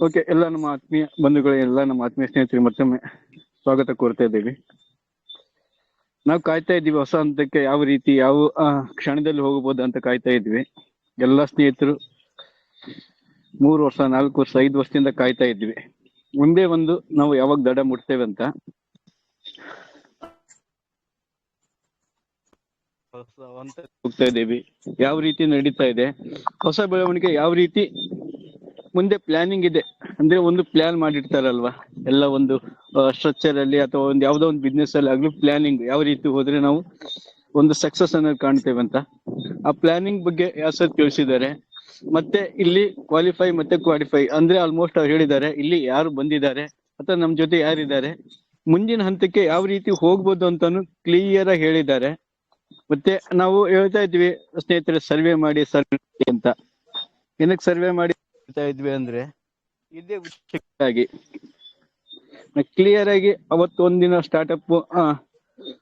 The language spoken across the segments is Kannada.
ಓಕೆ, ಎಲ್ಲ ನಮ್ಮ ಆತ್ಮೀಯ ಬಂಧುಗಳು, ಎಲ್ಲ ನಮ್ಮ ಆತ್ಮೀಯ ಸ್ನೇಹಿತರಿಗೆ ಮತ್ತೊಮ್ಮೆ ಸ್ವಾಗತ ಕೋರ್ತಾ ಇದ್ದೀವಿ. ನಾವು ಕಾಯ್ತಾ ಇದ್ದೀವಿ ಹೊಸ ಹಂತಕ್ಕೆ, ಯಾವ ರೀತಿ ಯಾವ ಕ್ಷಣದಲ್ಲಿ ಹೋಗಬಹುದು ಅಂತ ಕಾಯ್ತಾ ಇದ್ವಿ. ಎಲ್ಲ ಸ್ನೇಹಿತರು 3 ವರ್ಷ, 4 ವರ್ಷ, 5 ವರ್ಷದಿಂದ ಕಾಯ್ತಾ ಇದ್ವಿ. ಮುಂದೆ ಒಂದು ನಾವು ಯಾವಾಗ ದಡ ಮುಟ್ತೇವೆ ಅಂತ. ಹೊಸ ಹಂತ ಹೋಗ್ತಾ ಇದ್ದೀವಿ, ಯಾವ ರೀತಿ ನಡೀತಾ ಇದೆ, ಹೊಸ ಬೆಳವಣಿಗೆ ಯಾವ ರೀತಿ ಮುಂದೆ ಪ್ಲಾನಿಂಗ್ ಇದೆ ಅಂದ್ರೆ, ಒಂದು ಪ್ಲಾನ್ ಮಾಡಿರ್ತಾರಲ್ವಾ ಎಲ್ಲ, ಒಂದು ಸ್ಟ್ರಕ್ಚರ್ ಅಲ್ಲಿ ಅಥವಾ ಒಂದು ಯಾವ್ದೋ ಒಂದು ಬಿಸ್ನೆಸ್ ಅಲ್ಲಿ ಆಗ್ಲಿ ಪ್ಲಾನಿಂಗ್ ಯಾವ ರೀತಿ ಹೋದ್ರೆ ನಾವು ಒಂದು ಸಕ್ಸಸ್ ಅನ್ನ ಕಾಣ್ತೇವೆ ಅಂತ. ಆ ಪ್ಲಾನಿಂಗ್ ಬಗ್ಗೆ ಸರ್ ತಿಳಿಸಿದ್ದಾರೆ. ಮತ್ತೆ ಇಲ್ಲಿ ಕ್ವಾಲಿಫೈ ಮತ್ತೆ ಕ್ವಾಲಿಫೈ ಅಂದ್ರೆ ಆಲ್ಮೋಸ್ಟ್ ಅವ್ರು ಹೇಳಿದ್ದಾರೆ, ಇಲ್ಲಿ ಯಾರು ಬಂದಿದ್ದಾರೆ ಅಥವಾ ನಮ್ ಜೊತೆ ಯಾರಿದ್ದಾರೆ, ಮುಂದಿನ ಹಂತಕ್ಕೆ ಯಾವ ರೀತಿ ಹೋಗ್ಬೋದು ಅಂತಾನು ಕ್ಲಿಯರ್ ಆಗಿ ಹೇಳಿದ್ದಾರೆ. ಮತ್ತೆ ನಾವು ಹೇಳ್ತಾ ಇದ್ವಿ ಸ್ನೇಹಿತರೆ, ಸರ್ವೆ ಮಾಡಿ ಅಂತ. ಏನಕ್ಕೆ ಸರ್ವೆ ಮಾಡಿ ಹೇಳ್ತಾ ಇದ್ವಿ ಅಂದ್ರೆ, ಇದೇ ವಿಷಯಕ್ಕಾಗಿ ಕ್ಲಿಯರ್ ಆಗಿ ಅವತ್ತು ಒಂದಿನ ಸ್ಟಾರ್ಟ್ಅಪ್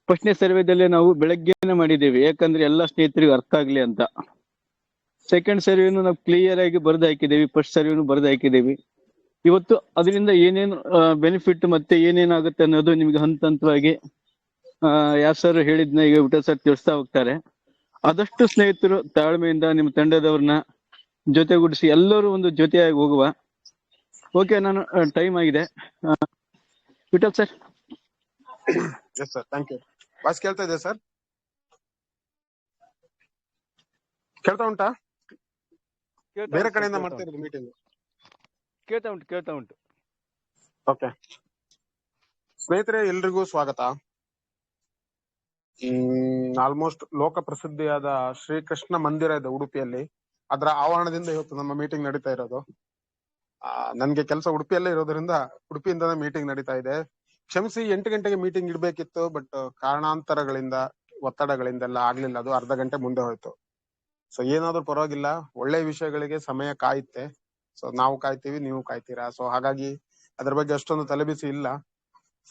ಫಸ್ಟ್ನೇ ಸರ್ವೆದಲ್ಲೇ ನಾವು ಬೆಳಗ್ಗೆನೆ ಮಾಡಿದ್ದೇವೆ, ಯಾಕಂದ್ರೆ ಎಲ್ಲ ಸ್ನೇಹಿತರಿಗೆ ಅರ್ಥ ಆಗ್ಲಿ ಅಂತ. ಸೆಕೆಂಡ್ ಸರ್ವೆನು ನಾವು ಕ್ಲಿಯರ್ ಆಗಿ ಬರೆದು ಹಾಕಿದ್ದೇವೆ, ಫಸ್ಟ್ ಸರ್ವೆನು ಬರೆದು ಹಾಕಿದ್ದೇವೆ. ಇವತ್ತು ಅದರಿಂದ ಏನೇನು ಬೆನಿಫಿಟ್ ಮತ್ತೆ ಏನೇನಾಗುತ್ತೆ ಅನ್ನೋದು ನಿಮ್ಗೆ ಹಂತ ಹಂತವಾಗಿ ಯಾವ ಸರ್ ಹೇಳಿದ್ನ ಈಗ ವಿಠಲ್ ಸರ್ ತಿಳಿಸ್ತಾ ಹೋಗ್ತಾರೆ. ಆದಷ್ಟು ಸ್ನೇಹಿತರು ತಾಳ್ಮೆಯಿಂದ ನಿಮ್ಮ ತಂಡದವ್ರನ್ನ ಜೊತೆಗೂಡಿಸಿ ಎಲ್ಲರೂ ಒಂದು ಜೊತೆಯಾಗಿ ಹೋಗುವ. ಓಕೆ, ನಾನು ಟೈಮ್ ಆಗಿದೆ. Vittal sir. Yes sir, thank you. Voice ಕೇಳ್ತಾ ಇದೆ ಸರ್? ಕೇಳ್ತಾ ಉಂಟಾ? ಬೇರೆ ಕಡೆಯಿಂದ ಮಾಡ್ತಾ ಇರೋದು ಮೀಟಿಂಗ್. ಕೇಳ್ತಾ ಉಂಟು. ಓಕೆ ಸ್ನೇಹಿತರೆ, ಎಲ್ರಿಗೂ ಸ್ವಾಗತ. ಆಲ್ಮೋಸ್ಟ್ ಲೋಕ ಪ್ರಸಿದ್ಧಿಯಾದ ಶ್ರೀಕೃಷ್ಣ ಮಂದಿರ ಇದೆ ಉಡುಪಿಯಲ್ಲಿ, ಅದರ ಆವರಣದಿಂದ ಇವತ್ತು ನಮ್ಮ ಮೀಟಿಂಗ್ ನಡೀತಾ ಇರೋದು. ನನ್ಗೆ ಕೆಲಸ ಉಡುಪಿಯಲ್ಲೇ ಇರೋದ್ರಿಂದ ಉಡುಪಿಯಿಂದನೇ ಮೀಟಿಂಗ್ ನಡೀತಾ ಇದೆ. ಕ್ಷಮಿಸಿ, 8 ಗಂಟೆಗೆ ಮೀಟಿಂಗ್ ಇಡ್ಬೇಕಿತ್ತು, ಬಟ್ ಕಾರಣಾಂತರಗಳಿಂದ ಒತ್ತಡಗಳಿಂದೆಲ್ಲ ಆಗ್ಲಿಲ್ಲ, ಅದು ಅರ್ಧ ಗಂಟೆ ಮುಂದೆ ಹೋಯ್ತು. ಸೊ ಏನಾದ್ರೂ ಪರವಾಗಿಲ್ಲ, ಒಳ್ಳೆ ವಿಷಯಗಳಿಗೆ ಸಮಯ ಕಾಯುತ್ತೆ. ಸೊ ನಾವು ಕಾಯ್ತೀವಿ, ನೀವು ಕಾಯ್ತೀರಾ. ಸೊ ಹಾಗಾಗಿ ಅದ್ರ ಬಗ್ಗೆ ಅಷ್ಟೊಂದು ತಲೆಬಿಸಿ ಇಲ್ಲ.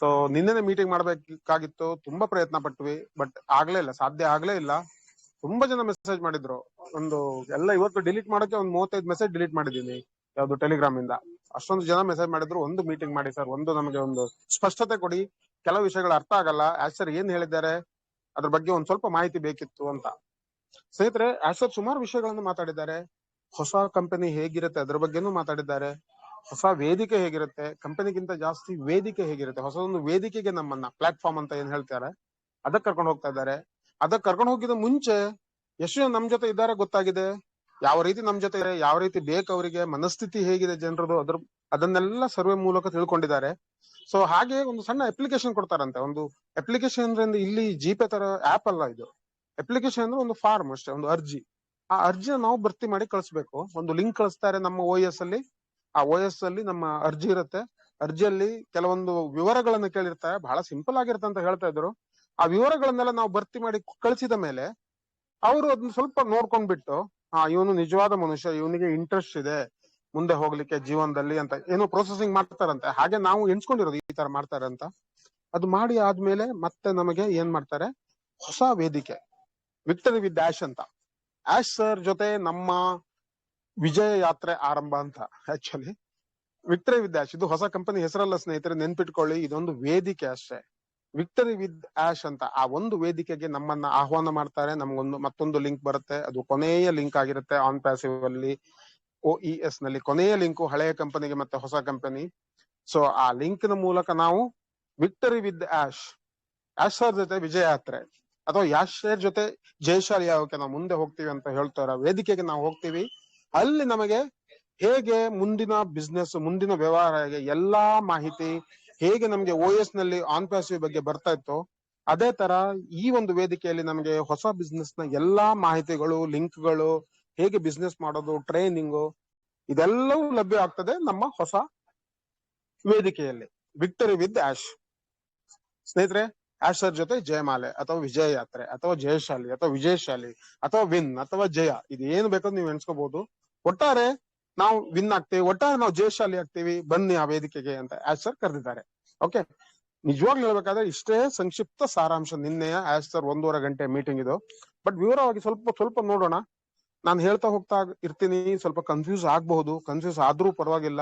ಸೊ ನಿನ್ನೆ ಮೀಟಿಂಗ್ ಮಾಡ್ಬೇಕಾಗಿತ್ತು, ತುಂಬಾ ಪ್ರಯತ್ನ ಪಟ್ವಿ, ಬಟ್ ಸಾಧ್ಯ ಆಗ್ಲೇ ಇಲ್ಲ. ತುಂಬಾ ಜನ ಮೆಸೇಜ್ ಮಾಡಿದ್ರು. ಎಲ್ಲ ಇವತ್ತು ಡಿಲೀಟ್ ಮಾಡೋಕೆ ಒಂದು 35 ಮೆಸೇಜ್ ಡಿಲೀಟ್ ಮಾಡಿದೀನಿ, ಯಾವ್ದು ಟೆಲಿಗ್ರಾಮ್ ಇಂದ. ಅಷ್ಟೊಂದು ಜನ ಮೆಸೇಜ್ ಮಾಡಿದ್ರು, ಒಂದು ಮೀಟಿಂಗ್ ಮಾಡಿ ಸರ್, ನಮಗೆ ಒಂದು ಸ್ಪಷ್ಟತೆ ಕೊಡಿ, ಕೆಲವು ವಿಷಯಗಳು ಅರ್ಥ ಆಗಲ್ಲ, ಸರ್ ಏನ್ ಹೇಳಿದ್ದಾರೆ ಅದ್ರ ಬಗ್ಗೆ ಒಂದ್ ಸ್ವಲ್ಪ ಮಾಹಿತಿ ಬೇಕಿತ್ತು ಅಂತ. ಸ್ನೇಹಿತರೆ, ಸರ್ ಸುಮಾರು ವಿಷಯಗಳನ್ನು ಮಾತಾಡಿದ್ದಾರೆ. ಹೊಸ ಕಂಪನಿ ಹೇಗಿರುತ್ತೆ ಅದ್ರ ಬಗ್ಗೆನೂ ಮಾತಾಡಿದ್ದಾರೆ. ಹೊಸ ವೇದಿಕೆ ಹೇಗಿರುತ್ತೆ, ಕಂಪನಿಗಿಂತ ಜಾಸ್ತಿ ವೇದಿಕೆ ಹೇಗಿರುತ್ತೆ, ಹೊಸದೊಂದು ವೇದಿಕೆಗೆ ನಮ್ಮನ್ನ ಪ್ಲಾಟ್ಫಾರ್ಮ್ ಅಂತ ಏನ್ ಹೇಳ್ತಾರೆ ಅದಕ್ಕೆ ಕರ್ಕೊಂಡು ಹೋಗ್ತಾ ಇದ್ದಾರೆ. ಅದಕ್ಕೆ ಕರ್ಕೊಂಡು ಹೋಗಿದ ಮುಂಚೆ ಎಷ್ಟು ಜನ ನಮ್ ಜೊತೆ ಇದ್ದಾರೆ ಗೊತ್ತಾಗಿದೆ, ಯಾವ ರೀತಿ ನಮ್ ಜೊತೆ ಇದೆ, ಯಾವ ರೀತಿ ಬೇಕು ಅವರಿಗೆ, ಮನಸ್ಥಿತಿ ಹೇಗಿದೆ ಜನರದು, ಅದನ್ನೆಲ್ಲ ಸರ್ವೆ ಮೂಲಕ ತಿಳ್ಕೊಂಡಿದ್ದಾರೆ. ಸೊ ಹಾಗೆ ಒಂದು ಸಣ್ಣ ಅಪ್ಲಿಕೇಶನ್ ಕೊಡ್ತಾರಂತೆ. ಒಂದು ಅಪ್ಲಿಕೇಶನ್ ಅಂದ್ರೆ ಇಲ್ಲಿ ಜಿಪೇ ತರ ಆಪ್ ಅಲ್ಲ ಇದು. ಅಪ್ಲಿಕೇಶನ್ ಅಂದ್ರೆ ಒಂದು ಫಾರ್ಮ್ ಅಷ್ಟೇ, ಒಂದು ಅರ್ಜಿ. ಆ ಅರ್ಜಿನ ನಾವು ಭರ್ತಿ ಮಾಡಿ ಕಳಿಸ್ಬೇಕು. ಒಂದು ಲಿಂಕ್ ಕಳಿಸ್ತಾರೆ ನಮ್ಮ OS ಅಲ್ಲಿ. ಆ OS ಅಲ್ಲಿ ನಮ್ಮ ಅರ್ಜಿ ಇರುತ್ತೆ. ಅರ್ಜಿಯಲ್ಲಿ ಕೆಲವೊಂದು ವಿವರಗಳನ್ನು ಕೇಳಿರ್ತಾರೆ, ಬಹಳ ಸಿಂಪಲ್ ಆಗಿರುತ್ತೆ ಅಂತ ಹೇಳ್ತಾ ಇದ್ರು. ಆ ವಿವರಗಳನ್ನೆಲ್ಲ ನಾವು ಭರ್ತಿ ಮಾಡಿ ಕಳಿಸಿದ ಮೇಲೆ ಅವರು ಅದನ್ನ ಸ್ವಲ್ಪ ನೋಡ್ಕೊಂಡ್ಬಿಟ್ಟು, ಇವನು ನಿಜವಾದ ಮನುಷ್ಯ, ಇವನಿಗೆ ಇಂಟ್ರೆಸ್ಟ್ ಇದೆ ಮುಂದೆ ಹೋಗ್ಲಿಕ್ಕೆ ಜೀವನದಲ್ಲಿ ಅಂತ ಏನೋ ಪ್ರೊಸೆಸಿಂಗ್ ಮಾಡ್ತಾರಂತೆ. ಹಾಗೆ ನಾವು ಎನ್ಸ್ಕೊಂಡಿರೋದು ಈ ತರ ಮಾಡ್ತಾರೆ ಅಂತ. ಅದು ಮಾಡಿ ಆದ್ಮೇಲೆ ಮತ್ತೆ ನಮಗೆ ಏನ್ ಮಾಡ್ತಾರೆ, ಹೊಸ ವೇದಿಕೆ ವಿಕ್ಟರಿ ವಿತ್ ಆಶ್ ಅಂತ. ಆಶ್ ಸರ್ ಜೊತೆ ನಮ್ಮ ವಿಜಯ ಯಾತ್ರೆ ಆರಂಭ ಅಂತ. ಆಕ್ಚುಲಿ ವಿಕ್ಟರಿ ವಿತ್ ಆಶ್ ಇದು ಹೊಸ ಕಂಪನಿ ಹೆಸರಲ್ಲ ಸ್ನೇಹಿತರೆ, ನೆನ್ಪಿಟ್ಕೊಳ್ಳಿ, ಇದೊಂದು ವೇದಿಕೆ ಅಷ್ಟೇ. ವಿಕ್ಟರಿ ವಿತ್ ಆಶ್ ಅಂತ ಆ ಒಂದು ವೇದಿಕೆಗೆ ನಮ್ಮನ್ನ ಆಹ್ವಾನ ಮಾಡ್ತಾರೆ. ಮತ್ತೊಂದು ಲಿಂಕ್ ಬರುತ್ತೆ, ಅದು ಕೊನೆಯ ಲಿಂಕ್ ಆಗಿರುತ್ತೆ. ಆನ್ ಪ್ಯಾಸಿವ್ ಅಲ್ಲಿ OES ನಲ್ಲಿ ಕೊನೆಯ ಲಿಂಕು ಹಳೆಯ ಕಂಪನಿಗೆ ಮತ್ತೆ ಹೊಸ ಕಂಪನಿ. ಸೊ ಆ ಲಿಂಕ್ನ ಮೂಲಕ ನಾವು ವಿಕ್ಟರಿ ವಿತ್ ಆಶ್ ಸರ್ ಜೊತೆ ವಿಜಯ ಯಾತ್ರೆ ಅಥವಾ ಯಾಶ್ ಸರ್ ಜೊತೆ ಜಯಶಾಲಿ ಆಗೋಕೆ ನಾವು ಮುಂದೆ ಹೋಗ್ತೀವಿ ಅಂತ ಹೇಳ್ತಾರ ವೇದಿಕೆಗೆ ನಾವು ಹೋಗ್ತೀವಿ. ಅಲ್ಲಿ ನಮಗೆ ಹೇಗೆ ಮುಂದಿನ ಬಿಸ್ನೆಸ್, ಮುಂದಿನ ವ್ಯವಹಾರ, ಹೇಗೆ ಎಲ್ಲಾ ಮಾಹಿತಿ ಹೇಗೆ ನಮ್ಗೆ OS ನಲ್ಲಿ ಆನ್ ಪ್ಯಾಸಿವ್ ಬಗ್ಗೆ ಬರ್ತಾ ಇತ್ತು, ಅದೇ ತರ ಈ ಒಂದು ವೇದಿಕೆಯಲ್ಲಿ ನಮಗೆ ಹೊಸ ಬಿಸ್ನೆಸ್ ನ ಎಲ್ಲಾ ಮಾಹಿತಿಗಳು, ಲಿಂಕ್ಗಳು, ಹೇಗೆ ಬಿಸ್ನೆಸ್ ಮಾಡೋದು, ಟ್ರೈನಿಂಗು, ಇದೆಲ್ಲವೂ ಲಭ್ಯ ಆಗ್ತದೆ ನಮ್ಮ ಹೊಸ ವೇದಿಕೆಯಲ್ಲಿ ವಿಕ್ಟರಿ ವಿತ್ ಆಶ್. ಸ್ನೇಹಿತರೆ, ಆಶ್ ಸರ್ ಜೊತೆ ಜಯಮಾಲೆ ಅಥವಾ ವಿಜಯ ಯಾತ್ರೆ ಅಥವಾ ಜಯಶಾಲಿ ಅಥವಾ ವಿಜಯಶಾಲಿ ಅಥವಾ ವಿನ್ ಅಥವಾ ಜಯ, ಇದು ಏನು ಬೇಕಾದ್ರೂ ನೀವು ಎಣಿಸ್ಕೋಬಹುದು. ಒಟ್ಟಾರೆ ನಾವು ವಿನ್ ಆಗ್ತೀವಿ, ಒಟ್ಟಾರೆ ನಾವು ಜಯಶಾಲಿ ಆಗ್ತೀವಿ, ಬನ್ನಿ ಆ ವೇದಿಕೆಗೆ ಅಂತ ಆಶ್ ಸರ್ ಕರೆದಿದ್ದಾರೆ. ಓಕೆ, ನಿಜವಾಗ್ಲೂ ಹೇಳ್ಬೇಕಾದ್ರೆ ಇಷ್ಟೇ ಸಂಕ್ಷಿಪ್ತ ಸಾರಾಂಶ ನಿನ್ನೆಯ ಆಶ್ ಸರ್ 1.5 ಗಂಟೆ ಮೀಟಿಂಗ್ ಇದು. ಬಟ್ ವಿವರವಾಗಿ ಸ್ವಲ್ಪ ನೋಡೋಣ. ನಾನು ಹೇಳ್ತಾ ಹೋಗ್ತಾ ಇರ್ತೀನಿ, ಸ್ವಲ್ಪ ಕನ್ಫ್ಯೂಸ್ ಆಗ್ಬಹುದು, ಕನ್ಫ್ಯೂಸ್ ಆದ್ರೂ ಪರವಾಗಿಲ್ಲ.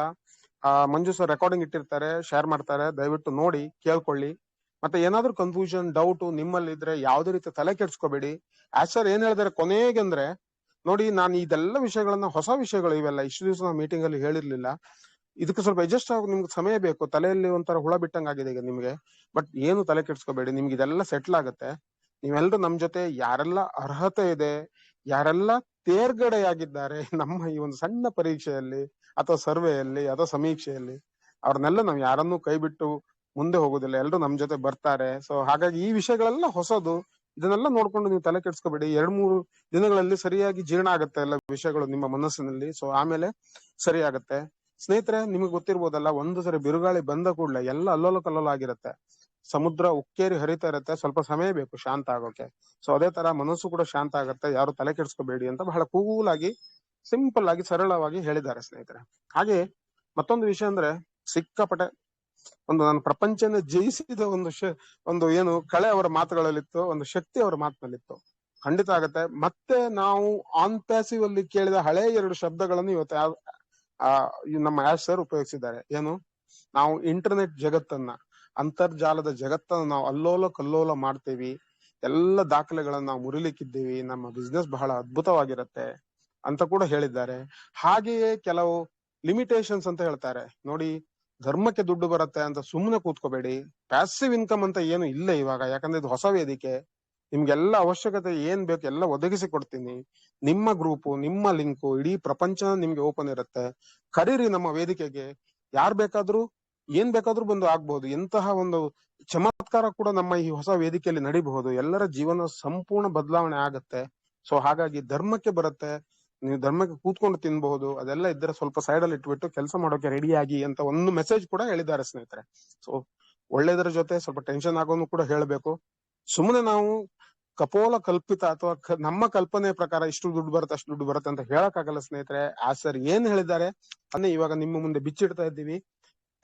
ಮಂಜು ಸರ್ ರೆಕಾರ್ಡಿಂಗ್ ಇಟ್ಟಿರ್ತಾರೆ, ಶೇರ್ ಮಾಡ್ತಾರೆ, ದಯವಿಟ್ಟು ನೋಡಿ ಕೇಳ್ಕೊಳ್ಳಿ. ಮತ್ತೆ ಏನಾದ್ರೂ ಕನ್ಫ್ಯೂಷನ್ ಡೌಟ್ ನಿಮ್ಮಲ್ಲಿ ಇದ್ರೆ ಯಾವುದೇ ರೀತಿ ತಲೆ ಕೆಡ್ಸ್ಕೋಬೇಡಿ. ಆಸ್ ಸರ್ ಏನ್ ಹೇಳಿದಾರೆ ಕೊನೆಗೆ ಅಂದ್ರೆ, ನೋಡಿ ನಾನು ಇದೆಲ್ಲ ವಿಷಯಗಳನ್ನ, ಹೊಸ ವಿಷಯಗಳು ಇವೆಲ್ಲ, ಇಷ್ಟು ದಿವಸ ನಾವು ಮೀಟಿಂಗ್ ಅಲ್ಲಿ ಹೇಳಿರ್ಲಿಲ್ಲ. ಇದಕ್ಕೆ ಸ್ವಲ್ಪ ಅಡ್ಜಸ್ಟ್ ಆಗ ನಿಮ್ಗೆ ಸಮಯ ಬೇಕು. ತಲೆಯಲ್ಲಿ ಒಂಥರ ಹುಳ ಬಿಟ್ಟಂಗ್ ಆಗಿದೆ ಈಗ ನಿಮ್ಗೆ. ಬಟ್ ಏನು ತಲೆ ಕೆಡ್ಸ್ಕೋಬೇಡಿ, ನಿಮ್ಗೆ ಇದೆಲ್ಲ ಸೆಟ್ಲ್ ಆಗುತ್ತೆ. ನೀವೆಲ್ಲರೂ ನಮ್ ಜೊತೆ ಯಾರೆಲ್ಲ ಅರ್ಹತೆ ಇದೆ, ಯಾರೆಲ್ಲ ತೇರ್ಗಡೆಯಾಗಿದ್ದಾರೆ ನಮ್ಮ ಈ ಒಂದು ಸಣ್ಣ ಪರೀಕ್ಷೆಯಲ್ಲಿ ಅಥವಾ ಸರ್ವೆಯಲ್ಲಿ ಅಥವಾ ಸಮೀಕ್ಷೆಯಲ್ಲಿ, ಅವ್ರನ್ನೆಲ್ಲ ನಾವು ಯಾರನ್ನೂ ಕೈ ಬಿಟ್ಟು ಮುಂದೆ ಹೋಗೋದಿಲ್ಲ, ಎಲ್ಲರೂ ನಮ್ ಜೊತೆ ಬರ್ತಾರೆ. ಸೊ ಹಾಗಾಗಿ ಈ ವಿಷಯಗಳೆಲ್ಲ ಹೊಸದು, ಇದನ್ನೆಲ್ಲ ನೋಡ್ಕೊಂಡು ನೀವು ತಲೆ ಕೆಡ್ಸ್ಕೋಬೇಡಿ. 2-3 ದಿನಗಳಲ್ಲಿ ಸರಿಯಾಗಿ ಜೀರ್ಣ ಆಗುತ್ತೆ ಎಲ್ಲ ವಿಷಯಗಳು ನಿಮ್ಮ ಮನಸ್ಸಿನಲ್ಲಿ. ಸೊ ಆಮೇಲೆ ಸರಿ ಆಗತ್ತೆ. ಸ್ನೇಹಿತರೆ, ನಿಮಗೆ ಗೊತ್ತಿರ್ಬೋದಲ್ಲ, ಒಂದು ಸರಿ ಬಿರುಗಾಳಿ ಬಂದ ಕೂಡಲೇ ಎಲ್ಲ ಅಲ್ಲೋಲ ಕಲ್ಲೋಲ ಆಗಿರುತ್ತೆ. ಸಮುದ್ರ ಉಕ್ಕೇರಿ ಹರಿತಾ ಇರುತ್ತೆ, ಸ್ವಲ್ಪ ಸಮಯ ಬೇಕು ಶಾಂತ ಆಗೋಕೆ. ಸೊ ಅದೇ ತರ ಮನಸ್ಸು ಕೂಡ ಶಾಂತ ಆಗುತ್ತೆ. ಯಾರು ತಲೆ ಕೆಡ್ಸ್ಕೋಬೇಡಿ ಅಂತ ಬಹಳ ಕೂಲ್ ಆಗಿ, ಸಿಂಪಲ್ ಆಗಿ, ಸರಳವಾಗಿ ಹೇಳಿದ್ದಾರೆ ಸ್ನೇಹಿತರೆ. ಹಾಗೆ ಮತ್ತೊಂದು ವಿಷಯ ಅಂದ್ರೆ, ಸಿಕ್ಕಾಪಟ್ಟೆ ಒಂದು ನಾನು ಪ್ರಪಂಚನ ಜಯಿಸಿದ ಒಂದು ಏನು ಕಳೆ ಅವರ ಮಾತುಗಳಲ್ಲಿತ್ತು, ಒಂದು ಶಕ್ತಿ ಅವರ ಮಾತಿನಲ್ಲಿತ್ತು. ಖಂಡಿತ ಆಗತ್ತೆ. ಮತ್ತೆ ನಾವು ಆನ್ ಪ್ಯಾಸಿವ್ ಅಲ್ಲಿ ಕೇಳಿದ ಹಳೆ 2 ಶಬ್ದಗಳನ್ನು ಇವತ್ತು ನಮ್ಮ ಆಶ್ ಸರ್ ಉಪಯೋಗಿಸಿದ್ದಾರೆ. ಏನು, ನಾವು ಇಂಟರ್ನೆಟ್ ಜಗತ್ತನ್ನ, ಅಂತರ್ಜಾಲದ ಜಗತ್ತನ್ನ ನಾವು ಅಲ್ಲೋಲ ಕಲ್ಲೋಲ ಮಾಡ್ತೇವಿ, ಎಲ್ಲ ದಾಖಲೆಗಳನ್ನ ನಾವು ಮುರಿಲಿಕ್ಕಿದ್ದೀವಿ, ನಮ್ಮ ಬಿಸ್ನೆಸ್ ಬಹಳ ಅದ್ಭುತವಾಗಿರತ್ತೆ ಅಂತ ಕೂಡ ಹೇಳಿದ್ದಾರೆ. ಹಾಗೆಯೇ ಕೆಲವು ಲಿಮಿಟೇಷನ್ಸ್ ಅಂತ ಹೇಳ್ತಾರೆ. ನೋಡಿ, ಧರ್ಮಕ್ಕೆ ದುಡ್ಡು ಬರುತ್ತೆ ಅಂತ ಸುಮ್ಮನೆ ಕೂತ್ಕೋಬೇಡಿ. ಪ್ಯಾಸಿವ್ ಇನ್ಕಮ್ ಅಂತ ಏನು ಇಲ್ಲ ಇವಾಗ, ಯಾಕಂದ್ರೆ ಇದು ಹೊಸ ವೇದಿಕೆ. ನಿಮ್ಗೆಲ್ಲ ಅವಶ್ಯಕತೆ ಏನ್ ಬೇಕು ಎಲ್ಲ ಒದಗಿಸಿ ಕೊಡ್ತೀನಿ. ನಿಮ್ಮ ಗ್ರೂಪು, ನಿಮ್ಮ ಲಿಂಕು, ಇಡೀ ಪ್ರಪಂಚ ನಿಮ್ಗೆ ಓಪನ್ ಇರುತ್ತೆ. ಕರೀರಿ ನಮ್ಮ ವೇದಿಕೆಗೆ, ಯಾರ್ ಬೇಕಾದ್ರೂ ಏನ್ ಬೇಕಾದ್ರೂ ಬಂದು ಆಗ್ಬಹುದು. ಎಂತಹ ಒಂದು ಚಮತ್ಕಾರ ಕೂಡ ನಮ್ಮ ಈ ಹೊಸ ವೇದಿಕೆಯಲ್ಲಿ ನಡಿಬಹುದು. ಎಲ್ಲರ ಜೀವನ ಸಂಪೂರ್ಣ ಬದಲಾವಣೆ ಆಗತ್ತೆ. ಸೊ ಹಾಗಾಗಿ ಧರ್ಮಕ್ಕೆ ಬರುತ್ತೆ, ನೀವು ಧರ್ಮಕ್ಕೆ ಕೂತ್ಕೊಂಡು ತಿನ್ಬಹುದು. ಅದೆಲ್ಲ ಇದ್ರೆ ಸ್ವಲ್ಪ ಸೈಡ್ ಅಲ್ಲಿ ಇಟ್ಬಿಟ್ಟು ಕೆಲಸ ಮಾಡೋಕೆ ರೆಡಿ ಆಗಿ ಅಂತ ಒಂದು ಮೆಸೇಜ್ ಕೂಡ ಹೇಳಿದ್ದಾರೆ ಸ್ನೇಹಿತರೆ. ಸೊ ಒಳ್ಳೇದರ ಜೊತೆ ಸ್ವಲ್ಪ ಟೆನ್ಷನ್ ಆಗೋನು ಕೂಡ ಹೇಳ್ಬೇಕು. ಸುಮ್ಮನೆ ನಾವು ಕಪೋಲ ಕಲ್ಪಿತ ಅಥವಾ ನಮ್ಮ ಕಲ್ಪನೆ ಪ್ರಕಾರ ಇಷ್ಟು ದುಡ್ಡು ಬರುತ್ತೆ ಅಷ್ಟು ದುಡ್ಡು ಬರುತ್ತೆ ಅಂತ ಹೇಳಕ್ಕಾಗಲ್ಲ ಸ್ನೇಹಿತರೆ. ಆ ಸರ್ ಏನ್ ಹೇಳಿದ್ದಾರೆ ಅನ್ನೇ ಇವಾಗ ನಿಮ್ಮ ಮುಂದೆ ಬಿಚ್ಚಿಡ್ತಾ ಇದ್ದೀವಿ,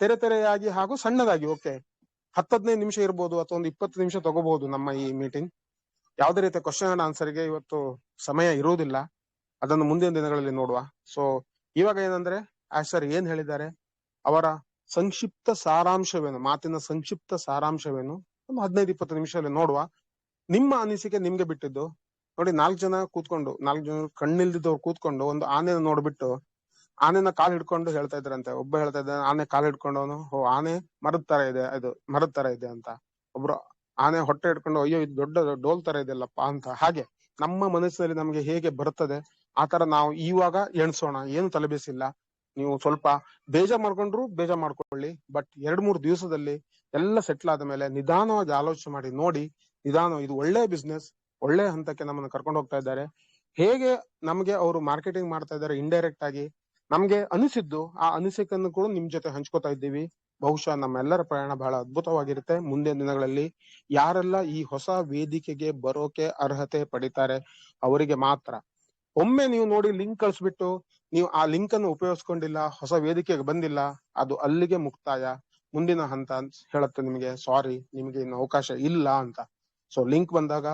ತೆರೆಯಾಗಿ ಹಾಗೂ ಸಣ್ಣದಾಗಿ. ಓಕೆ, 10-15 ನಿಮಿಷ ಇರ್ಬೋದು ಅಥವಾ ಒಂದು 20 ನಿಮಿಷ ತಗೋಬಹುದು ನಮ್ಮ ಈ ಮೀಟಿಂಗ್. ಯಾವುದೇ ರೀತಿಯ ಕ್ವಶನ್ ಅಂಡ್ ಆನ್ಸರ್ಗೆ ಇವತ್ತು ಸಮಯ ಇರುವುದಿಲ್ಲ, ಅದನ್ನು ಮುಂದಿನ ದಿನಗಳಲ್ಲಿ ನೋಡುವ. ಸೊ ಇವಾಗ ಏನಂದ್ರೆ, ಆಶ್ ಸರ್ ಏನ್ ಹೇಳಿದ್ದಾರೆ, ಅವರ ಸಂಕ್ಷಿಪ್ತ ಸಾರಾಂಶವೇನು, ಮಾತಿನ ಸಂಕ್ಷಿಪ್ತ ಸಾರಾಂಶವೇನು, ಒಂದು 15-20 ನಿಮಿಷದಲ್ಲಿ ನೋಡುವ. ನಿಮ್ಮ ಅನಿಸಿಕೆ ನಿಮ್ಗೆ ಬಿಟ್ಟಿದ್ದು. ನೋಡಿ, 4 ಜನ ಕಣ್ಣಿಲ್ದಿದ್ದವ್ರು ಕೂತ್ಕೊಂಡು ಒಂದು ಆನೆನ ನೋಡ್ಬಿಟ್ಟು ಆನೆನ ಕಾಲ್ ಹಿಡ್ಕೊಂಡು ಹೇಳ್ತಾ ಇದ್ರಂತೆ. ಒಬ್ಬ ಹೇಳ್ತಾ ಇದ್ದ, ಆನೆ ಕಾಲ್ ಹಿಡ್ಕೊಂಡವನು, ಆನೆ ಮರದ ತರ ಇದೆ ಅಂತ. ಒಬ್ರು ಆನೆ ಹೊಟ್ಟೆ ಹಿಡ್ಕೊಂಡು, ಅಯ್ಯೋ ಇದು ದೊಡ್ಡ ಡೋಲ್ ತರ ಇದೆಯಲ್ಲಪ್ಪ ಅಂತ. ಹಾಗೆ ನಮ್ಮ ಮನಸ್ಸಲ್ಲಿ ನಮ್ಗೆ ಹೇಗೆ ಬರ್ತದೆ ಆ ತರ ನಾವು ಇವಾಗ ಎಣ್ಸೋಣ, ಏನು ತಲೆಬಿಸಿಲ್ಲ. ನೀವು ಸ್ವಲ್ಪ ಬೇಜಾರ್ ಮಾಡ್ಕೊಳ್ಳಿ, ಬಟ್ 2-3 ದಿವಸದಲ್ಲಿ ಎಲ್ಲ ಸೆಟ್ಲ್ ಆದ ಮೇಲೆ ನಿಧಾನವಾಗಿ ಆಲೋಚನೆ ಮಾಡಿ ನೋಡಿ. ಇದು ಒಳ್ಳೆ ಬಿಸ್ನೆಸ್, ಒಳ್ಳೆ ಹಂತಕ್ಕೆ ನಮ್ಮನ್ನು ಕರ್ಕೊಂಡು ಹೋಗ್ತಾ ಇದ್ದಾರೆ. ಹೇಗೆ ನಮ್ಗೆ ಅವರು ಮಾರ್ಕೆಟಿಂಗ್ ಮಾಡ್ತಾ ಇದ್ದಾರೆ ಇಂಡೈರೆಕ್ಟ್ ಆಗಿ, ನಮ್ಗೆ ಅನಿಸಿದ್ದು ಆ ಅನಿಸಿಕೆಯನ್ನು ಕೂಡ ನಿಮ್ ಜೊತೆ ಹಂಚ್ಕೋತಾ ಇದ್ದೀವಿ. ಬಹುಶಃ ನಮ್ಮೆಲ್ಲರ ಪ್ರಯಾಣ ಬಹಳ ಅದ್ಭುತವಾಗಿರುತ್ತೆ. ಮುಂದಿನ ದಿನಗಳಲ್ಲಿ ಯಾರೆಲ್ಲ ಈ ಹೊಸ ವೇದಿಕೆಗೆ ಬರೋಕೆ ಅರ್ಹತೆ ಪಡಿತಾರೆ ಅವರಿಗೆ ಮಾತ್ರ. ಒಮ್ಮೆ ನೀವು ನೋಡಿ ಲಿಂಕ್ ಕಳಿಸ್ಬಿಟ್ಟು ನೀವು ಆ ಲಿಂಕ್ ಅನ್ನು ಉಪಯೋಗಿಸ್ಕೊಂಡಿಲ್ಲ, ಹೊಸ ವೇದಿಕೆಗೆ ಬಂದಿಲ್ಲ, ಅದು ಅಲ್ಲಿಗೆ ಮುಕ್ತಾಯ. ಮುಂದಿನ ಹಂತ ಹೇಳುತ್ತೆ ನಿಮಗೆ, ಸಾರಿ, ನಿಮಗೆ ಇನ್ನು ಅವಕಾಶ ಇಲ್ಲ ಅಂತ. ಸೊ ಲಿಂಕ್ ಬಂದಾಗ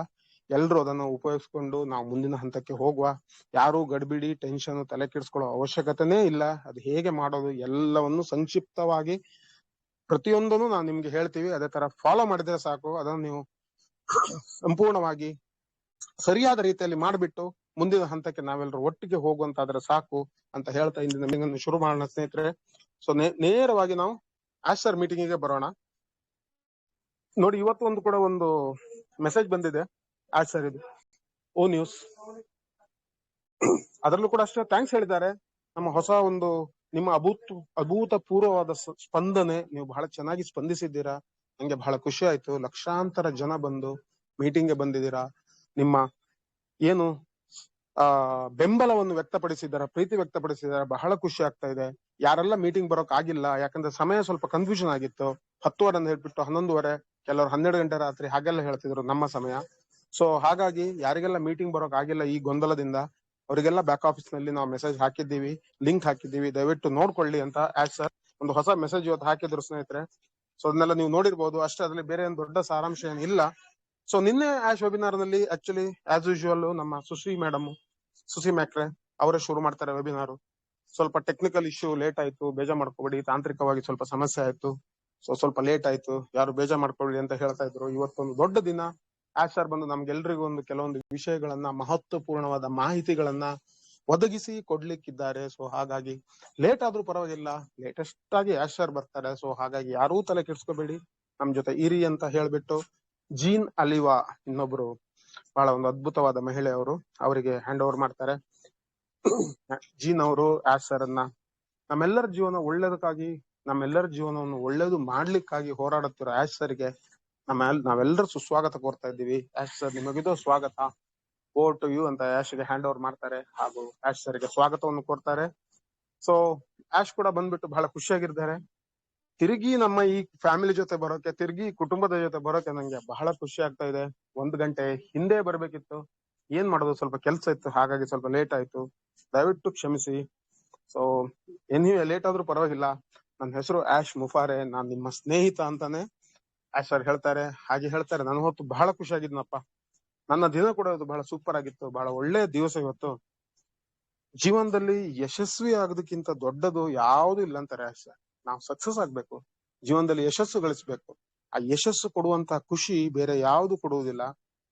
ಎಲ್ರು ಅದನ್ನು ಉಪಯೋಗಿಸ್ಕೊಂಡು ನಾವು ಮುಂದಿನ ಹಂತಕ್ಕೆ ಹೋಗುವ. ಯಾರು ಗಡ್ಬಿಡಿ ಟೆನ್ಷನ್ ತಲೆ ಕೆಡಿಸ್ಕೊಳ್ಳೋ ಅವಶ್ಯಕತೆನೇ ಇಲ್ಲ. ಅದು ಹೇಗೆ ಮಾಡೋದು ಎಲ್ಲವನ್ನು ಸಂಕ್ಷಿಪ್ತವಾಗಿ ಪ್ರತಿಯೊಂದನ್ನು ನಾವು ನಿಮ್ಗೆ ಹೇಳ್ತೀವಿ. ಅದೇ ತರ ಫಾಲೋ ಮಾಡಿದ್ರೆ ಸಾಕು. ಅದನ್ನು ನೀವು ಸಂಪೂರ್ಣವಾಗಿ ಸರಿಯಾದ ರೀತಿಯಲ್ಲಿ ಮಾಡಿಬಿಟ್ಟು ಮುಂದಿನ ಹಂತಕ್ಕೆ ನಾವೆಲ್ಲರೂ ಒಟ್ಟಿಗೆ ಹೋಗುವಂತಾದ್ರೆ ಸಾಕು ಅಂತ ಹೇಳ್ತಾ ಇಂದಿನ ಮೀಟಿಂಗ್ ಶುರು ಮಾಡೋಣ ಸ್ನೇಹಿತರೆ. ಸೊ ನೇರವಾಗಿ ನಾವು ಆಶ್ ಸರ್ ಮೀಟಿಂಗಿಗೆ ಬರೋಣ. ನೋಡಿ, ಇವತ್ತು ಕೂಡ ಒಂದು ಮೆಸೇಜ್ ಬಂದಿದೆ ಆಶ್ ಸರ್ ಇದು ಓ ನ್ಯೂಸ್, ಅದರಲ್ಲೂ ಕೂಡ ಅಷ್ಟೇ ಥ್ಯಾಂಕ್ಸ್ ಹೇಳಿದ್ದಾರೆ. ನಮ್ಮ ಹೊಸ ನಿಮ್ಮ ಅಭೂತಪೂರ್ವವಾದ ಸ್ಪಂದನೆ, ನೀವು ಬಹಳ ಚೆನ್ನಾಗಿ ಸ್ಪಂದಿಸಿದ್ದೀರಾ, ನಂಗೆ ಬಹಳ ಖುಷಿ ಆಯ್ತು. ಲಕ್ಷಾಂತರ ಜನ ಬಂದು ಮೀಟಿಂಗ್ಗೆ ಬಂದಿದ್ದೀರಾ, ನಿಮ್ಮ ಏನು ಬೆಂಬಲವನ್ನು ವ್ಯಕ್ತಪಡಿಸಿದಾರ, ಪ್ರೀತಿ ವ್ಯಕ್ತಪಡಿಸಿದಾರ, ಬಹಳ ಖುಷಿ ಆಗ್ತಾ ಇದೆ. ಯಾರೆಲ್ಲ ಮೀಟಿಂಗ್ ಬರೋಕ್ ಆಗಿಲ್ಲ, ಯಾಕಂದ್ರೆ ಸಮಯ ಸ್ವಲ್ಪ ಕನ್ಫ್ಯೂಷನ್ ಆಗಿತ್ತು, 10:15 ಅಂತ ಹೇಳ್ಬಿಟ್ಟು 11:30, ಕೆಲವರು 12 ಗಂಟೆ ರಾತ್ರಿ ಹಾಗೆಲ್ಲ ಹೇಳ್ತಿದ್ರು ನಮ್ಮ ಸಮಯ. ಸೊ ಹಾಗಾಗಿ ಯಾರಿಗೆಲ್ಲ ಮೀಟಿಂಗ್ ಬರೋಕ್ ಆಗಿಲ್ಲ ಈ ಗೊಂದಲದಿಂದ, ಅವರಿಗೆಲ್ಲ ಬ್ಯಾಕ್ ಆಫೀಸ್ ನಲ್ಲಿ ನಾವು ಮೆಸೇಜ್ ಹಾಕಿದ್ದೀವಿ, ಲಿಂಕ್ ಹಾಕಿದ್ದೀವಿ, ದಯವಿಟ್ಟು ನೋಡ್ಕೊಳ್ಳಿ ಅಂತ ಆಶ್ ಸರ್ ಒಂದು ಹೊಸ ಮೆಸೇಜ್ ಇವತ್ತು ಹಾಕಿದ್ರು ಸ್ನೇಹಿತರೆ. ಸೊ ಅದನ್ನೆಲ್ಲ ನೀವು ನೋಡಿರ್ಬೋದು ಅಷ್ಟೇ, ಅದ್ರಲ್ಲಿ ಬೇರೆ ಏನು ದೊಡ್ಡ ಸಾರಾಂಶ ಏನಿಲ್ಲ. ಸೊ ನಿನ್ನೆ ಆಶ್ ವೆಬಿನಾರ್ ನಲ್ಲಿ ಆಕ್ಚುಲಿ ಆಸ್ ಯೂಶುವಲ್ ನಮ್ಮ ಸುಶ್ರೀ ಮ್ಯಾಕ್ರೆ ಅವರೇ ಶುರು ಮಾಡ್ತಾರೆ ವೆಬಿನಾರ್. ಸ್ವಲ್ಪ ಟೆಕ್ನಿಕಲ್ ಇಶ್ಯೂ ಲೇಟ್ ಆಯ್ತು, ಬೇಜಾರ್ ಮಾಡ್ಕೋಬೇಡಿ, ತಾಂತ್ರಿಕವಾಗಿ ಸ್ವಲ್ಪ ಸಮಸ್ಯೆ ಆಯ್ತು, ಸೊ ಸ್ವಲ್ಪ ಲೇಟ್ ಆಯ್ತು, ಯಾರು ಬೇಜಾರ್ ಮಾಡ್ಕೊಳ್ಳಿ ಅಂತ ಹೇಳ್ತಾ ಇದ್ರು. ಇವತ್ತೊಂದು ದೊಡ್ಡ ದಿನ. ಆಶ್ ಸರ್ ಬಂದು ನಮ್ಗೆಲ್ರಿಗೂ ಒಂದು ಕೆಲವೊಂದು ವಿಷಯಗಳನ್ನ, ಮಹತ್ವಪೂರ್ಣವಾದ ಮಾಹಿತಿಗಳನ್ನ ಒದಗಿಸಿ ಕೊಡ್ಲಿಕ್ಕಿದ್ದಾರೆ. ಸೊ ಹಾಗಾಗಿ ಲೇಟ್ ಆದ್ರೂ ಪರವಾಗಿಲ್ಲ, ಲೇಟೆಸ್ಟ್ ಆಗಿ ಆಶ್ ಸರ್ ಬರ್ತಾರೆ. ಸೊ ಹಾಗಾಗಿ ಯಾರೂ ತಲೆ ಕೆಡ್ಸ್ಕೋಬೇಡಿ, ನಮ್ ಜೊತೆ ಇರಿ ಅಂತ ಹೇಳ್ಬಿಟ್ಟು ಜೀನ್ ಅಲಿವಾ ಇನ್ನೊಬ್ರು ಬಹಳ ಒಂದು ಅದ್ಭುತವಾದ ಮಹಿಳೆ, ಅವರು ಅವರಿಗೆ ಹ್ಯಾಂಡ್ ಓವರ್ ಮಾಡ್ತಾರೆ. ಜೀನ್ ಅವರು ಆಶ್ ಸರ್ ಅನ್ನ ನಮ್ಮೆಲ್ಲರ ಜೀವನ ಒಳ್ಳೇದಕ್ಕಾಗಿ, ನಮ್ಮೆಲ್ಲರ ಜೀವನವನ್ನು ಒಳ್ಳೇದು ಮಾಡ್ಲಿಕ್ಕಾಗಿ ಹೋರಾಡುತ್ತಿರೋ ಆಶ್ ಸರ್ಗೆ ನಾವೆಲ್ಲರೂ ಸುಸ್ವಾಗತ ಕೋರ್ತಾ ಇದ್ದೀವಿ. ಆಶ್ ಸರ್, ನಿಮಗಿದು ಸ್ವಾಗತ, ಓವರ್ ಟು ಯು ಅಂತ ಆಶ್ ಗೆ ಹ್ಯಾಂಡ್ ಓವರ್ ಮಾಡ್ತಾರೆ ಹಾಗೂ ಆಶ್ ಸರ್ಗೆ ಸ್ವಾಗತವನ್ನು ಕೋರ್ತಾರೆ. ಸೊ ಆಶ್ ಕೂಡ ಬಂದ್ಬಿಟ್ಟು ಬಹಳ ಖುಷಿಯಾಗಿರ್ತಾರೆ. ತಿರುಗಿ ನಮ್ಮ ಈ ಫ್ಯಾಮಿಲಿ ಜೊತೆ ಬರೋಕೆ, ತಿರುಗಿ ಕುಟುಂಬದ ಜೊತೆ ಬರೋಕೆ ನಂಗೆ ಬಹಳ ಖುಷಿ ಆಗ್ತಾ ಇದೆ. 1 ಗಂಟೆ ಹಿಂದೆ ಬರ್ಬೇಕಿತ್ತು, ಏನ್ ಮಾಡೋದು, ಸ್ವಲ್ಪ ಕೆಲ್ಸ ಇತ್ತು, ಹಾಗಾಗಿ ಸ್ವಲ್ಪ ಲೇಟ್ ಆಯ್ತು, ದಯವಿಟ್ಟು ಕ್ಷಮಿಸಿ. ಸೊ ಏನಿವೆ, ಲೇಟ್ ಆದ್ರೂ ಪರವಾಗಿಲ್ಲ. ನನ್ನ ಹೆಸರು ಆಶ್ ಮುಫಾರೆ, ನಾನ್ ನಿಮ್ಮ ಸ್ನೇಹಿತ ಅಂತಾನೆ ಆಶ್ ಸರ್ ಹೇಳ್ತಾರೆ. ಹಾಗೆ ಹೇಳ್ತಾರೆ, ನಾನು ಹೊತ್ತು ಬಹಳ ಖುಷಿಯಾಗಿದ್ನಪ್ಪ, ನನ್ನ ದಿನ ಕೂಡ ಇದು ಬಹಳ ಸೂಪರ್ ಆಗಿತ್ತು, ಬಹಳ ಒಳ್ಳೆಯ ದಿವಸ ಇವತ್ತು. ಜೀವನದಲ್ಲಿ ಯಶಸ್ವಿ ಆಗೋದಕ್ಕಿಂತ ದೊಡ್ಡದು ಯಾವ್ದು ಇಲ್ಲ ಅಂತಾರೆ ಆಶ್ ಸರ್. ನಾವು ಸಕ್ಸಸ್ ಆಗ್ಬೇಕು, ಜೀವನದಲ್ಲಿ ಯಶಸ್ಸು ಗಳಿಸ್ಬೇಕು. ಆ ಯಶಸ್ಸು ಕೊಡುವಂತ ಖುಷಿ ಬೇರೆ ಯಾವ್ದು ಕೊಡುವುದಿಲ್ಲ.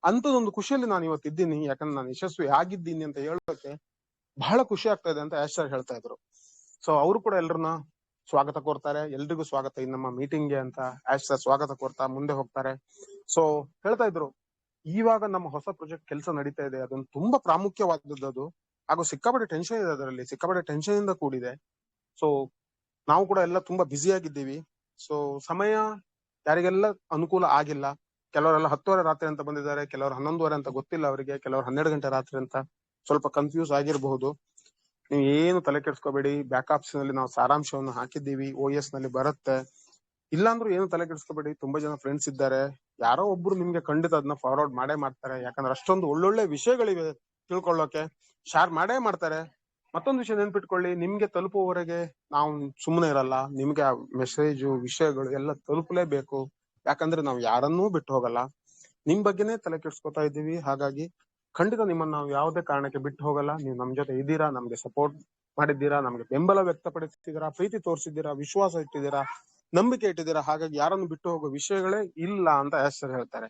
ಅಂತದೊಂದು ಖುಷಿಯಲ್ಲಿ ನಾನು ಇವತ್ತು ಇದ್ದೀನಿ, ಯಾಕಂದ್ರೆ ನಾನು ಯಶಸ್ವಿ ಆಗಿದ್ದೀನಿ ಅಂತ ಹೇಳೋಕೆ ಬಹಳ ಖುಷಿ ಆಗ್ತಾ ಇದೆ ಅಂತ ಆಶ್ ಸರ್ ಹೇಳ್ತಾ ಇದ್ರು. ಸೊ ಅವರು ಕೂಡ ಎಲ್ರನ್ನ ಸ್ವಾಗತ ಕೋರ್ತಾರೆ. ಎಲ್ರಿಗೂ ಸ್ವಾಗತ ಈ ನಮ್ಮ ಮೀಟಿಂಗ್ಗೆ ಅಂತ ಆಶ್ ಸರ್ ಸ್ವಾಗತ ಕೋರ್ತಾ ಮುಂದೆ ಹೋಗ್ತಾರೆ. ಸೊ ಹೇಳ್ತಾ ಇದ್ರು, ಇವಾಗ ನಮ್ಮ ಹೊಸ ಪ್ರಾಜೆಕ್ಟ್ ಕೆಲಸ ನಡೀತಾ ಇದೆ, ಅದೊಂದು ತುಂಬಾ ಪ್ರಾಮುಖ್ಯವಾದದ್ದು ಹಾಗೂ ಸಿಕ್ಕಾಪಟ್ಟೆ ಟೆನ್ಷನ್ ಇದೆ, ಅದರಲ್ಲಿ ಸಿಕ್ಕಾಪಟ್ಟೆ ಟೆನ್ಷನ್ ಇಂದ ಕೂಡಿದೆ. ಸೊ ನಾವು ಕೂಡ ಎಲ್ಲ ತುಂಬಾ ಬ್ಯುಸಿ ಆಗಿದ್ದೀವಿ. ಸೊ ಸಮಯ ಯಾರಿಗೆಲ್ಲ ಅನುಕೂಲ ಆಗಿಲ್ಲ, ಕೆಲವರೆಲ್ಲ 10:30 ರಾತ್ರಿ ಅಂತ ಬಂದಿದ್ದಾರೆ, ಕೆಲವರು 11:30 ಅಂತ ಗೊತ್ತಿಲ್ಲ ಅವರಿಗೆ, ಕೆಲವರು 12 ಗಂಟೆ ರಾತ್ರಿ ಅಂತ, ಸ್ವಲ್ಪ ಕನ್ಫ್ಯೂಸ್ ಆಗಿರಬಹುದು. ನೀವು ಏನು ತಲೆ ಕೆಡ್ಸ್ಕೋಬೇಡಿ, ಬ್ಯಾಕಪ್ಸ್ ನಲ್ಲಿ ನಾವು ಸಾರಾಂಶವನ್ನು ಹಾಕಿದ್ದೀವಿ, OS ನಲ್ಲಿ ಬರುತ್ತೆ. ಇಲ್ಲಾಂದ್ರೂ ಏನು ತಲೆ ಕೆಡ್ಸ್ಕೋಬೇಡಿ, ತುಂಬಾ ಜನ ಫ್ರೆಂಡ್ಸ್ ಇದ್ದಾರೆ, ಯಾರೋ ಒಬ್ರು ನಿಮ್ಗೆ ಖಂಡಿತ ಅದನ್ನ ಫಾರ್ವರ್ಡ್ ಮಾಡೇ ಮಾಡ್ತಾರೆ. ಯಾಕಂದ್ರೆ ಅಷ್ಟೊಂದು ಒಳ್ಳೊಳ್ಳೆ ವಿಷಯಗಳಿವೆ ತಿಳ್ಕೊಳ್ಳೋಕೆ, ಶೇರ್ ಮಾಡೇ ಮಾಡ್ತಾರೆ. ಮತ್ತೊಂದು ವಿಷಯ ನೆನ್ಪಿಟ್ಕೊಳ್ಳಿ, ನಿಮ್ಗೆ ತಲುಪುವವರೆಗೆ ನಾವು ಸುಮ್ಮನೆ ಇರಲ್ಲ, ನಿಮ್ಗೆ ಆ ಮೆಸೇಜು ವಿಷಯಗಳು ಎಲ್ಲ ತಲುಪಲೇಬೇಕು. ಯಾಕಂದ್ರೆ ನಾವು ಯಾರನ್ನೂ ಬಿಟ್ಟು ಹೋಗಲ್ಲ, ನಿಮ್ ಬಗ್ಗೆನೇ ತಲೆ ಕೆಡ್ಸ್ಕೊತಾ ಇದ್ದೀವಿ. ಹಾಗಾಗಿ ಖಂಡಿತ ನಿಮ್ಮನ್ನ ನಾವು ಯಾವುದೇ ಕಾರಣಕ್ಕೆ ಬಿಟ್ಟು ಹೋಗಲ್ಲ. ನೀವು ನಮ್ ಜೊತೆ ಇದ್ದೀರಾ, ನಮ್ಗೆ ಸಪೋರ್ಟ್ ಮಾಡಿದ್ದೀರಾ, ನಮ್ಗೆ ಬೆಂಬಲ ವ್ಯಕ್ತಪಡಿಸಿದ್ದೀರಾ, ಪ್ರೀತಿ ತೋರಿಸಿದ್ದೀರಾ, ವಿಶ್ವಾಸ ಇಟ್ಟಿದ್ದೀರಾ, ನಂಬಿಕೆ ಇಟ್ಟಿದ್ದೀರಾ. ಹಾಗಾಗಿ ಯಾರನ್ನು ಬಿಟ್ಟು ಹೋಗೋ ವಿಷಯಗಳೇ ಇಲ್ಲ ಅಂತ ಆಶ್ ಸರ್ ಹೇಳ್ತಾರೆ.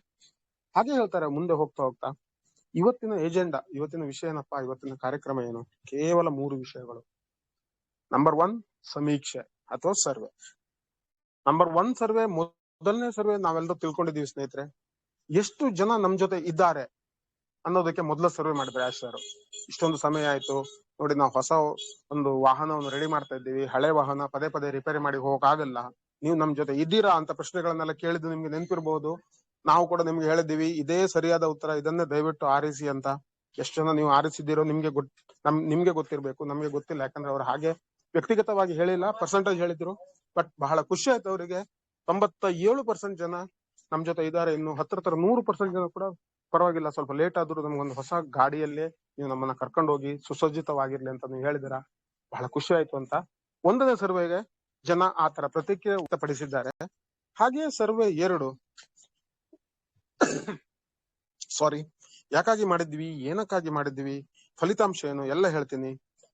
ಹಾಗೆ ಹೇಳ್ತಾರೆ ಮುಂದೆ ಹೋಗ್ತಾ ಹೋಗ್ತಾ, ಇವತ್ತಿನ ಎಜೆಂಡಾ, ಇವತ್ತಿನ ವಿಷಯ ಏನಪ್ಪಾ, ಇವತ್ತಿನ ಕಾರ್ಯಕ್ರಮ ಏನು, ಕೇವಲ 3 ವಿಷಯಗಳು. ನಂಬರ್ 1 ಸಮೀಕ್ಷೆ ಅಥವಾ ಸರ್ವೆ. ನಂಬರ್ 1 ಸರ್ವೆ, ಮೊದಲನೇ ಸರ್ವೆ ನಾವೆಲ್ಲರೂ ತಿಳ್ಕೊಂಡಿದೀವಿ ಸ್ನೇಹಿತರೆ. ಎಷ್ಟು ಜನ ನಮ್ ಜೊತೆ ಇದ್ದಾರೆ ಅನ್ನೋದಕ್ಕೆ ಮೊದಲ ಸರ್ವೆ ಮಾಡಿದ್ರೆ ಆಶ್ ಸರ್. ಇಷ್ಟೊಂದು ಸಮಯ ಆಯ್ತು ನೋಡಿ, ನಾವು ಹೊಸ ಒಂದು ವಾಹನವನ್ನು ರೆಡಿ ಮಾಡ್ತಾ ಇದ್ದೀವಿ, ಹಳೆ ವಾಹನ ಪದೇ ಪದೇ ರಿಪೇರಿ ಮಾಡಿ ಹೋಗಕ್ಕಾಗಲ್ಲ, ನೀವು ನಮ್ ಜೊತೆ ಇದ್ದೀರಾ ಅಂತ ಪ್ರಶ್ನೆಗಳನ್ನೆಲ್ಲ ಕೇಳಿದ್ದು ನಿಮ್ಗೆ ನೆನಪಿರ್ಬಹುದು. ನಾವು ಕೂಡ ನಿಮ್ಗೆ ಹೇಳಿದ್ದೀವಿ, ಇದೇ ಸರಿಯಾದ ಉತ್ತರ, ಇದನ್ನೇ ದಯವಿಟ್ಟು ಆರಿಸಿ ಅಂತ. ಎಷ್ಟು ಜನ ನೀವು ಆರಿಸಿದ್ದೀರೋ ನಿಮ್ಗೆ ಗೊತ್ತಿರ್ಬೇಕು, ನಮ್ಗೆ ಗೊತ್ತಿಲ್ಲ. ಯಾಕಂದ್ರೆ ಅವ್ರು ಹಾಗೆ ವ್ಯಕ್ತಿಗತವಾಗಿ ಹೇಳಿಲ್ಲ, ಪರ್ಸೆಂಟೇಜ್ ಹೇಳಿದ್ರು. ಬಟ್ ಬಹಳ ಖುಷಿ ಆಯ್ತು ಅವರಿಗೆ, 97% ಜನ ನಮ್ ಜೊತೆ ಇದ್ದಾರೆ. ಇನ್ನು ಹತ್ರ 100% ಜನ ಕೂಡ ಪರವಾಗಿಲ್ಲ, ಸ್ವಲ್ಪ ಲೇಟ್ ಆದ್ರೂ ನಮ್ಗೊಂದು ಹೊಸ ಗಾಡಿಯಲ್ಲೇ ನೀವು ನಮ್ಮನ್ನ ಕರ್ಕೊಂಡು ಹೋಗಿ ಸುಸಜ್ಜಿತವಾಗಿರ್ಲಿ ಅಂತ ನೀವು ಹೇಳಿದಿರಾ, ಬಹಳ ಖುಷಿ ಆಯ್ತು ಅಂತ. 1ನೇ ಸರ್ವೆಗೆ ಜನ ಆತರ ಪ್ರತಿಕ್ರಿಯೆ ವ್ಯಕ್ತಪಡಿಸಿದ್ದಾರೆ. ಹಾಗೆ ಸರ್ವೆ 2, ಸಾರಿ, ಯಾಕಾಗಿ ಮಾಡಿದ್ವಿ, ಏನಕ್ಕಾಗಿ ಮಾಡಿದ್ವಿ, ಫಲಿತಾಂಶ ಏನು ಎಲ್ಲ ಹೇಳ್ತೀನಿ.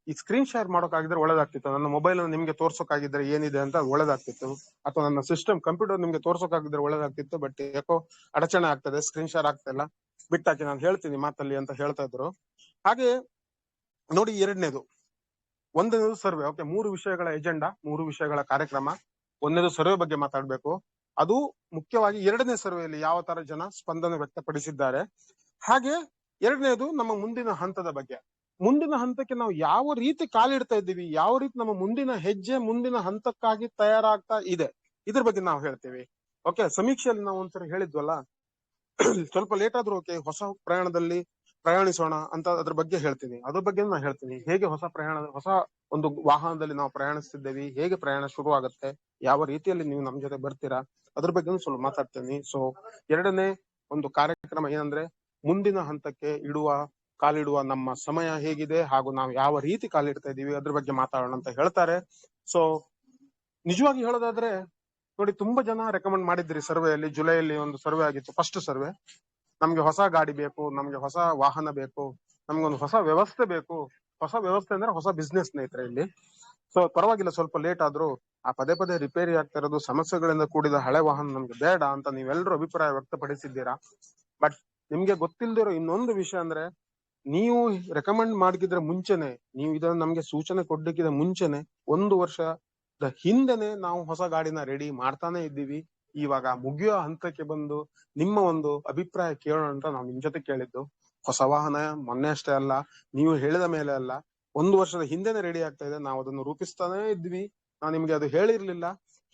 ಈ ಸ್ಕ್ರೀನ್ ಶೇರ್ ಮಾಡೋಕಾಗಿದ್ರೆ ಒಳ್ಳೇದಾಗ್ತಿತ್ತು, ನನ್ನ ಮೊಬೈಲ್ ನಿಮ್ಗೆ ತೋರ್ಸೋಕಾಗಿದ್ರೆ ಏನಿದೆ ಅಂತ ಒಳ್ಳೇದಾಗ್ತಿತ್ತು, ಅಥವಾ ನನ್ನ ಸಿಸ್ಟಮ್ ಕಂಪ್ಯೂಟರ್ ನಿಮ್ಗೆ ತೋರ್ಸೋಕಾಗಿದ್ರೆ ಒಳ್ಳೇದಾಗ್ತಿತ್ತು. ಬಟ್ ಯಾಕೋ ಅಡಚಣೆ ಆಗ್ತದೆ, ಸ್ಕ್ರೀನ್ ಶೇರ್ ಆಗ್ತಾ ಇಲ್ಲ, ಬಿಟ್ಟಾಕಿ, ನಾನು ಹೇಳ್ತೀನಿ ಮಾತಲ್ಲಿ ಅಂತ ಹೇಳ್ತಾ ಇದ್ರು. ಹಾಗೆ ನೋಡಿ, 2ನೇದು, 1ನೇದು ಸರ್ವೆ. ಓಕೆ, 3 ವಿಷಯಗಳ ಎಜೆಂಡಾ, 3 ವಿಷಯಗಳ ಕಾರ್ಯಕ್ರಮ. 1ನೇದು ಸರ್ವೆ ಬಗ್ಗೆ ಮಾತಾಡ್ಬೇಕು, ಅದು ಮುಖ್ಯವಾಗಿ 2ನೇ ಸರ್ವೆಯಲ್ಲಿ ಯಾವ ತರ ಜನ ಸ್ಪಂದನೆ ವ್ಯಕ್ತಪಡಿಸಿದ್ದಾರೆ. ಹಾಗೆ 2ನೇದು ನಮ್ಮ ಮುಂದಿನ ಹಂತದ ಬಗ್ಗೆ. ಮುಂದಿನ ಹಂತಕ್ಕೆ ನಾವು ಯಾವ ರೀತಿ ಕಾಲಿಡ್ತಾ ಇದ್ದೀವಿ, ಯಾವ ರೀತಿ ನಮ್ಮ ಮುಂದಿನ ಹೆಜ್ಜೆ ಮುಂದಿನ ಹಂತಕ್ಕಾಗಿ ತಯಾರಾಗ್ತಾ ಇದೆ, ಇದ್ರ ಬಗ್ಗೆ ನಾವು ಹೇಳ್ತೀವಿ. ಓಕೆ, ಸಮೀಕ್ಷೆಯಲ್ಲಿ ನಾವು ಒಂದ್ಸರಿ ಹೇಳಿದ್ವಲ್ಲ, ಸ್ವಲ್ಪ ಲೇಟ್ ಆದ್ರೂ ಓಕೆ, ಹೊಸ ಪ್ರಯಾಣದಲ್ಲಿ ಪ್ರಯಾಣಿಸೋಣ ಅಂತ ಅದ್ರ ಬಗ್ಗೆ ಹೇಳ್ತೀನಿ. ಅದ್ರ ಬಗ್ಗೆ ನಾನು ಹೇಳ್ತೀನಿ, ಹೇಗೆ ಹೊಸ ಒಂದು ವಾಹನದಲ್ಲಿ ನಾವು ಪ್ರಯಾಣಿಸ್ತಿದ್ದೇವೆ, ಹೇಗೆ ಪ್ರಯಾಣ ಶುರು ಆಗುತ್ತೆ, ಯಾವ ರೀತಿಯಲ್ಲಿ ನೀವು ನಮ್ ಜೊತೆ ಬರ್ತೀರಾ, ಅದ್ರ ಬಗ್ಗೆ ಸ್ವಲ್ಪ ಮಾತಾಡ್ತೀನಿ. ಸೊ 2ನೇ ಒಂದು ಕಾರ್ಯಕ್ರಮ ಏನಂದ್ರೆ, ಮುಂದಿನ ಹಂತಕ್ಕೆ ಕಾಲಿಡುವ ನಮ್ಮ ಸಮಯ ಹೇಗಿದೆ ಹಾಗೂ ನಾವು ಯಾವ ರೀತಿ ಕಾಲಿಡ್ತಾ ಇದೀವಿ ಅದ್ರ ಬಗ್ಗೆ ಮಾತಾಡೋಣ ಅಂತ ಹೇಳ್ತಾರೆ. ಸೊ ನಿಜವಾಗಿ ಹೇಳೋದಾದ್ರೆ ನೋಡಿ, ತುಂಬಾ ಜನ ರೆಕಮೆಂಡ್ ಮಾಡಿದ್ರಿ ಸರ್ವೆಯಲ್ಲಿ. ಜುಲೈಯಲ್ಲಿ ಒಂದು ಸರ್ವೆ ಆಗಿತ್ತು, ಫಸ್ಟ್ ಸರ್ವೆ. ನಮ್ಗೆ ಹೊಸ ಗಾಡಿ ಬೇಕು, ನಮ್ಗೆ ಹೊಸ ವಾಹನ ಬೇಕು, ನಮ್ಗೊಂದು ಹೊಸ ವ್ಯವಸ್ಥೆ ಬೇಕು, ಹೊಸ ವ್ಯವಸ್ಥೆ ಅಂದ್ರೆ ಹೊಸ ಬಿಸ್ನೆಸ್ ಸ್ನೇಹಿತರೆ ಇಲ್ಲಿ. ಸೊ ಪರವಾಗಿಲ್ಲ, ಸ್ವಲ್ಪ ಲೇಟ್ ಆದ್ರೂ ಆ ಪದೇ ಪದೇ ರಿಪೇರಿ ಆಗ್ತಾ ಇರೋದು ಸಮಸ್ಯೆಗಳಿಂದ ಕೂಡಿದ ಹಳೆ ವಾಹನ ನಮ್ಗೆ ಬೇಡ ಅಂತ ನೀವೆಲ್ಲರೂ ಅಭಿಪ್ರಾಯ ವ್ಯಕ್ತಪಡಿಸಿದ್ದೀರಾ. ಬಟ್ ನಿಮ್ಗೆ ಗೊತ್ತಿಲ್ದಿರೋ ಇನ್ನೊಂದು ವಿಷಯ ಅಂದ್ರೆ, ನೀವು ರೆಕಮೆಂಡ್ ಮಾಡಿದ್ರೆ ಮುಂಚೆನೆ, ನೀವು ಇದನ್ನ ನಮ್ಗೆ ಸೂಚನೆ ಕೊಡ್ಲಿಕ್ಕಿದ ಮುಂಚೆನೆ 1 ವರ್ಷದ ಹಿಂದೆನೆ ನಾವು ಹೊಸ ಗಾಡಿನ ರೆಡಿ ಮಾಡ್ತಾನೆ ಇದ್ದೀವಿ. ಇವಾಗ ಮುಗಿಯೋ ಹಂತಕ್ಕೆ ಬಂದು ನಿಮ್ಮ ಒಂದು ಅಭಿಪ್ರಾಯ ಕೇಳೋಣ ಅಂತ ನಾವು ನಿಮ್ ಜೊತೆ ಕೇಳಿದ್ದು. ಹೊಸ ವಾಹನ ಮೊನ್ನೆ ಅಷ್ಟೇ ಅಲ್ಲ, ನೀವು ಹೇಳಿದ ಮೇಲೆ ಅಲ್ಲ, 1 ವರ್ಷದ ಹಿಂದೆನೆ ರೆಡಿ ಆಗ್ತಾ ಇದೆ. ನಾವು ಅದನ್ನು ರೂಪಿಸ್ತಾನೆ ಇದ್ವಿ. ನಾವು ನಿಮ್ಗೆ ಅದು ಹೇಳಿರ್ಲಿಲ್ಲ.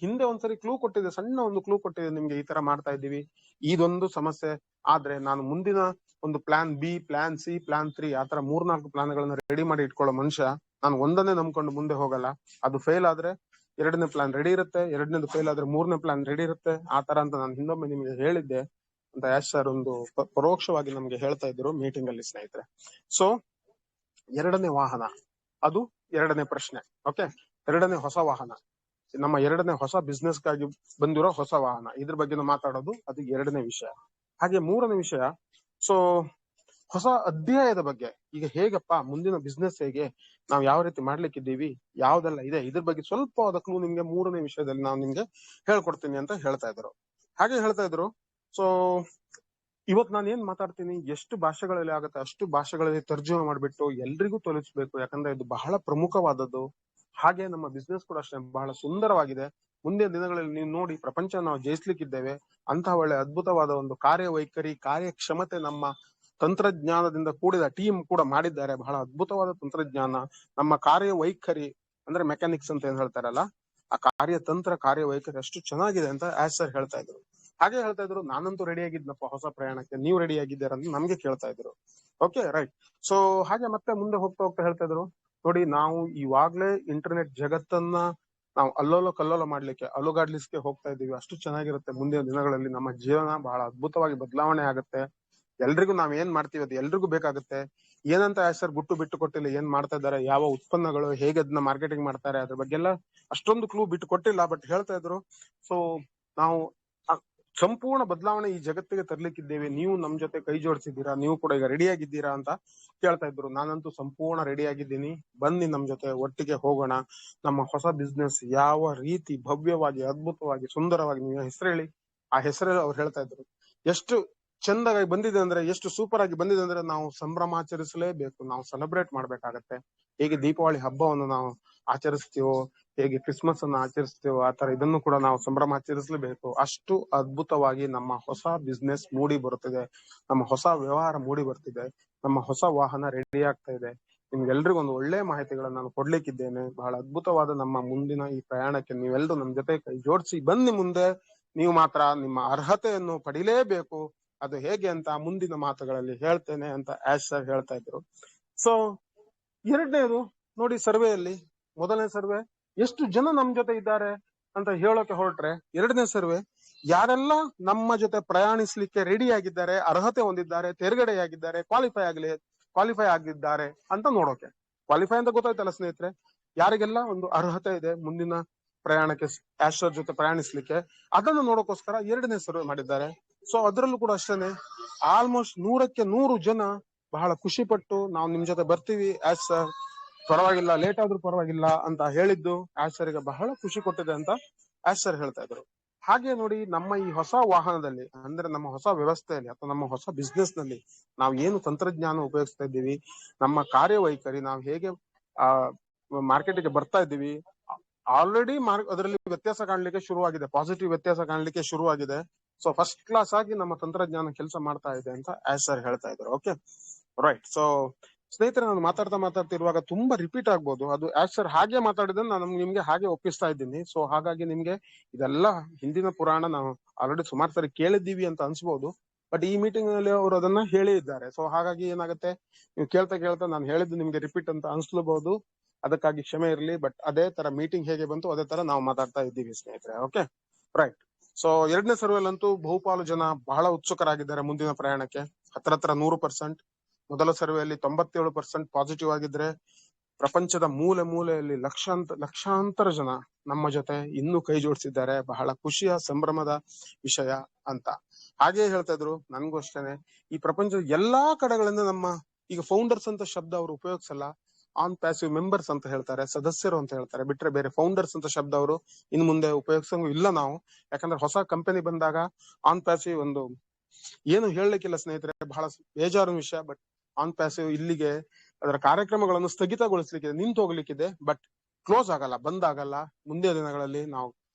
ಹಿಂದೆ ಒಂದ್ಸರಿ ಕ್ಲೂ ಕೊಟ್ಟಿದೆ, ಸಣ್ಣ ಒಂದು ಕ್ಲೂ ಕೊಟ್ಟಿದೆ ನಿಮ್ಗೆ, ಈ ತರ ಮಾಡ್ತಾ ಇದ್ದೀವಿ, ಇದೊಂದು ಸಮಸ್ಯೆ ಆದ್ರೆ ನಾನು ಮುಂದಿನ ಒಂದು plan B, plan C, plan 3 ಆತರ 3-4 ಪ್ಲಾನ್ಗಳನ್ನ ರೆಡಿ ಮಾಡಿ ಇಟ್ಕೊಳ್ಳೋ ಮನುಷ್ಯ. ನಾನು ಒಂದನ್ನೇ ನಂಬ್ಕೊಂಡು ಮುಂದೆ ಹೋಗಲ್ಲ. ಅದು ಫೇಲ್ ಆದ್ರೆ 2ನೇ ಪ್ಲಾನ್ ರೆಡಿ ಇರುತ್ತೆ, 2ನೇದು ಫೇಲ್ ಆದ್ರೆ 3ನೇ ಪ್ಲಾನ್ ರೆಡಿ ಇರುತ್ತೆ, ಆ ತರ ಅಂತ ನಾನು ಹಿಂದೊಮ್ಮೆ ನಿಮ್ಗೆ ಹೇಳಿದ್ದೆ ಅಂತ ಯಾಶ್ ಸರ್ ಒಂದು ಪರೋಕ್ಷವಾಗಿ ನಮ್ಗೆ ಹೇಳ್ತಾ ಇದ್ರು ಮೀಟಿಂಗ್ ಅಲ್ಲಿ ಸ್ನೇಹಿತರೆ. ಸೊ 2ನೇ ವಾಹನ, ಅದು 2ನೇ ಪ್ರಶ್ನೆ. ಓಕೆ, 2ನೇ ಹೊಸ ವಾಹನ, ನಮ್ಮ 2ನೇ ಹೊಸ ಬಿಸ್ನೆಸ್ ಗಾಗಿ ಬಂದಿರೋ ಹೊಸ ವಾಹನ, ಇದ್ರ ಬಗ್ಗೆ ಮಾತಾಡೋದು, ಅದು 2ನೇ ವಿಷಯ. ಹಾಗೆ 3ನೇ ವಿಷಯ, ಸೊ ಹೊಸ ಅಧ್ಯಾಯದ ಬಗ್ಗೆ. ಈಗ ಹೇಗಪ್ಪ ಮುಂದಿನ ಬಿಸ್ನೆಸ್ ಹೇಗೆ, ನಾವು ಯಾವ ರೀತಿ ಮಾಡ್ಲಿಕ್ಕಿದ್ದೀವಿ, ಯಾವ್ದೆಲ್ಲ ಇದೆ, ಇದ್ರ ಬಗ್ಗೆ ಸ್ವಲ್ಪ ಅದಕ್ಕೂ ನಿಮ್ಗೆ 3ನೇ ವಿಷಯದಲ್ಲಿ ನಾವು ನಿಮ್ಗೆ ಹೇಳ್ಕೊಡ್ತೀನಿ ಅಂತ ಹೇಳ್ತಾ ಇದ್ರು. ಹಾಗೆ ಹೇಳ್ತಾ ಇದ್ರು. ಸೊ ಇವತ್ ನಾನು ಏನ್ ಮಾತಾಡ್ತೀನಿ, ಎಷ್ಟು ಭಾಷೆಗಳಲ್ಲಿ ಆಗುತ್ತೆ ಅಷ್ಟು ಭಾಷೆಗಳಲ್ಲಿ ತರ್ಜುಮೆ ಮಾಡ್ಬಿಟ್ಟು ಎಲ್ರಿಗೂ ತಲುಪಿಸ್ಬೇಕು. ಯಾಕಂದ್ರೆ ಇದು ಬಹಳ ಪ್ರಮುಖವಾದದ್ದು. ಹಾಗೆ ನಮ್ಮ ಬಿಸ್ನೆಸ್ ಕೂಡ ಅಷ್ಟೇ ಬಹಳ ಸುಂದರವಾಗಿದೆ. ಮುಂದಿನ ದಿನಗಳಲ್ಲಿ ನೀವು ನೋಡಿ, ಪ್ರಪಂಚ ನಾವು ಜಯಿಸ್ಲಿಕ್ಕಿದ್ದೇವೆ. ಅಂತಹ ಒಳ್ಳೆ ಅದ್ಭುತವಾದ ಒಂದು ಕಾರ್ಯವೈಖರಿ, ಕಾರ್ಯಕ್ಷಮತೆ ನಮ್ಮ ತಂತ್ರಜ್ಞಾನದಿಂದ ಕೂಡಿದ ಟೀಮ್ ಕೂಡ ಮಾಡಿದ್ದಾರೆ. ಬಹಳ ಅದ್ಭುತವಾದ ತಂತ್ರಜ್ಞಾನ. ನಮ್ಮ ಕಾರ್ಯವೈಖರಿ ಅಂದ್ರೆ ಮೆಕ್ಯಾನಿಕ್ಸ್ ಅಂತ ಏನ್ ಹೇಳ್ತಾರಲ್ಲ, ಆ ಕಾರ್ಯತಂತ್ರ, ಕಾರ್ಯವೈಖರಿ ಅಷ್ಟು ಚೆನ್ನಾಗಿದೆ ಅಂತ ಆಸ್ ಸರ್ ಹೇಳ್ತಾ ಇದ್ರು. ಹಾಗೆ ಹೇಳ್ತಾ ಇದ್ರು, ನಾನಂತೂ ರೆಡಿ ಆಗಿದ್ನಪ್ಪ ಹೊಸ ಪ್ರಯಾಣಕ್ಕೆ, ನೀವು ರೆಡಿ ಆಗಿದ್ದೀರಾ ಅಂತ ನಮ್ಗೆ ಕೇಳ್ತಾ ಇದ್ರು. Okay, right. ಸೊ ಹಾಗೆ ಮತ್ತೆ ಮುಂದೆ ಹೋಗ್ತಾ ಹೋಗ್ತಾ ಹೇಳ್ತಾ ಇದ್ರು, ನೋಡಿ ನಾವು ಇವಾಗ್ಲೇ ಇಂಟರ್ನೆಟ್ ಜಗತ್ತನ್ನ ನಾವು ಅಲ್ಲೋಲ ಕಲ್ಲೋಲ ಮಾಡ್ಲಿಕ್ಕೆ, ಅಲುಗಾಡ್ಲಿಕ್ಕೆ ಹೋಗ್ತಾ ಇದೀವಿ. ಅಷ್ಟು ಚೆನ್ನಾಗಿರುತ್ತೆ. ಮುಂದಿನ ದಿನಗಳಲ್ಲಿ ನಮ್ಮ ಜೀವನ ಬಹಳ ಅದ್ಭುತವಾಗಿ ಬದಲಾವಣೆ ಆಗುತ್ತೆ. ಎಲ್ರಿಗೂ ನಾವ್ ಏನ್ ಮಾಡ್ತೀವಿ ಅದು ಎಲ್ರಿಗೂ ಬೇಕಾಗುತ್ತೆ. ಏನಂತ ಸರ್ ಗುಟ್ಟು ಬಿಟ್ಟು ಕೊಟ್ಟಿಲ್ಲ, ಏನ್ ಮಾಡ್ತಾ ಇದಾರೆ, ಯಾವ ಉತ್ಪನ್ನಗಳು, ಹೇಗೆ ಅದನ್ನ ಮಾರ್ಕೆಟಿಂಗ್ ಮಾಡ್ತಾರೆ, ಅದ್ರ ಬಗ್ಗೆ ಎಲ್ಲ ಅಷ್ಟೊಂದು ಕ್ಲೂ ಬಿಟ್ಟು ಕೊಟ್ಟಿಲ್ಲ. ಬಟ್ ಹೇಳ್ತಾ ಇದ್ರು, ಸೊ ನಾವು ಸಂಪೂರ್ಣ ಬದಲಾವಣೆ ಈ ಜಗತ್ತಿಗೆ ತರ್ಲಿಕ್ಕಿದ್ದೇವೆ, ನೀವು ನಮ್ ಜೊತೆ ಕೈ ಜೋಡಿಸಿದ್ದೀರಾ, ನೀವು ಕೂಡ ಈಗ ರೆಡಿ ಆಗಿದ್ದೀರಾ ಅಂತ ಕೇಳ್ತಾ ಇದ್ರು. ನಾನಂತೂ ಸಂಪೂರ್ಣ ರೆಡಿ ಆಗಿದ್ದೀನಿ, ಬನ್ನಿ ನಮ್ ಜೊತೆ ಒಟ್ಟಿಗೆ ಹೋಗೋಣ. ನಮ್ಮ ಹೊಸ ಬಿಸ್ನೆಸ್ ಯಾವ ರೀತಿ ಭವ್ಯವಾಗಿ, ಅದ್ಭುತವಾಗಿ, ಸುಂದರವಾಗಿ, ನೀವು ಹೆಸರು ಹೇಳಿ, ಆ ಹೆಸರಲ್ಲಿ ಅವ್ರು ಹೇಳ್ತಾ ಇದ್ರು. ಎಷ್ಟು ಚಂದಾಗಿ ಬಂದಿದೆ ಅಂದ್ರೆ, ಎಷ್ಟು ಸೂಪರ್ ಆಗಿ ಬಂದಿದೆ ಅಂದ್ರೆ ನಾವು ಸಂಭ್ರಮಾಚರಿಸಲೇಬೇಕು, ನಾವು ಸೆಲೆಬ್ರೇಟ್ ಮಾಡ್ಬೇಕಾಗತ್ತೆ. ಹೇಗೆ ದೀಪಾವಳಿ ಹಬ್ಬವನ್ನು ನಾವು ಆಚರಿಸ್ತೀವೋ, ಹೇಗೆ ಕ್ರಿಸ್ಮಸ್ ಅನ್ನು ಆಚರಿಸ್ತೀವೋ, ಆ ತರ ಇದನ್ನು ಕೂಡ ನಾವು ಸಂಭ್ರಮಾಚರಿಸಲೇಬೇಕು. ಅಷ್ಟು ಅದ್ಭುತವಾಗಿ ನಮ್ಮ ಹೊಸ ಬಿಸ್ನೆಸ್ ಮೂಡಿ ಬರುತ್ತಿದೆ, ನಮ್ಮ ಹೊಸ ವ್ಯವಹಾರ ಮೂಡಿ ಬರ್ತಿದೆ, ನಮ್ಮ ಹೊಸ ವಾಹನ ರೆಡಿ ಆಗ್ತಾ ಇದೆ. ನಿಮ್ಗೆಲ್ರಿಗೂ ಒಂದು ಒಳ್ಳೆ ಮಾಹಿತಿಗಳನ್ನ ನಾನು ಕೊಡ್ಲಿಕ್ಕಿದ್ದೇನೆ. ಬಹಳ ಅದ್ಭುತವಾದ ನಮ್ಮ ಮುಂದಿನ ಈ ಪ್ರಯಾಣಕ್ಕೆ ನೀವೆಲ್ಲರೂ ನಮ್ ಜೊತೆ ಕೈ ಜೋಡಿಸಿ ಬನ್ನಿ ಮುಂದೆ. ನೀವು ಮಾತ್ರ ನಿಮ್ಮ ಅರ್ಹತೆಯನ್ನು ಪಡಿಲೇಬೇಕು. ಅದು ಹೇಗೆ ಅಂತ ಮುಂದಿನ ಮಾತುಗಳಲ್ಲಿ ಹೇಳ್ತೇನೆ ಅಂತ ಆಶ್ ಸರ್ ಹೇಳ್ತಾ ಇದ್ರು. ಸೊ 2ನೇದು ನೋಡಿ, ಸರ್ವೆಯಲ್ಲಿ ಮೊದಲನೇ ಸರ್ವೆ ಎಷ್ಟು ಜನ ನಮ್ ಜೊತೆ ಇದ್ದಾರೆ ಅಂತ ಹೇಳೋಕೆ ಹೊರಟ್ರೆ, 2ನೇ ಸರ್ವೆ ಯಾರೆಲ್ಲ ನಮ್ಮ ಜೊತೆ ಪ್ರಯಾಣಿಸ್ಲಿಕ್ಕೆ ರೆಡಿ ಆಗಿದ್ದಾರೆ, ಅರ್ಹತೆ ಹೊಂದಿದ್ದಾರೆ, ತೇರ್ಗಡೆಯಾಗಿದ್ದಾರೆ, ಕ್ವಾಲಿಫೈ ಆಗಿದ್ದಾರೆ ಅಂತ ನೋಡೋಕೆ. ಕ್ವಾಲಿಫೈ ಅಂತ ಗೊತ್ತಾಯ್ತಲ್ಲ ಸ್ನೇಹಿತರೆ, ಯಾರಿಗೆಲ್ಲ ಒಂದು ಅರ್ಹತೆ ಇದೆ ಮುಂದಿನ ಪ್ರಯಾಣಕ್ಕೆ ಆಶ್ ಸರ್ ಜೊತೆ ಪ್ರಯಾಣಿಸ್ಲಿಕ್ಕೆ, ಅದನ್ನು ನೋಡೋಕೋಸ್ಕರ 2ನೇ ಸರ್ವೆ ಮಾಡಿದ್ದಾರೆ. ಸೊ ಅದ್ರಲ್ಲೂ ಕೂಡ ಅಷ್ಟೇನೆ, ಆಲ್ಮೋಸ್ಟ್ 100ಕ್ಕೆ 100 ಜನ ಬಹಳ ಖುಷಿ ಪಟ್ಟು ನಾವು ನಿಮ್ ಜೊತೆ ಬರ್ತೀವಿ ಆಶ್ ಸರ್, ಪರವಾಗಿಲ್ಲ ಲೇಟ್ ಆದ್ರೂ ಪರವಾಗಿಲ್ಲ ಅಂತ ಹೇಳಿದ್ದು ಆಶ್ ಸರ್ಗೆ ಬಹಳ ಖುಷಿ ಕೊಟ್ಟಿದೆ ಅಂತ ಆಶ್ ಸರ್ ಹೇಳ್ತಾ ಇದ್ರು. ಹಾಗೆ ನೋಡಿ, ನಮ್ಮ ಈ ಹೊಸ ವಾಹನದಲ್ಲಿ ಅಂದ್ರೆ ನಮ್ಮ ಹೊಸ ವ್ಯವಸ್ಥೆಯಲ್ಲಿ ಅಥವಾ ನಮ್ಮ ಹೊಸ ಬಿಸ್ನೆಸ್ ನಲ್ಲಿ ನಾವು ಏನು ತಂತ್ರಜ್ಞಾನ ಉಪಯೋಗಿಸ್ತಾ ಇದ್ದೀವಿ, ನಮ್ಮ ಕಾರ್ಯವೈಖರಿ, ನಾವು ಹೇಗೆ ಮಾರ್ಕೆಟ್ಗೆ ಬರ್ತಾ ಇದ್ದೀವಿ, ಆಲ್ರೆಡಿ ಅದರಲ್ಲಿ ವ್ಯತ್ಯಾಸ ಕಾಣ್ಲಿಕ್ಕೆ ಶುರುವಾಗಿದೆ, ಪಾಸಿಟಿವ್ ವ್ಯತ್ಯಾಸ ಕಾಣ್ಲಿಕ್ಕೆ ಶುರುವಾಗಿದೆ. ಸೊ ಫಸ್ಟ್ ಕ್ಲಾಸ್ ಆಗಿ ನಮ್ಮ ತಂತ್ರಜ್ಞಾನ ಕೆಲಸ ಮಾಡ್ತಾ ಇದೆ ಅಂತ ಆಶ್ ಸರ್ ಹೇಳ್ತಾ ಇದ್ರು. Okay, right. ಸೊ ಸ್ನೇಹಿತರೆ, ನಾನು ಮಾತಾಡ್ತಿರುವಾಗ ತುಂಬಾ ರಿಪೀಟ್ ಆಗ್ಬೋದು. ಅದು ಆಶ್ ಸರ್ ಹಾಗೆ ಮಾತಾಡಿದ್ರೆ ನಾನು ನಿಮ್ಗೆ ಹಾಗೆ ಒಪ್ಪಿಸ್ತಾ ಇದ್ದೀನಿ. ಸೊ ಹಾಗಾಗಿ ನಿಮ್ಗೆ ಇದೆಲ್ಲ ಹಿಂದಿನ ಪುರಾಣ ನಾವು ಆಲ್ರೆಡಿ ಸುಮಾರು ಸರಿ ಕೇಳಿದ್ದೀವಿ ಅಂತ ಅನ್ಸ್ಬೋದು. ಬಟ್ ಈ ಮೀಟಿಂಗ್ ನಲ್ಲಿ ಅವರು ಅದನ್ನ ಹೇಳೇ ಇದ್ದಾರೆ. ಸೊ ಹಾಗಾಗಿ ಏನಾಗುತ್ತೆ, ನೀವು ಕೇಳ್ತಾ ನಾನು ಹೇಳಿದ್ದು ನಿಮ್ಗೆ ರಿಪೀಟ್ ಅಂತ ಅನ್ಸ್ಲಬಹುದು, ಅದಕ್ಕಾಗಿ ಕ್ಷಮೆ ಇರಲಿ. ಬಟ್ ಅದೇ ತರ ಮೀಟಿಂಗ್ ಹೇಗೆ ಬಂತು ಅದೇ ತರ ನಾವು ಮಾತಾಡ್ತಾ ಇದ್ದೀವಿ ಸ್ನೇಹಿತರೆ. Okay, right. ಸೊ 2ನೇ ಸರ್ವೆಲಂತೂ ಬಹುಪಾಲು ಜನ ಬಹಳ ಉತ್ಸುಕರಾಗಿದ್ದಾರೆ ಮುಂದಿನ ಪ್ರಯಾಣಕ್ಕೆ. ಹತ್ರ 100%. ಮೊದಲ ಸರ್ವೆಯಲ್ಲಿ 97% ಪಾಸಿಟಿವ್ ಆಗಿದ್ರೆ, ಪ್ರಪಂಚದ ಮೂಲೆ ಮೂಲೆಯಲ್ಲಿ ಲಕ್ಷಾಂತರ ಜನ ನಮ್ಮ ಜೊತೆ ಇನ್ನೂ ಕೈ ಜೋಡಿಸಿದ್ದಾರೆ. ಬಹಳ ಖುಷಿಯ ಸಂಭ್ರಮದ ವಿಷಯ ಅಂತ ಹಾಗೆ ಹೇಳ್ತಾ ಇದ್ರು. ನನ್ಗೂ ಅಷ್ಟೇನೆ, ಈ ಪ್ರಪಂಚದ ಎಲ್ಲಾ ಕಡೆಗಳಿಂದ ನಮ್ಮ ಈಗ ಫೌಂಡರ್ಸ್ ಅಂತ ಶಬ್ದ ಅವರು ಉಪಯೋಗಿಸಲ್ಲ, ಆನ್ ಪ್ಯಾಸಿವ್ ಮೆಂಬರ್ಸ್ ಅಂತ ಹೇಳ್ತಾರೆ, ಸದಸ್ಯರು ಅಂತ ಹೇಳ್ತಾರೆ. ಬಿಟ್ರೆ ಬೇರೆ ಫೌಂಡರ್ಸ್ ಅಂತ ಶಬ್ದ ಅವರು ಇನ್ನು ಮುಂದೆ ಉಪಯೋಗಿಸಂಗೂ ಇಲ್ಲ ನಾವು. ಯಾಕಂದ್ರೆ ಹೊಸ ಕಂಪನಿ ಬಂದಾಗ ಆನ್ ಪ್ಯಾಸಿವ್ ಒಂದು ಏನು ಹೇಳಲಿಕ್ಕಿಲ್ಲ ಸ್ನೇಹಿತರೆ, ಬಹಳ ಬೇಜಾರು ವಿಷಯ. ಬಟ್ ಆನ್ ಪ್ಯಾಸಿವ್ ಇಲ್ಲಿಗೆ ಅದರ ಕಾರ್ಯಕ್ರಮಗಳನ್ನು ಸ್ಥಗಿತಗೊಳಿಸ್ಲಿಕ್ಕಿದೆ, ನಿಂತು ಹೋಗ್ಲಿಕ್ಕಿದೆ. ಬಟ್ ಕ್ಲೋಸ್ ಆಗಲ್ಲ, ಬಂದ್ ಆಗಲ್ಲ. ಮುಂದಿನ ದಿನಗಳಲ್ಲಿ ನಾವು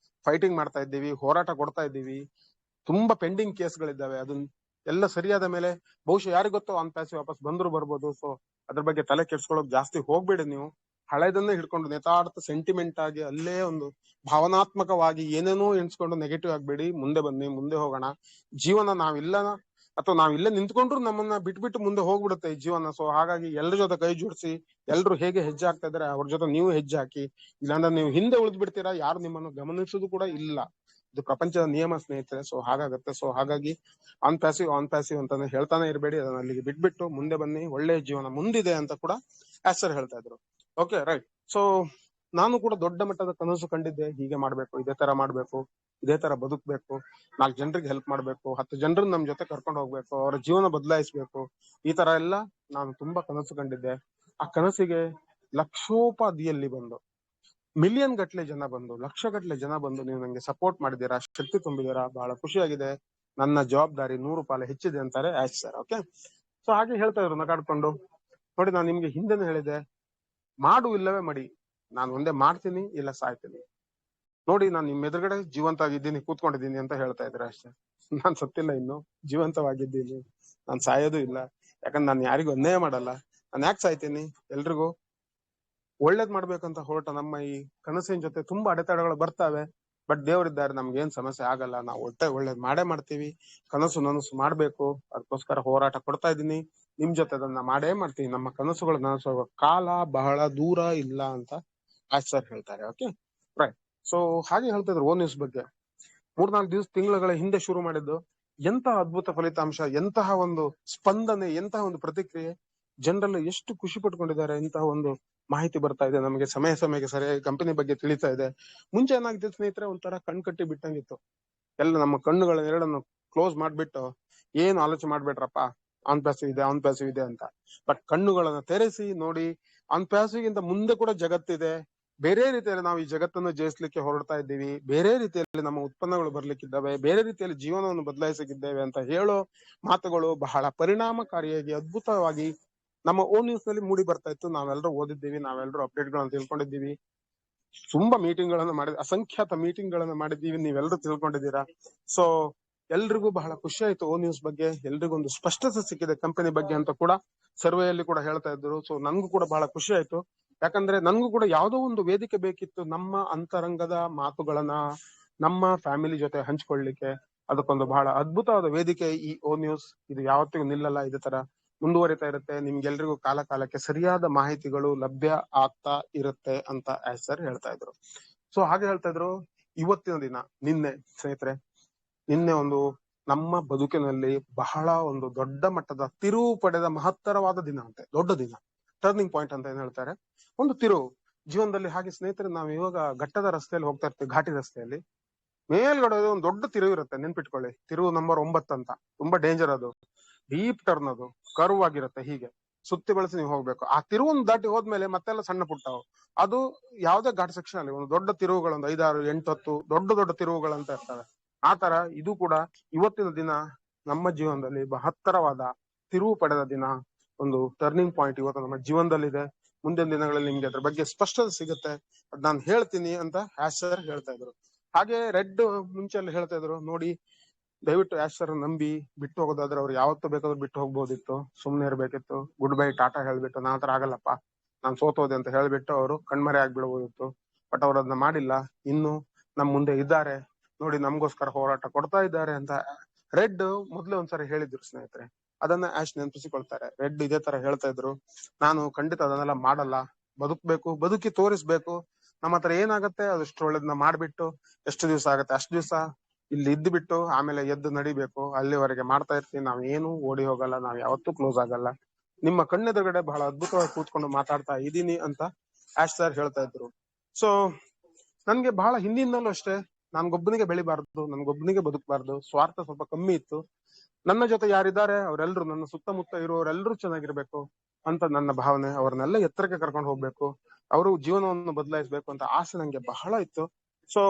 ಫೈಟಿಂಗ್ ಮಾಡ್ತಾ ಇದ್ದೀವಿ, ಹೋರಾಟ ಕೊಡ್ತಾ ಇದ್ದೀವಿ. ತುಂಬಾ ಪೆಂಡಿಂಗ್ ಕೇಸ್ಗಳಿದ್ದಾವೆ. ಅದನ್ನ ಎಲ್ಲ ಸರಿಯಾದ ಮೇಲೆ ಬಹುಶಃ ಯಾರಿಗ್ ಗೊತ್ತೋ ಆನ್ ಪ್ಯಾಸಿವ್ ವಾಪಸ್ ಬಂದ್ರು ಬರ್ಬೋದು. ಸೊ ಅದ್ರ ಬಗ್ಗೆ ತಲೆ ಕೆಡ್ಸ್ಕೊಳ್ಳೋಕ್ ಜಾಸ್ತಿ ಹೋಗ್ಬೇಡಿ ನೀವು. ಹಳೆದನ್ನೇ ಹಿಡ್ಕೊಂಡು ನೇತಾಡ್ತಾ ಸೆಂಟಿಮೆಂಟ್ ಆಗಿ ಅಲ್ಲೇ ಒಂದು ಭಾವನಾತ್ಮಕವಾಗಿ ಏನೇನೋ ಎಣಿಸ್ಕೊಂಡು ನೆಗೆಟಿವ್ ಆಗ್ಬೇಡಿ. ಮುಂದೆ ಬನ್ನಿ, ಮುಂದೆ ಹೋಗೋಣ. ಜೀವನ ನಾವಿಲ್ಲ ಅಥವಾ ನಾವಿಲ್ಲೇ ನಿಂತ್ಕೊಂಡ್ರು ನಮ್ಮನ್ನ ಬಿಟ್ಬಿಟ್ಟು ಮುಂದೆ ಹೋಗ್ಬಿಡುತ್ತೆ ಈ ಜೀವನ. ಸೊ ಹಾಗಾಗಿ ಎಲ್ಲರ ಜೊತೆ ಕೈ ಜೋಡಿಸಿ, ಎಲ್ರು ಹೇಗೆ ಹೆಜ್ಜೆ ಹಾಕ್ತಾ ಇದಾರೆ ಅವ್ರ ಜೊತೆ ನೀವು ಹೆಜ್ಜೆ ಹಾಕಿ. ಇಲ್ಲಾಂದ್ರೆ ನೀವು ಹಿಂದೆ ಉಳಿದ್ ಬಿಡ್ತೀರಾ, ಯಾರು ನಿಮ್ಮನ್ನು ಗಮನಿಸೋದು ಕೂಡ ಇಲ್ಲ. ಇದು ಪ್ರಪಂಚದ ನಿಯಮ ಸ್ನೇಹಿತರೆ. ಸೊ ಹಾಗಾಗತ್ತೆ. ಸೊ ಹಾಗಾಗಿ ಆನ್ ಪ್ಯಾಸಿವ್ ಅಂತಾನೆ ಹೇಳ್ತಾನೆ ಇರಬೇಡಿ. ಅದನ್ನ ಅಲ್ಲಿಗೆ ಬಿಟ್ಬಿಟ್ಟು ಮುಂದೆ ಬನ್ನಿ. ಒಳ್ಳೆ ಜೀವನ ಮುಂದಿದೆ ಅಂತ ಕೂಡ ಆಸರ್ ಹೇಳ್ತಾ ಇದ್ರು. Okay, right. ಸೊ ನಾನು ಕೂಡ ದೊಡ್ಡ ಮಟ್ಟದ ಕನಸು ಕಂಡಿದ್ದೆ. ಹೀಗೆ ಮಾಡ್ಬೇಕು, ಇದೇ ತರ ಮಾಡ್ಬೇಕು, ಇದೇ ತರ ಬದುಕ್ಬೇಕು, 4 ಜನರಿಗೆ ಹೆಲ್ಪ್ ಮಾಡ್ಬೇಕು, 10 ಜನರನ್ನ ನಮ್ ಜೊತೆ ಕರ್ಕೊಂಡು ಹೋಗ್ಬೇಕು, ಅವರ ಜೀವನ ಬದಲಾಯಿಸ್ಬೇಕು. ಈ ತರ ಎಲ್ಲ ನಾನು ತುಂಬಾ ಕನಸು ಕಂಡಿದ್ದೆ. ಆ ಕನಸಿಗೆ ಲಕ್ಷೋಪಾದಿಯಲ್ಲಿ ಬಂದು, ಮಿಲಿಯನ್ ಗಟ್ಲೆ ಜನ ಬಂದು, ಲಕ್ಷ ಗಟ್ಲೆ ಜನ ಬಂದು ನೀವು ನಂಗೆ ಸಪೋರ್ಟ್ ಮಾಡಿದೀರಾ, ಶಕ್ತಿ ತುಂಬಿದೀರಾ, ಬಹಳ ಖುಷಿಯಾಗಿದೆ. ನನ್ನ ಜವಾಬ್ದಾರಿ 100 ಪಾಲು ಹೆಚ್ಚಿದೆ ಅಂತಾರೆ ಆಶ್ ಸರ್. ಓಕೆ, ಸೊ ಹಾಗೆ ಹೇಳ್ತಾ ಇದ್ರು ನಗಾಡ್ಕೊಂಡು. ನೋಡಿ, ನಾನು ನಿಮ್ಗೆ ಹಿಂದೆನೂ ಹೇಳಿದೆ, ಮಾಡು ಇಲ್ಲವೇ ಮಡಿ, ನಾನು ಒಂದೇ ಮಾಡ್ತೀನಿ ಇಲ್ಲ ಸಾಯ್ತೀನಿ. ನೋಡಿ, ನಾನು ನಿಮ್ ಎದುರುಗಡೆ ಜೀವಂತವಾಗಿದ್ದೀನಿ, ಕೂತ್ಕೊಂಡಿದ್ದೀನಿ ಅಂತ ಹೇಳ್ತಾ ಇದ್ರೆ ಅಷ್ಟೇ. ನಾನ್ ಸತ್ತಿಲ್ಲ, ಇನ್ನು ಜೀವಂತವಾಗಿದ್ದೀನಿ. ನಾನ್ ಸಾಯೋದು ಇಲ್ಲ. ಯಾಕಂದ್ರೆ ನಾನು ಯಾರಿಗೂ ಅನ್ಯಾಯ ಮಾಡಲ್ಲ. ನಾನು ಯಾಕೆ ಸಾಯ್ತೀನಿ? ಎಲ್ರಿಗೂ ಒಳ್ಳೇದ್ ಮಾಡ್ಬೇಕಂತ ಹೊರಟ ನಮ್ಮ ಈ ಕನಸಿನ ಜೊತೆ ತುಂಬಾ ಅಡೆತಡೆಗಳು ಬರ್ತಾವೆ. ಬಟ್ ದೇವರಿದ್ದಾರೆ, ನಮ್ಗೆ ಏನ್ ಸಮಸ್ಯೆ ಆಗಲ್ಲ. ನಾವು ಒಳ್ಳೇದ್ ಮಾಡೇ ಮಾಡ್ತೀವಿ. ಕನಸು ನನಸು ಮಾಡ್ಬೇಕು, ಅದಕ್ಕೋಸ್ಕರ ಹೋರಾಟ ಕೊಡ್ತಾ ಇದ್ದೀನಿ. ನಿಮ್ ಜೊತೆ ಅದನ್ನ ಮಾಡೇ ಮಾಡ್ತೀವಿ. ನಮ್ಮ ಕನಸುಗಳು ನನಸುವ ಕಾಲ ಬಹಳ ದೂರ ಇಲ್ಲ ಅಂತ ಆಶ್ ಸರ್ ಹೇಳ್ತಾರೆ. Okay, right. ಸೊ ಹಾಗೆ ಹೇಳ್ತಾ ಇದ್ರು ಓ ನ್ಯೂಸ್ ಬಗ್ಗೆ. 3-4 ತಿಂಗಳ ಹಿಂದೆ ಶುರು ಮಾಡಿದ್ದು. ಎಂತಹ ಅದ್ಭುತ ಫಲಿತಾಂಶ, ಎಂತಹ ಒಂದು ಸ್ಪಂದನೆ, ಎಂತಹ ಒಂದು ಪ್ರತಿಕ್ರಿಯೆ. ಜನರೆಲ್ಲ ಎಷ್ಟು ಖುಷಿ ಪಟ್ಕೊಂಡಿದ್ದಾರೆ. ಇಂತಹ ಒಂದು ಮಾಹಿತಿ ಬರ್ತಾ ಇದೆ ನಮಗೆ, ಸಮಯಕ್ಕೆ ಸರಿಯಾಗಿ ಕಂಪನಿ ಬಗ್ಗೆ ತಿಳಿತಾ ಇದೆ. ಮುಂಚೆ ಏನಾಗ್ತಿತ್ತು ಸ್ನೇಹಿತರೆ, ಒಂಥರ ಕಟ್ಟಿ ಬಿಟ್ಟಂಗಿತ್ತು. ಎಲ್ಲ ನಮ್ಮ ಕಣ್ಣುಗಳ ಎರಡನ್ನು ಕ್ಲೋಸ್ ಮಾಡ್ಬಿಟ್ಟು ಏನು ಆಲೋಚನೆ ಮಾಡ್ಬೇಡ್ರಪ್ಪ, ಆನ್ ಪ್ಯಾಸಿವ್ ಇದೆ ಅಂತ. ಬಟ್ ಕಣ್ಣುಗಳನ್ನ ತೆರೆಸಿ ನೋಡಿ, ಆನ್ ಪ್ಯಾಸಿವ್ ಗಿಂತ ಮುಂದೆ ಕೂಡ ಜಗತ್ತಿದೆ. ಬೇರೆ ರೀತಿಯಲ್ಲಿ ನಾವು ಈ ಜಗತ್ತನ್ನು ಜಯಿಸ್ಲಿಕ್ಕೆ ಹೊರಡ್ತಾ ಇದ್ದೀವಿ. ಬೇರೆ ರೀತಿಯಲ್ಲಿ ನಮ್ಮ ಉತ್ಪನ್ನಗಳು ಬರ್ಲಿಕ್ಕಿದ್ದಾವೆ. ಬೇರೆ ರೀತಿಯಲ್ಲಿ ಜೀವನವನ್ನು ಬದಲಾಯಿಸಲಿದ್ದೇವೆ ಅಂತ ಹೇಳೋ ಮಾತುಗಳು ಬಹಳ ಪರಿಣಾಮಕಾರಿಯಾಗಿ, ಅದ್ಭುತವಾಗಿ ನಮ್ಮ ಓ ನ್ಯೂಸ್ ನಲ್ಲಿ ಮೂಡಿ ಬರ್ತಾ ಇತ್ತು. ನಾವೆಲ್ಲರೂ ಓದಿದ್ದೀವಿ, ನಾವೆಲ್ಲರೂ ಅಪ್ಡೇಟ್ ಗಳನ್ನ ತಿಳ್ಕೊಂಡಿದ್ದೀವಿ. ತುಂಬಾ ಮೀಟಿಂಗ್ ಗಳನ್ನ ಅಸಂಖ್ಯಾತ ಮೀಟಿಂಗ್ ಗಳನ್ನ ಮಾಡಿದ್ದೀವಿ, ನೀವೆಲ್ಲರೂ ತಿಳ್ಕೊಂಡಿದ್ದೀರಾ. ಸೊ ಎಲ್ರಿಗೂ ಬಹಳ ಖುಷಿ ಆಯ್ತು ಓ ನ್ಯೂಸ್ ಬಗ್ಗೆ. ಎಲ್ರಿಗೂ ಒಂದು ಸ್ಪಷ್ಟತೆ ಸಿಕ್ಕಿದೆ ಕಂಪನಿ ಬಗ್ಗೆ ಅಂತ ಕೂಡ ಸರ್ವೆಯಲ್ಲಿ ಕೂಡ ಹೇಳ್ತಾ ಇದ್ರು. ಸೊ ನನ್ಗೂ ಕೂಡ ಬಹಳ ಖುಷಿ ಆಯ್ತು. ಯಾಕಂದ್ರೆ ನನ್ಗೂ ಕೂಡ ಯಾವ್ದೋ ಒಂದು ವೇದಿಕೆ ಬೇಕಿತ್ತು, ನಮ್ಮ ಅಂತರಂಗದ ಮಾತುಗಳನ್ನ ನಮ್ಮ ಫ್ಯಾಮಿಲಿ ಜೊತೆ ಹಂಚ್ಕೊಳ್ಲಿಕ್ಕೆ. ಅದಕ್ಕೊಂದು ಬಹಳ ಅದ್ಭುತವಾದ ವೇದಿಕೆ ಈ ಓ ನ್ಯೂಸ್. ಇದು ಯಾವತ್ತಿಗೂ ನಿಲ್ಲಲ್ಲ, ಇದೇ ತರ ಮುಂದುವರಿತಾ ಇರುತ್ತೆ. ನಿಮ್ಗೆಲ್ರಿಗೂ ಕಾಲಕ್ಕೆ ಸರಿಯಾದ ಮಾಹಿತಿಗಳು ಲಭ್ಯ ಆಗ್ತಾ ಇರುತ್ತೆ ಅಂತ ಆಶ್ ಸರ್ ಹೇಳ್ತಾ ಇದ್ರು. ಸೊ ಹಾಗೆ ಹೇಳ್ತಾ ಇದ್ರು, ಇವತ್ತಿನ ದಿನ, ನಿನ್ನೆ ಸ್ನೇಹಿತರೆ, ನಿನ್ನೆ ಒಂದು ನಮ್ಮ ಬದುಕಿನಲ್ಲಿ ಬಹಳ ಒಂದು ದೊಡ್ಡ ಮಟ್ಟದ ತಿರುವು ಪಡೆದ ಮಹತ್ತರವಾದ ದಿನ ಅಂತೆ. ದೊಡ್ಡ ದಿನ, ಟರ್ನಿಂಗ್ ಪಾಯಿಂಟ್ ಅಂತ ಏನ್ ಹೇಳ್ತಾರೆ, ಒಂದು ತಿರುವು ಜೀವನದಲ್ಲಿ. ಹಾಗೆ ಸ್ನೇಹಿತರೆ, ನಾವು ಇವಾಗ ಘಟ್ಟದ ರಸ್ತೆಯಲ್ಲಿ ಹೋಗ್ತಾ ಇರ್ತೀವಿ, ಘಾಟಿ ರಸ್ತೆಯಲ್ಲಿ. ಮೇಲ್ಗಡೆ ಒಂದು ದೊಡ್ಡ ತಿರುವು ಇರುತ್ತೆ, ನೆನ್ಪಿಟ್ಕೊಳ್ಳಿ. ತಿರುವು ನಂಬರ್ 9 ಅಂತ. ತುಂಬಾ ಡೇಂಜರ್ ಅದು. ಡೀಪ್ ಟರ್ನ್, ಅದು ಕರ್ವ್ ಆಗಿರುತ್ತೆ. ಹೀಗೆ ಸುತ್ತಿ ಬಳಸಿ ನೀವು ಹೋಗ್ಬೇಕು. ಆ ತಿರುವನ್ನು ದಾಟಿ ಹೋದ್ಮೇಲೆ ಮತ್ತೆಲ್ಲ ಸಣ್ಣ ಪುಟ್ಟವು. ಅದು ಯಾವ್ದೇ ಘಾಟ್ ಸೆಕ್ಷನ್ ಅಲ್ಲಿ ಒಂದು ದೊಡ್ಡ ತಿರುವುಗಳು, ಒಂದು 5, 6, 8, 10 ದೊಡ್ಡ ತಿರುವುಗಳಂತ ಇರ್ತವೆ. ಆ ತರ ಇದು ಕೂಡ ಇವತ್ತಿನ ದಿನ ನಮ್ಮ ಜೀವನದಲ್ಲಿ ಮಹತ್ತರವಾದ ತಿರುವು ಪಡೆದ ದಿನ, ಒಂದು ಟರ್ನಿಂಗ್ ಪಾಯಿಂಟ್ ಇವತ್ತು ನಮ್ಮ ಜೀವನದಲ್ಲಿದೆ. ಮುಂದಿನ ದಿನಗಳಲ್ಲಿ ನಿಮ್ಗೆ ಅದ್ರ ಬಗ್ಗೆ ಸ್ಪಷ್ಟತೆ ಸಿಗುತ್ತೆ, ಅದ್ ನಾನು ಹೇಳ್ತೀನಿ ಅಂತ ಆಶ್ ಸರ್ ಹೇಳ್ತಾ ಇದ್ರು. ಹಾಗೆ ರೆಡ್ ಮುಂಚೆ ಹೇಳ್ತಾ ಇದ್ರು, ನೋಡಿ ದಯವಿಟ್ಟು ಆಶ್ ಸರ್ ನಂಬಿ ಬಿಟ್ಟು ಹೋಗೋದಾದ್ರೆ ಅವ್ರು ಯಾವತ್ತೂ ಬೇಕಾದ್ರೂ ಬಿಟ್ಟು ಹೋಗ್ಬೋದಿತ್ತು, ಸುಮ್ನೆ ಇರ್ಬೇಕಿತ್ತು, ಗುಡ್ ಬೈ ಟಾಟಾ ಹೇಳ್ಬಿಟ್ಟು. ನಾ ಹತ್ರ ಆಗಲ್ಲಪ್ಪ, ನಾನ್ ಸೋತೋದೆ ಅಂತ ಹೇಳ್ಬಿಟ್ಟು ಅವರು ಕಣ್ಮರೆ ಆಗ್ಬಿಡ್ಬೋದಿತ್ತು. ಬಟ್ ಅವ್ರು ಅದನ್ನ ಮಾಡಿಲ್ಲ. ಇನ್ನು ನಮ್ ಮುಂದೆ ಇದ್ದಾರೆ ನೋಡಿ, ನಮ್ಗೋಸ್ಕರ ಹೋರಾಟ ಕೊಡ್ತಾ ಇದ್ದಾರೆ ಅಂತ ರೆಡ್ ಮೊದ್ಲೇ ಒಂದ್ಸರಿ ಹೇಳಿದ್ರು ಸ್ನೇಹಿತರೆ. ಅದನ್ನ ಆಶ್ ನೆನಪಿಸಿಕೊಳ್ತಾರೆ. ರೆಡ್ ಇದೇ ತರ ಹೇಳ್ತಾ ಇದ್ರು, ನಾನು ಖಂಡಿತ ಅದನ್ನೆಲ್ಲ ಮಾಡಲ್ಲ, ಬದುಕ್ಬೇಕು, ಬದುಕಿ ತೋರಿಸ್ಬೇಕು. ನಮ್ಮ ಹತ್ರ ಏನಾಗತ್ತೆ ಅದಷ್ಟು ಒಳ್ಳೇದನ್ನ ಮಾಡ್ಬಿಟ್ಟು, ಎಷ್ಟು ದಿವಸ ಆಗತ್ತೆ ಅಷ್ಟು ದಿವಸ ಇಲ್ಲಿ ಇದ್ದು ಬಿಟ್ಟು ಆಮೇಲೆ ಎದ್ದು ನಡಿಬೇಕು. ಅಲ್ಲಿವರೆಗೆ ಮಾಡ್ತಾ ಇರ್ತೀವಿ. ನಾವ್ ಏನು ಓಡಿ ಹೋಗಲ್ಲ, ನಾವ್ ಯಾವತ್ತೂ ಕ್ಲೋಸ್ ಆಗಲ್ಲ. ನಿಮ್ಮ ಕಣ್ಣೆದುರುಗಡೆ ಬಹಳ ಅದ್ಭುತವಾಗಿ ಕೂತ್ಕೊಂಡು ಮಾತಾಡ್ತಾ ಇದೀನಿ ಅಂತ ಆಶ್ ಸರ್ ಹೇಳ್ತಾ ಇದ್ರು. ಸೊ ನನ್ಗೆ ಬಹಳ ಹಿಂದಿನಿಂದಲೂ ಅಷ್ಟೇ, ನನ್ಗೊಬ್ಬನಿಗೆ ಬೆಳಿಬಾರ್ದು, ನನ್ಗೊಬ್ಬನಿಗೆ ಬದುಕಬಾರ್ದು, ಸ್ವಾರ್ಥ ಸ್ವಲ್ಪ ಕಮ್ಮಿ ಇತ್ತು. ನನ್ನ ಜೊತೆ ಯಾರಿದ್ದಾರೆ ಅವರೆಲ್ಲರೂ, ನನ್ನ ಸುತ್ತಮುತ್ತ ಇರುವವರೆಲ್ಲರೂ ಚೆನ್ನಾಗಿರ್ಬೇಕು. ಅಂತ ನನ್ನ ಭಾವನೆ. ಅವ್ರನ್ನೆಲ್ಲ ಎತ್ತರಕ್ಕೆ ಕರ್ಕೊಂಡು ಹೋಗ್ಬೇಕು, ಅವರು ಜೀವನವನ್ನು ಬದಲಾಯಿಸಬೇಕು ಅಂತ ಆಸೆ ನಂಗೆ ಬಹಳ ಇತ್ತು. ಸೊ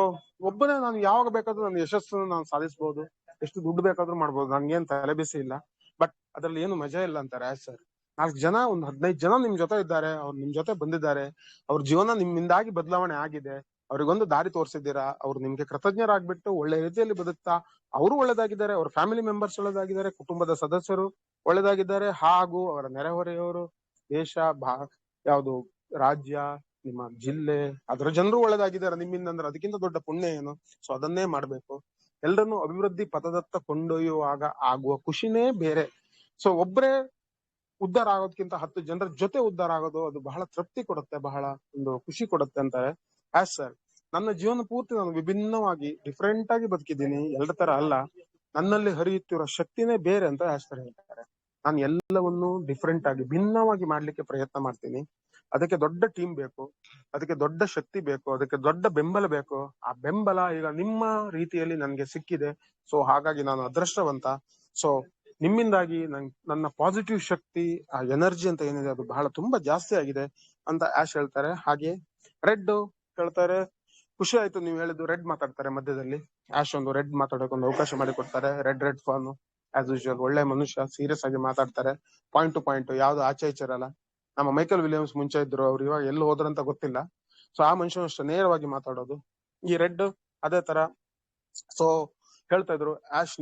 ಒಬ್ಬನೇ ನಾನು ಯಾವಾಗ ಬೇಕಾದ್ರೂ ನನ್ನ ಯಶಸ್ಸನ್ನು ನಾನು ಸಾಧಿಸಬಹುದು, ಎಷ್ಟು ದುಡ್ಡು ಬೇಕಾದ್ರೂ ಮಾಡ್ಬೋದು, ನನ್ಗೇನ್ ತಲೆಬಿಸಿ ಇಲ್ಲ. ಬಟ್ ಅದ್ರಲ್ಲಿ ಏನು ಮಜಾ ಇಲ್ಲ ಅಂತಾರೆ ಸರ್. 4 ಜನ, ಒಂದ್ 15 ಜನ ನಿಮ್ ಜೊತೆ ಇದ್ದಾರೆ, ಅವ್ರು ನಿಮ್ ಜೊತೆ ಬಂದಿದ್ದಾರೆ, ಅವ್ರ ಜೀವನ ನಿಮ್ಮಿಂದಾಗಿ ಬದಲಾವಣೆ ಆಗಿದೆ, ಅವ್ರಿಗೊಂದು ದಾರಿ ತೋರಿಸಿದ್ದೀರಾ, ಅವ್ರು ನಿಮ್ಗೆ ಕೃತಜ್ಞರಾಗ್ಬಿಟ್ಟು ಒಳ್ಳೆ ರೀತಿಯಲ್ಲಿ ಬದುಕ್ತಾ ಅವರು ಒಳ್ಳೇದಾಗಿದ್ದಾರೆ, ಅವ್ರ ಫ್ಯಾಮಿಲಿ ಮೆಂಬರ್ಸ್ ಒಳ್ಳೇದಾಗಿದ್ದಾರೆ, ಕುಟುಂಬದ ಸದಸ್ಯರು ಒಳ್ಳೇದಾಗಿದ್ದಾರೆ, ಹಾಗೂ ಅವರ ನೆರೆಹೊರೆಯವರು, ದೇಶ, ಯಾವುದು ರಾಜ್ಯ, ನಿಮ್ಮ ಜಿಲ್ಲೆ, ಅದರ ಜನರು ಒಳ್ಳೇದಾಗಿದ್ದಾರೆ ನಿಮ್ಮಿಂದ, ಅಂದ್ರೆ ಅದಕ್ಕಿಂತ ದೊಡ್ಡ ಪುಣ್ಯ ಏನು? ಸೊ ಅದನ್ನೇ ಮಾಡ್ಬೇಕು. ಎಲ್ಲರನ್ನು ಅಭಿವೃದ್ಧಿ ಪಥದತ್ತ ಕೊಂಡೊಯ್ಯುವಾಗ ಆಗುವ ಖುಷಿನೇ ಬೇರೆ. ಸೊ ಒಬ್ರೇ ಉದ್ಧಾರ ಆಗೋದಕ್ಕಿಂತ 10 ಜನರ ಜೊತೆ ಉದ್ಧಾರ ಆಗೋದು ಅದು ಬಹಳ ತೃಪ್ತಿ ಕೊಡುತ್ತೆ, ಬಹಳ ಒಂದು ಖುಷಿ ಕೊಡುತ್ತೆ ಅಂತಾರೆ. ಸರ್, ನನ್ನ ಜೀವನ ಪೂರ್ತಿ ನಾನು ವಿಭಿನ್ನವಾಗಿ ಡಿಫ್ರೆಂಟ್ ಆಗಿ ಬದುಕಿದ್ದೀನಿ, ಎಲ್ಲರ ತರ ಅಲ್ಲ. ನನ್ನಲ್ಲಿ ಹರಿಯುತ್ತಿರೋ ಶಕ್ತಿನೇ ಬೇರೆ ಅಂತ ಸರ್ ಹೇಳ್ತಾರೆ. ನಾನು ಎಲ್ಲವನ್ನೂ ಡಿಫ್ರೆಂಟ್ ಆಗಿ ಭಿನ್ನವಾಗಿ ಮಾಡ್ಲಿಕ್ಕೆ ಪ್ರಯತ್ನ ಮಾಡ್ತೀನಿ. ಅದಕ್ಕೆ ದೊಡ್ಡ ಟೀಮ್ ಬೇಕು, ಅದಕ್ಕೆ ದೊಡ್ಡ ಶಕ್ತಿ ಬೇಕು, ಅದಕ್ಕೆ ದೊಡ್ಡ ಬೆಂಬಲ ಬೇಕು. ಆ ಬೆಂಬಲ ಈಗ ನಿಮ್ಮ ರೀತಿಯಲ್ಲಿ ನನ್ಗೆ ಸಿಕ್ಕಿದೆ. ಸೊ ಹಾಗಾಗಿ ನಾನು ಅದೃಷ್ಟವಂತ. ಸೊ ನಿಮ್ಮಿಂದಾಗಿ ನನ್ನ ಪಾಸಿಟಿವ್ ಶಕ್ತಿ, ಆ ಎನರ್ಜಿ ಅಂತ ಏನಿದೆ ಅದು ಬಹಳ ತುಂಬಾ ಜಾಸ್ತಿ ಆಗಿದೆ ಅಂತ ಹೇಳ್ತಾರೆ. ಹಾಗೆ ರೆಡ್ ಹೇಳ್ತಾರೆ, ಖುಷಿ ಆಯ್ತು ನೀವು ಹೇಳಿದ್ದು. ರೆಡ್ ಮಾತಾಡ್ತಾರೆ ಮಧ್ಯದಲ್ಲಿ, ಒಂದು ರೆಡ್ ಮಾತಾಡೋಕೆ ಒಂದು ಅವಕಾಶ ಮಾಡಿಕೊಡ್ತಾರೆ. ರೆಡ್ ಫಾನ್ ಆಸ್ ಯೂಶುವಲ್, ಒಳ್ಳೆ ಮನುಷ್ಯ, ಸೀರಿಯಸ್ ಆಗಿ ಮಾತಾಡ್ತಾರೆ, ಪಾಯಿಂಟ್ ಟು ಪಾಯಿಂಟ್, ಯಾವ್ದು ಆಚೆ ಈಚೆರಲ್ಲ. ನಮ್ಮ ಮೈಕಲ್ ವಿಲಿಯಮ್ಸ್ ಮುಂಚೆ ಇದ್ರು, ಅವ್ರು ಇವಾಗ ಎಲ್ಲಿ ಹೋದ್ರಂತ ಗೊತ್ತಿಲ್ಲ. ಸೊ ಆ ಮನುಷ್ಯನ ಅಷ್ಟು ನೇರವಾಗಿ ಮಾತಾಡೋದು ಈ ರೆಡ್ ಅದೇ ತರ. ಸೊ ಹೇಳ್ತಾ ಇದ್ರು,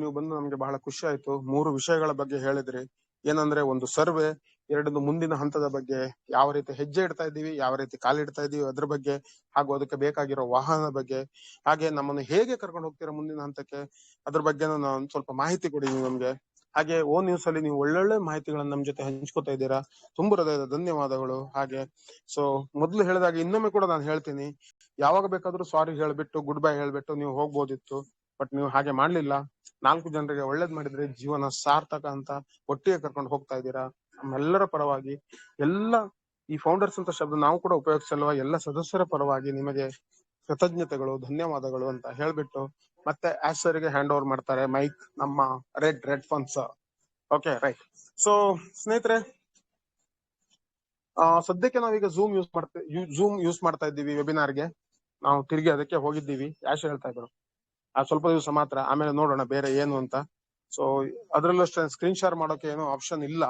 ನೀವು ಬಂದು ನಮ್ಗೆ ಬಹಳ ಖುಷಿ ಆಯ್ತು. 3 ವಿಷಯಗಳ ಬಗ್ಗೆ ಹೇಳಿದ್ರಿ. ಏನಂದ್ರೆ, ಒಂದು ಸರ್ವೆ, 2 ಮುಂದಿನ ಹಂತದ ಬಗ್ಗೆ, ಯಾವ ರೀತಿ ಹೆಜ್ಜೆ ಇಡ್ತಾ ಇದ್ದೀವಿ, ಯಾವ ರೀತಿ ಕಾಲಿಡ್ತಾ ಇದೀವಿ ಅದ್ರ ಬಗ್ಗೆ, ಹಾಗೂ ಅದಕ್ಕೆ ಬೇಕಾಗಿರೋ ವಾಹನದ ಬಗ್ಗೆ, ಹಾಗೆ ನಮ್ಮನ್ನು ಹೇಗೆ ಕರ್ಕೊಂಡು ಹೋಗ್ತೀರಾ ಮುಂದಿನ ಹಂತಕ್ಕೆ ಅದ್ರ ಬಗ್ಗೆ ನಾನು ಸ್ವಲ್ಪ ಮಾಹಿತಿ ಕೊಡಿ ನೀವು ನಮ್ಗೆ. ಹಾಗೆ ನ್ಯೂಸ್ ಅಲ್ಲಿ ನೀವು ಒಳ್ಳೊಳ್ಳೆ ಮಾಹಿತಿಗಳನ್ನ ನಮ್ ಜೊತೆ ಹಂಚ್ಕೊತಾ ಇದ್ದೀರಾ, ತುಂಬ ಹೃದಯದ ಧನ್ಯವಾದಗಳು. ಹಾಗೆ ಸೊ ಮೊದ್ಲು ಹೇಳಿದಾಗ ಇನ್ನೊಮ್ಮೆ ಕೂಡ ನಾನು ಹೇಳ್ತೀನಿ, ಯಾವಾಗ ಬೇಕಾದ್ರೂ ಸಾರಿ ಹೇಳ್ಬಿಟ್ಟು ಗುಡ್ ಬೈ ಹೇಳ್ಬಿಟ್ಟು ನೀವು ಹೋಗ್ಬೋದಿತ್ತು. ಬಟ್ ನೀವು ಹಾಗೆ ಮಾಡ್ಲಿಲ್ಲ. 4 ಜನರಿಗೆ ಒಳ್ಳೇದ್ ಮಾಡಿದ್ರೆ ಜೀವನ ಸಾರ್ಥಕ ಅಂತ ಒಟ್ಟಿಗೆ ಕರ್ಕೊಂಡು ಹೋಗ್ತಾ ಇದ್ದೀರಾ. ನಮ್ಮೆಲ್ಲರ ಪರವಾಗಿ, ಎಲ್ಲ ಈ ಫೌಂಡರ್ಸ್ ಅಂತ ಶಬ್ದ ನಾವು ಕೂಡ ಉಪಯೋಗಿಸಲ್ವಾ, ಎಲ್ಲ ಸದಸ್ಯರ ಪರವಾಗಿ ನಿಮಗೆ ಕೃತಜ್ಞತೆಗಳು, ಧನ್ಯವಾದಗಳು ಅಂತ ಹೇಳ್ಬಿಟ್ಟು ಮತ್ತೆ ಗೆ ಹ್ಯಾಂಡ್ ಓವರ್ ಮಾಡ್ತಾರೆ ಮೈಕ್, ನಮ್ಮ ರೆಡ್ ಫನ್ಸ್. Okay, right. ಸೊ ಸ್ನೇಹಿತರೆ, ಸದ್ಯಕ್ಕೆ ನಾವೀಗ ಝೂಮ್ ಯೂಸ್ ಮಾಡ್ತಾ ಇದ್ದೀವಿ ವೆಬಿನಾರ್ಗೆ. ನಾವು ತಿರುಗಿ ಅದಕ್ಕೆ ಹೋಗಿದ್ದೀವಿ. ಹೇಳ್ತಾ ಇದ್ರು ಸ್ವಲ್ಪ ದಿವಸ ಮಾತ್ರ, ಆಮೇಲೆ ನೋಡೋಣ ಬೇರೆ ಏನು ಅಂತ. ಸೊ ಅದ್ರಲ್ಲೂ ಅಷ್ಟೇ ಸ್ಕ್ರೀನ್ ಶೇರ್ ಮಾಡೋಕೆ ಏನೋ ಆಪ್ಷನ್ ಇಲ್ಲ.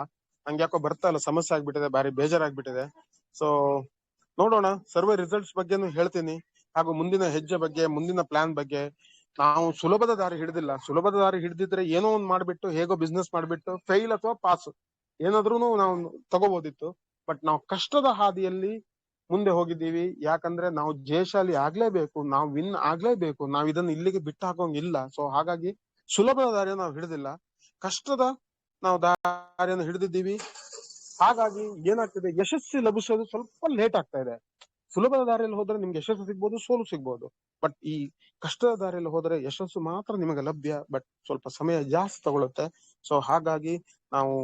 ನಂಗೆ ಯಾಕೋ ಬರ್ತಾ ಇಲ್ಲ, ಸಮಸ್ಯೆ ಆಗ್ಬಿಟ್ಟಿದೆ, ಬಾರಿ ಬೇಜಾರಾಗ್ಬಿಟ್ಟಿದೆ. ಸೊ ನೋಡೋಣ. ಸರ್ವೆ ರಿಸಲ್ಟ್ಸ್ ಬಗ್ಗೆನೂ ಹೇಳ್ತೀನಿ, ಹಾಗೂ ಮುಂದಿನ ಹೆಜ್ಜೆ ಬಗ್ಗೆ, ಮುಂದಿನ ಪ್ಲಾನ್ ಬಗ್ಗೆ. ನಾವು ಸುಲಭದ ದಾರಿ ಹಿಡಿದಿಲ್ಲ. ಸುಲಭದ ದಾರಿ ಹಿಡಿದಿದ್ರೆ ಏನೋ ಒಂದ್ ಮಾಡ್ಬಿಟ್ಟು, ಹೇಗೋ ಬಿಸ್ನೆಸ್ ಮಾಡ್ಬಿಟ್ಟು ಫೇಲ್ ಅಥವಾ ಪಾಸ್ ಏನಾದ್ರೂ ನಾವು ತಗೋಬಹುದಿತ್ತು. ಬಟ್ ನಾವು ಕಷ್ಟದ ಹಾದಿಯಲ್ಲಿ ಮುಂದೆ ಹೋಗಿದ್ದೀವಿ. ಯಾಕಂದ್ರೆ ನಾವು ಜಯಶಾಲಿ ಆಗ್ಲೇಬೇಕು, ನಾವು ವಿನ್ ಆಗ್ಲೇಬೇಕು, ನಾವ್ ಇದನ್ನ ಇಲ್ಲಿಗೆ ಬಿಟ್ಟು ಹಾಕೋಂಗಿಲ್ಲ. ಸೊ ಹಾಗಾಗಿ ಸುಲಭದ ದಾರಿಯನ್ನು ನಾವು ಹಿಡಿದಿಲ್ಲ, ಕಷ್ಟದ ನಾವು ದಾರಿಯನ್ನು ಹಿಡಿದಿದ್ದೀವಿ. ಹಾಗಾಗಿ ಏನಾಗ್ತದೆ, ಯಶಸ್ಸು ಲಭಿಸೋದು ಸ್ವಲ್ಪ ಲೇಟ್ ಆಗ್ತಾ ಇದೆ. ಸುಲಭದ ದಾರಿಯಲ್ಲಿ ಹೋದ್ರೆ ನಿಮ್ಗೆ ಯಶಸ್ಸು ಸಿಗ್ಬೋದು, ಸೋಲು ಸಿಗ್ಬೋದು. ಬಟ್ ಈ ಕಷ್ಟದ ದಾರಿಯಲ್ಲಿ ಹೋದ್ರೆ ಯಶಸ್ಸು ಮಾತ್ರ ನಿಮಗೆ ಲಭ್ಯ, ಬಟ್ ಸ್ವಲ್ಪ ಸಮಯ ಜಾಸ್ತಿ ತಗೊಳುತ್ತೆ. ಸೊ ಹಾಗಾಗಿ ನಾವು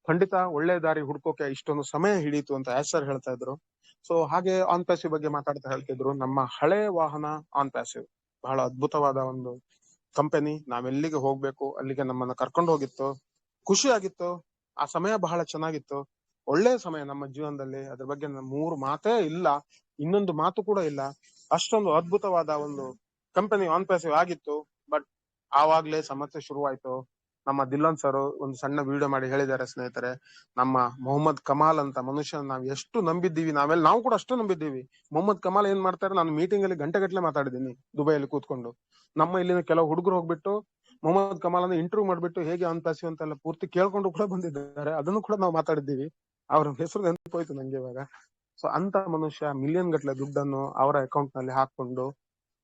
ಖಂಡಿತ ಒಳ್ಳೆ ದಾರಿ ಹುಡ್ಕೋಕೆ ಇಷ್ಟೊಂದು ಸಮಯ ಹಿಡಿಯಿತು ಅಂತ ಸರ್ ಹೇಳ್ತಾ ಇದ್ರು. ಸೊ ಹಾಗೆ ಆನ್ ಪ್ಯಾಸಿವ್ ಬಗ್ಗೆ ಮಾತಾಡ್ತಾ ಹೇಳ್ತಿದ್ರು. ನಮ್ಮ ಹಳೆ ವಾಹನ ಆನ್ ಪ್ಯಾಸಿವ್ ಬಹಳ ಅದ್ಭುತವಾದ ಒಂದು ಕಂಪನಿ. ನಾವೆಲ್ಲಿಗೆ ಹೋಗ್ಬೇಕು ಅಲ್ಲಿಗೆ ನಮ್ಮನ್ನ ಕರ್ಕೊಂಡು ಹೋಗಿತ್ತು, ಖುಷಿ ಆಗಿತ್ತು. ಆ ಸಮಯ ಬಹಳ ಚೆನ್ನಾಗಿತ್ತು, ಒಳ್ಳೆ ಸಮಯ ನಮ್ಮ ಜೀವನದಲ್ಲಿ. ಅದ್ರ ಬಗ್ಗೆ 3 ಮಾತೇ ಇಲ್ಲ, ಇನ್ನೊಂದು ಮಾತು ಕೂಡ ಇಲ್ಲ. ಅಷ್ಟೊಂದು ಅದ್ಭುತವಾದ ಒಂದು ಕಂಪನಿ ಆನ್ ಪ್ಯಾಸಿವ್ ಆಗಿತ್ತು. ಬಟ್ ಆವಾಗ್ಲೇ ಸಮಸ್ಯೆ ಶುರುವಾಯ್ತು. ನಮ್ಮ ದಿಲ್ಲನ್ ಸರ್ ಒಂದು ಸಣ್ಣ ವಿಡಿಯೋ ಮಾಡಿ ಹೇಳಿದ್ದಾರೆ ಸ್ನೇಹಿತರೆ, ನಮ್ಮ ಮೊಹಮ್ಮದ್ ಕಮಾಲ್ ಅಂತ ಮನುಷ್ಯನ ನಾವ್ ಎಷ್ಟು ನಂಬಿದ್ದೀವಿ, ನಾವು ಕೂಡ ಅಷ್ಟು ನಂಬಿದ್ದೀವಿ. ಮೊಹಮ್ಮದ್ ಕಮಾಲ್ ಏನ್ ಮಾಡ್ತಾರೆ, ನಾನು ಮೀಟಿಂಗ್ ಅಲ್ಲಿ ಗಂಟೆಗಟ್ಟಲೆ ಮಾತಾಡಿದ್ದೀನಿ ದುಬೈಯಲ್ಲಿ ಕೂತ್ಕೊಂಡು. ನಮ್ಮ ಇಲ್ಲಿನ ಕೆಲವು ಹುಡುಗರು ಹೋಗ್ಬಿಟ್ಟು ಮೊಹಮ್ಮದ್ ಕಮಾಲ್ ಅನ್ನು ಇಂಟರ್ವ್ಯೂ ಮಾಡ್ಬಿಟ್ಟು ಹೇಗೆ ಆನ್ ಪ್ಯಾಸಿವ್ ಅಂತೆಲ್ಲ ಪೂರ್ತಿ ಕೇಳ್ಕೊಂಡು ಕೂಡ ಬಂದಿದ್ದಾರೆ. ಅದನ್ನು ಕೂಡ ನಾವು ಮಾತಾಡಿದ್ದೀವಿ. ಅವ್ರ ಹೆಸರು ನೆನಪೋಯ್ತು ನಂಗೆ ಇವಾಗ. ಸೊ ಅಂತ ಮನುಷ್ಯ ಮಿಲಿಯನ್ ಗಟ್ಟಲೆ ದುಡ್ಡನ್ನು ಅವರ ಅಕೌಂಟ್ ನಲ್ಲಿ ಹಾಕೊಂಡು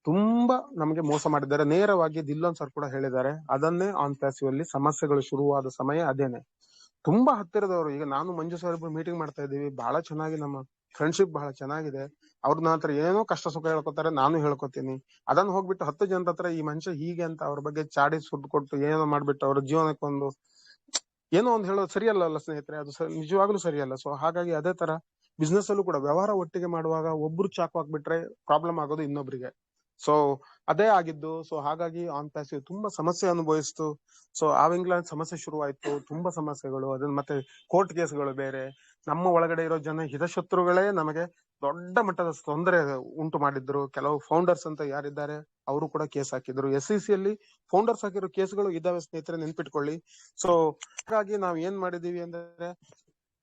ತುಂಬಾ ನಮಗೆ ಮೋಸ ಮಾಡಿದ್ದಾರೆ. ನೇರವಾಗಿ ದಿಲ್ಲನ್ ಸರ್ ಕೂಡ ಹೇಳಿದ್ದಾರೆ, ಅದನ್ನೇ ಆನ್ ಪ್ಯಾಸಿವ್ ಅಲ್ಲಿ ಸಮಸ್ಯೆಗಳು ಶುರುವಾದ ಸಮಯ ಅದೇನೆ. ತುಂಬಾ ಹತ್ತಿರದವರು. ಈಗ ನಾನು ಮಂಜು ಸರ್ ಮೀಟಿಂಗ್ ಮಾಡ್ತಾ ಇದ್ದೀವಿ, ಬಹಳ ಚೆನ್ನಾಗಿ ನಮ್ಮ ಫ್ರೆಂಡ್ಶಿಪ್ ಬಹಳ ಚೆನ್ನಾಗಿದೆ. ಅವ್ರ ನನ್ನ ಹತ್ರ ಏನೋ ಕಷ್ಟ ಸುಖ ಹೇಳ್ಕೊತಾರೆ, ನಾನು ಹೇಳ್ಕೊತೀನಿ. ಅದನ್ನ ಹೋಗ್ಬಿಟ್ಟು 10 ಜನರ ಹತ್ರ ಈ ಮನುಷ್ಯ ಹೀಗೆ ಅಂತ ಅವ್ರ ಬಗ್ಗೆ ಚಾಡಿ ಸುದ್ದು ಕೊಟ್ಟು ಏನೋ ಮಾಡ್ಬಿಟ್ಟು ಅವ್ರ ಜೀವನಕ್ಕೊಂದು ಏನೋ ಒಂದು ಹೇಳೋದು ಸರಿಯಲ್ಲ ಸ್ನೇಹಿತರೆ, ಅದು ನಿಜವಾಗ್ಲೂ ಸರಿಯಲ್ಲ. ಸೊ ಹಾಗಾಗಿ ಅದೇ ತರ ಬಿಸ್ನೆಸ್ ಅಲ್ಲೂ ಕೂಡ ವ್ಯವಹಾರ ಒಟ್ಟಿಗೆ ಮಾಡುವಾಗ ಒಬ್ರು ಚಾಕು ಹಾಕ್ಬಿಟ್ರೆ ಪ್ರಾಬ್ಲಮ್ ಆಗೋದು ಇನ್ನೊಬ್ರಿಗೆ. ಸೊ ಅದೇ ಆಗಿದ್ದು. ಸೊ ಹಾಗಾಗಿ ಆನ್ ಪ್ಯಾಸಿವ್ ತುಂಬಾ ಸಮಸ್ಯೆ ಅನುಭವಿಸ್ತು. ಸೊ ಆವಿಂಗ್ಲ ಸಮಸ್ಯೆ ಶುರುವಾಯ್ತು, ತುಂಬಾ ಸಮಸ್ಯೆಗಳು. ಅದನ್ನ ಮತ್ತೆ ಕೋರ್ಟ್ ಕೇಸ್ಗಳು ಬೇರೆ. ನಮ್ಮ ಒಳಗಡೆ ಇರೋ ಜನ ಹಿತಶತ್ರುಗಳೇ ನಮಗೆ ದೊಡ್ಡ ಮಟ್ಟದ ತೊಂದರೆ ಉಂಟು ಮಾಡಿದ್ರು. ಕೆಲವು ಫೌಂಡರ್ಸ್ ಅಂತ ಯಾರಿದ್ದಾರೆ ಅವರು ಕೂಡ ಕೇಸ್ ಹಾಕಿದ್ರು. SEC ಅಲ್ಲಿ ಫೌಂಡರ್ಸ್ ಹಾಕಿರೋ ಕೇಸ್ಗಳು ಇದಾವೆ ಸ್ನೇಹಿತರೆ, ನೆನ್ಪಿಟ್ಕೊಳ್ಳಿ. ಸೊ ಹಾಗಾಗಿ ನಾವ್ ಏನ್ ಮಾಡಿದೀವಿ ಅಂದ್ರೆ,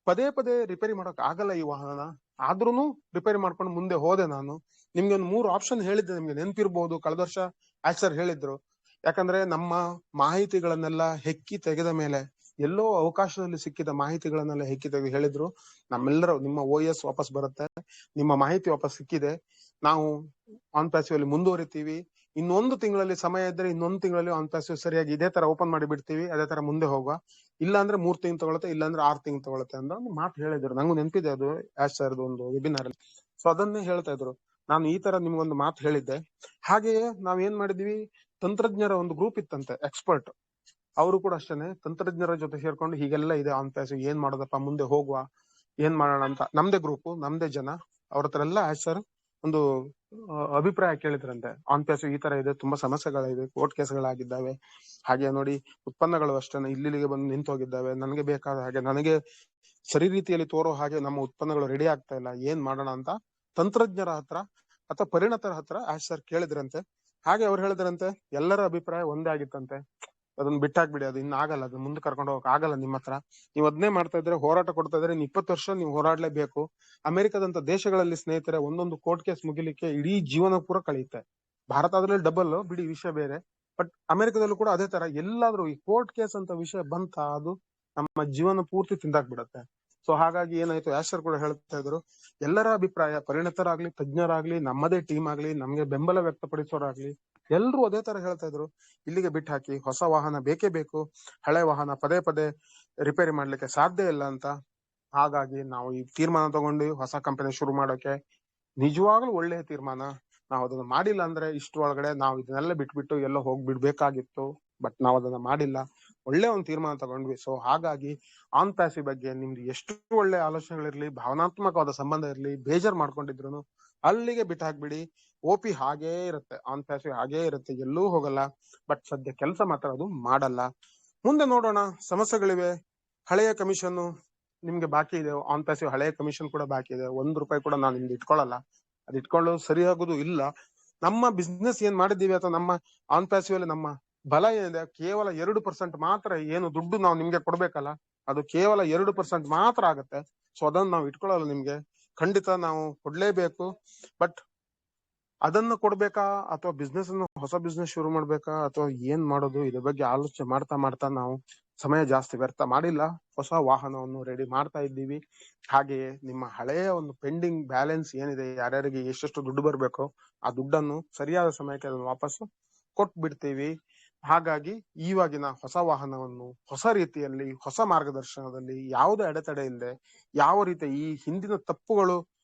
ಪದೇ ಪದೇ ರಿಪೇರಿ ಮಾಡಕ್ ಆಗಲ್ಲ ಈ ವಾಹನ, ಆದ್ರೂನು ರಿಪೇರಿ ಮಾಡ್ಕೊಂಡು ಮುಂದೆ ಹೋದೆ ನಾನು. ನಿಮ್ಗೆ ಒಂದು 3 ಆಪ್ಷನ್ ಹೇಳಿದ್ದೆ, ನಿಮ್ಗೆ ನೆನ್ಪಿರ್ಬೋದು, ಕಳೆದ ವರ್ಷ ಸರ್ ಹೇಳಿದ್ರು. ಯಾಕಂದ್ರೆ ನಮ್ಮ ಮಾಹಿತಿಗಳನ್ನೆಲ್ಲ ಹೆಕ್ಕಿ ತೆಗೆದ ಮೇಲೆ, ಎಲ್ಲೋ ಅವಕಾಶದಲ್ಲಿ ಸಿಕ್ಕಿದ ಮಾಹಿತಿಗಳನ್ನೆಲ್ಲ ಹೆಕ್ಕಿ ತೆಗೆದು ಹೇಳಿದ್ರು, ನಮ್ಮೆಲ್ಲರೂ ನಿಮ್ಮ OS ವಾಪಸ್ ಬರುತ್ತೆ, ನಿಮ್ಮ ಮಾಹಿತಿ ವಾಪಸ್ ಸಿಕ್ಕಿದೆ, ನಾವು ಆನ್ ಪ್ಯಾಸಿವ್ ಅಲ್ಲಿ ಮುಂದುವರಿತೀವಿ, ಇನ್ನೊಂದು ತಿಂಗಳಲ್ಲಿ ಸಮಯ ಇದ್ರೆ ಇನ್ನೊಂದು ತಿಂಗಳಲ್ಲಿ ಆನ್ ಪ್ಯಾಸಿವ್ ಸರಿಯಾಗಿ ಇದೇ ತರ ಓಪನ್ ಮಾಡಿ ಬಿಡ್ತೀವಿ, ಅದೇ ತರ ಮುಂದೆ ಹೋಗುವ, ಇಲ್ಲ ಅಂದ್ರೆ 3 ತಿಂಗಳು ತಗೊಳುತ್ತೆ, ಇಲ್ಲ ಅಂದ್ರೆ 6 ತಿಂಗಳು ತಗೊಳುತ್ತೆ ಅಂತ ಒಂದು ಮಾತು ಹೇಳಿದ್ರು. ನಂಗೂ ನೆನಪಿದೆ ಅದು, ಸರ್ದು ಒಂದು ವೆಬಿನಾರ್ ಅಲ್ಲಿ. ಸೊ ಅದನ್ನೇ ಹೇಳ್ತಾ ಇದ್ರು. ನಾನು ಈ ತರ ನಿಮ್ಗೊಂದು ಮಾತು ಹೇಳಿದ್ದೆ. ಹಾಗೆಯೇ ನಾವ್ ಏನ್ ಮಾಡಿದ್ವಿ, ತಂತ್ರಜ್ಞರ ಒಂದು ಗ್ರೂಪ್ ಇತ್ತಂತೆ, ಎಕ್ಸ್ಪರ್ಟ್, ಅವರು ಕೂಡ ಅಷ್ಟೇನೆ ತಂತ್ರಜ್ಞರ ಜೊತೆ ಸೇರ್ಕೊಂಡು ಹೀಗೆಲ್ಲ ಇದೆ ಆನ್ ಪ್ಯಾಸಿವ್, ಏನ್ ಮಾಡೋದಪ್ಪ ಮುಂದೆ ಹೋಗುವ, ಏನ್ ಮಾಡೋಣ ಅಂತ ನಮ್ದೇ ಗ್ರೂಪ್, ನಮ್ದೇ ಜನ, ಅವ್ರ ಹತ್ರ ಎಲ್ಲ ಸರ್ ಒಂದು ಅಭಿಪ್ರಾಯ ಕೇಳಿದ್ರಂತೆ. ಆನ್ ಪ್ಯಾಸಿವ್ ಈ ತರ ಇದೆ, ತುಂಬಾ ಸಮಸ್ಯೆಗಳಿವೆ, ಕೋರ್ಟ್ ಕೇಸ್ಗಳಾಗಿದ್ದಾವೆ, ಹಾಗೆ ನೋಡಿ ಉತ್ಪನ್ನಗಳು ಅಷ್ಟೇನೆ ಇಲ್ಲಿಗೆ ಬಂದು ನಿಂತು ಹೋಗಿದ್ದಾವೆ, ನನಗೆ ಬೇಕಾದ ಹಾಗೆ, ನನಗೆ ಸರಿ ರೀತಿಯಲ್ಲಿ ತೋರೋ ಹಾಗೆ ನಮ್ಮ ಉತ್ಪನ್ನಗಳು ರೆಡಿ ಆಗ್ತಾ ಇಲ್ಲ, ಏನ್ ಮಾಡೋಣ ಅಂತ ತಂತ್ರಜ್ಞರ ಹತ್ರ ಅಥವಾ ಪರಿಣತರ ಹತ್ರ ಸರ್ ಕೇಳಿದ್ರಂತೆ. ಹಾಗೆ ಅವ್ರು ಹೇಳಿದ್ರಂತೆ, ಎಲ್ಲರ ಅಭಿಪ್ರಾಯ ಒಂದೇ ಆಗಿತ್ತಂತೆ, ಅದನ್ನ ಬಿಟ್ಟಾಕ್ಬಿಡಿ, ಅದು ಇನ್ನ ಆಗಲ್ಲ, ಅದನ್ನ ಮುಂದೆ ಕರ್ಕೊಂಡು ಹೋಗಕ್ ಆಗಲ್ಲ, ನಿಮ್ಮ ಹತ್ರ ನೀವ್ ಅದನ್ನೇ ಮಾಡ್ತಾ ಇದ್ರೆ, ಹೋರಾಟ ಕೊಡ್ತಾ ಇದ್ರೆ 20 ವರ್ಷ ನೀವು ಹೋರಾಡ್ಲೇಬೇಕು. ಅಮೆರಿಕದಂತ ದೇಶಗಳಲ್ಲಿ ಸ್ನೇಹಿತರೆ ಒಂದೊಂದು ಕೋರ್ಟ್ ಕೇಸ್ ಮುಗಿಲಿಕ್ಕೆ ಇಡೀ ಜೀವನ ಪೂರ ಕಳೆಯುತ್ತೆ. ಭಾರತ ಅದ್ರಲ್ಲಿ ಡಬಲ್ ಬಿಡಿ, ವಿಷಯ ಬೇರೆ, ಬಟ್ ಅಮೆರಿಕದಲ್ಲೂ ಕೂಡ ಅದೇ ತರ. ಎಲ್ಲಾದ್ರೂ ಈ ಕೋರ್ಟ್ ಕೇಸ್ ಅಂತ ವಿಷಯ ಬಂತ, ಅದು ನಮ್ಮ ಜೀವನ ಪೂರ್ತಿ ತಿಂದಾಕ್ಬಿಡತ್ತೆ. ಸೊ ಹಾಗಾಗಿ ಏನಾಯ್ತು, ಸರ್ ಕೂಡ ಹೇಳ್ತಾ ಇದ್ರು, ಎಲ್ಲರ ಅಭಿಪ್ರಾಯ, ಪರಿಣತರಾಗ್ಲಿ, ತಜ್ಞರಾಗ್ಲಿ, ನಮ್ಮದೇ ಟೀಮ್ ಆಗ್ಲಿ, ನಮ್ಗೆ ಬೆಂಬಲ ವ್ಯಕ್ತಪಡಿಸೋರಾಗ್ಲಿ, ಎಲ್ರು ಅದೇ ತರ ಹೇಳ್ತಾ ಇದ್ರು, ಇಲ್ಲಿಗೆ ಬಿಟ್ಟು ಹಾಕಿ, ಹೊಸ ವಾಹನ ಬೇಕೇ ಬೇಕು, ಹಳೆ ವಾಹನ ಪದೇ ಪದೇ ರಿಪೇರಿ ಮಾಡ್ಲಿಕ್ಕೆ ಸಾಧ್ಯ ಇಲ್ಲ ಅಂತ. ಹಾಗಾಗಿ ನಾವು ಈ ತೀರ್ಮಾನ ತಗೊಂಡು ಹೊಸ ಕಂಪನಿ ಶುರು ಮಾಡೋಕೆ ನಿಜವಾಗ್ಲೂ ಒಳ್ಳೆಯ ತೀರ್ಮಾನ. ನಾವು ಅದನ್ನ ಮಾಡಿಲ್ಲ ಅಂದ್ರೆ ಇಷ್ಟರೊಳಗಡೆ ನಾವು ಇದನ್ನೆಲ್ಲ ಬಿಟ್ಬಿಟ್ಟು ಎಲ್ಲೋ ಹೋಗ್ಬಿಡ್ಬೇಕಾಗಿತ್ತು, ಬಟ್ ನಾವ್ ಅದನ್ನ ಮಾಡಿಲ್ಲ, ಒಳ್ಳೆ ಒಂದು ತೀರ್ಮಾನ ತಗೊಂಡ್ವಿ. ಸೊ ಹಾಗಾಗಿ ಆನ್ ಪ್ಯಾಸಿವ್ ಬಗ್ಗೆ ನಿಮ್ದು ಎಷ್ಟು ಒಳ್ಳೆ ಆಲೋಚನೆಗಳಿರ್ಲಿ, ಭಾವನಾತ್ಮಕವಾದ ಸಂಬಂಧ ಇರ್ಲಿ, ಬೇಜಾರ್ ಮಾಡ್ಕೊಂಡಿದ್ರು ಅಲ್ಲಿಗೆ ಬಿಟ್ಟು ಹಾಕ್ಬಿಡಿ. OP ಹಾಗೇ ಇರುತ್ತೆ, ಆನ್ ಪ್ಯಾಸಿವ್ ಹಾಗೇ ಇರುತ್ತೆ, ಎಲ್ಲೂ ಹೋಗಲ್ಲ. ಬಟ್ ಸದ್ಯ ಕೆಲಸ ಮಾತ್ರ ಅದು ಮಾಡಲ್ಲ. ಮುಂದೆ ನೋಡೋಣ, ಸಮಸ್ಯೆಗಳಿವೆ. ಹಳೆಯ ಕಮಿಷನ್ ನಿಮ್ಗೆ ಬಾಕಿ ಇದೆ, ಆನ್ ಪ್ಯಾಸಿವ್ ಹಳೆಯ ಕಮಿಷನ್ ಕೂಡ ಬಾಕಿ ಇದೆ, ₹1 ಕೂಡ ನಾನು ನಿಮ್ದು ಇಟ್ಕೊಳ್ಳಲ್ಲ, ಅದು ಇಟ್ಕೊಳ್ಳೋ ಸರಿಯಾಗೋದು ಇಲ್ಲ. ನಮ್ಮ ಬಿಸ್ನೆಸ್ ಏನ್ ಮಾಡಿದೀವಿ ಅಥವಾ ನಮ್ಮ ಆನ್ ಪ್ಯಾಸಿವ್ ಅಲ್ಲಿ ನಮ್ಮ ಬಲ ಏನಿದೆ, ಕೇವಲ 2% ಮಾತ್ರ, ಏನು ದುಡ್ಡು ನಾವು ನಿಮ್ಗೆ ಕೊಡ್ಬೇಕಲ್ಲ, ಅದು ಕೇವಲ 2% ಮಾತ್ರ ಆಗತ್ತೆ. ಸೊ ಅದನ್ನ ನಾವು ಇಟ್ಕೊಳ್ಳಲ್ಲ, ನಿಮ್ಗೆ ಖಂಡಿತ ನಾವು ಕೊಡ್ಲೇಬೇಕು. ಬಟ್ ಅದನ್ನ ಕೊಡ್ಬೇಕಾ ಅಥವಾ ಬಿಸ್ನೆಸ್ ಅನ್ನು ಹೊಸ ಬಿಸ್ನೆಸ್ ಶುರು ಮಾಡ್ಬೇಕಾ ಅಥವಾ ಏನ್ ಮಾಡೋದು, ಇದ್ರ ಬಗ್ಗೆ ಆಲೋಚನೆ ಮಾಡ್ತಾ ಮಾಡ್ತಾ ನಾವು ಸಮಯ ಜಾಸ್ತಿ ವ್ಯರ್ಥ ಮಾಡಿಲ್ಲ. ಹೊಸ ವಾಹನವನ್ನು ರೆಡಿ ಮಾಡ್ತಾ ಇದ್ದೀವಿ. ಹಾಗೆಯೇ ನಿಮ್ಮ ಹಳೆಯ ಒಂದು ಪೆಂಡಿಂಗ್ ಬ್ಯಾಲೆನ್ಸ್ ಏನಿದೆ, ಯಾರ್ಯಾರಿಗೆ ಎಷ್ಟೆಷ್ಟು ದುಡ್ಡು ಬರ್ಬೇಕೋ ಆ ದುಡ್ಡನ್ನು ಸರಿಯಾದ ಸಮಯಕ್ಕೆ ಅದನ್ನು ವಾಪಸ್ಸು ಕೊಟ್ಬಿಡ್ತೀವಿ. ಹಾಗಾಗಿ ಇವಾಗಿನ ಹೊಸ ವಾಹನವನ್ನು ಹೊಸ ರೀತಿಯಲ್ಲಿ, ಹೊಸ ಮಾರ್ಗದರ್ಶನದಲ್ಲಿ, ಯಾವುದೇ ಅಡೆತಡೆ ಇಲ್ಲದೆ, ಯಾವ ರೀತಿ ಈ ಹಿಂದಿನ ತಪ್ಪುಗಳು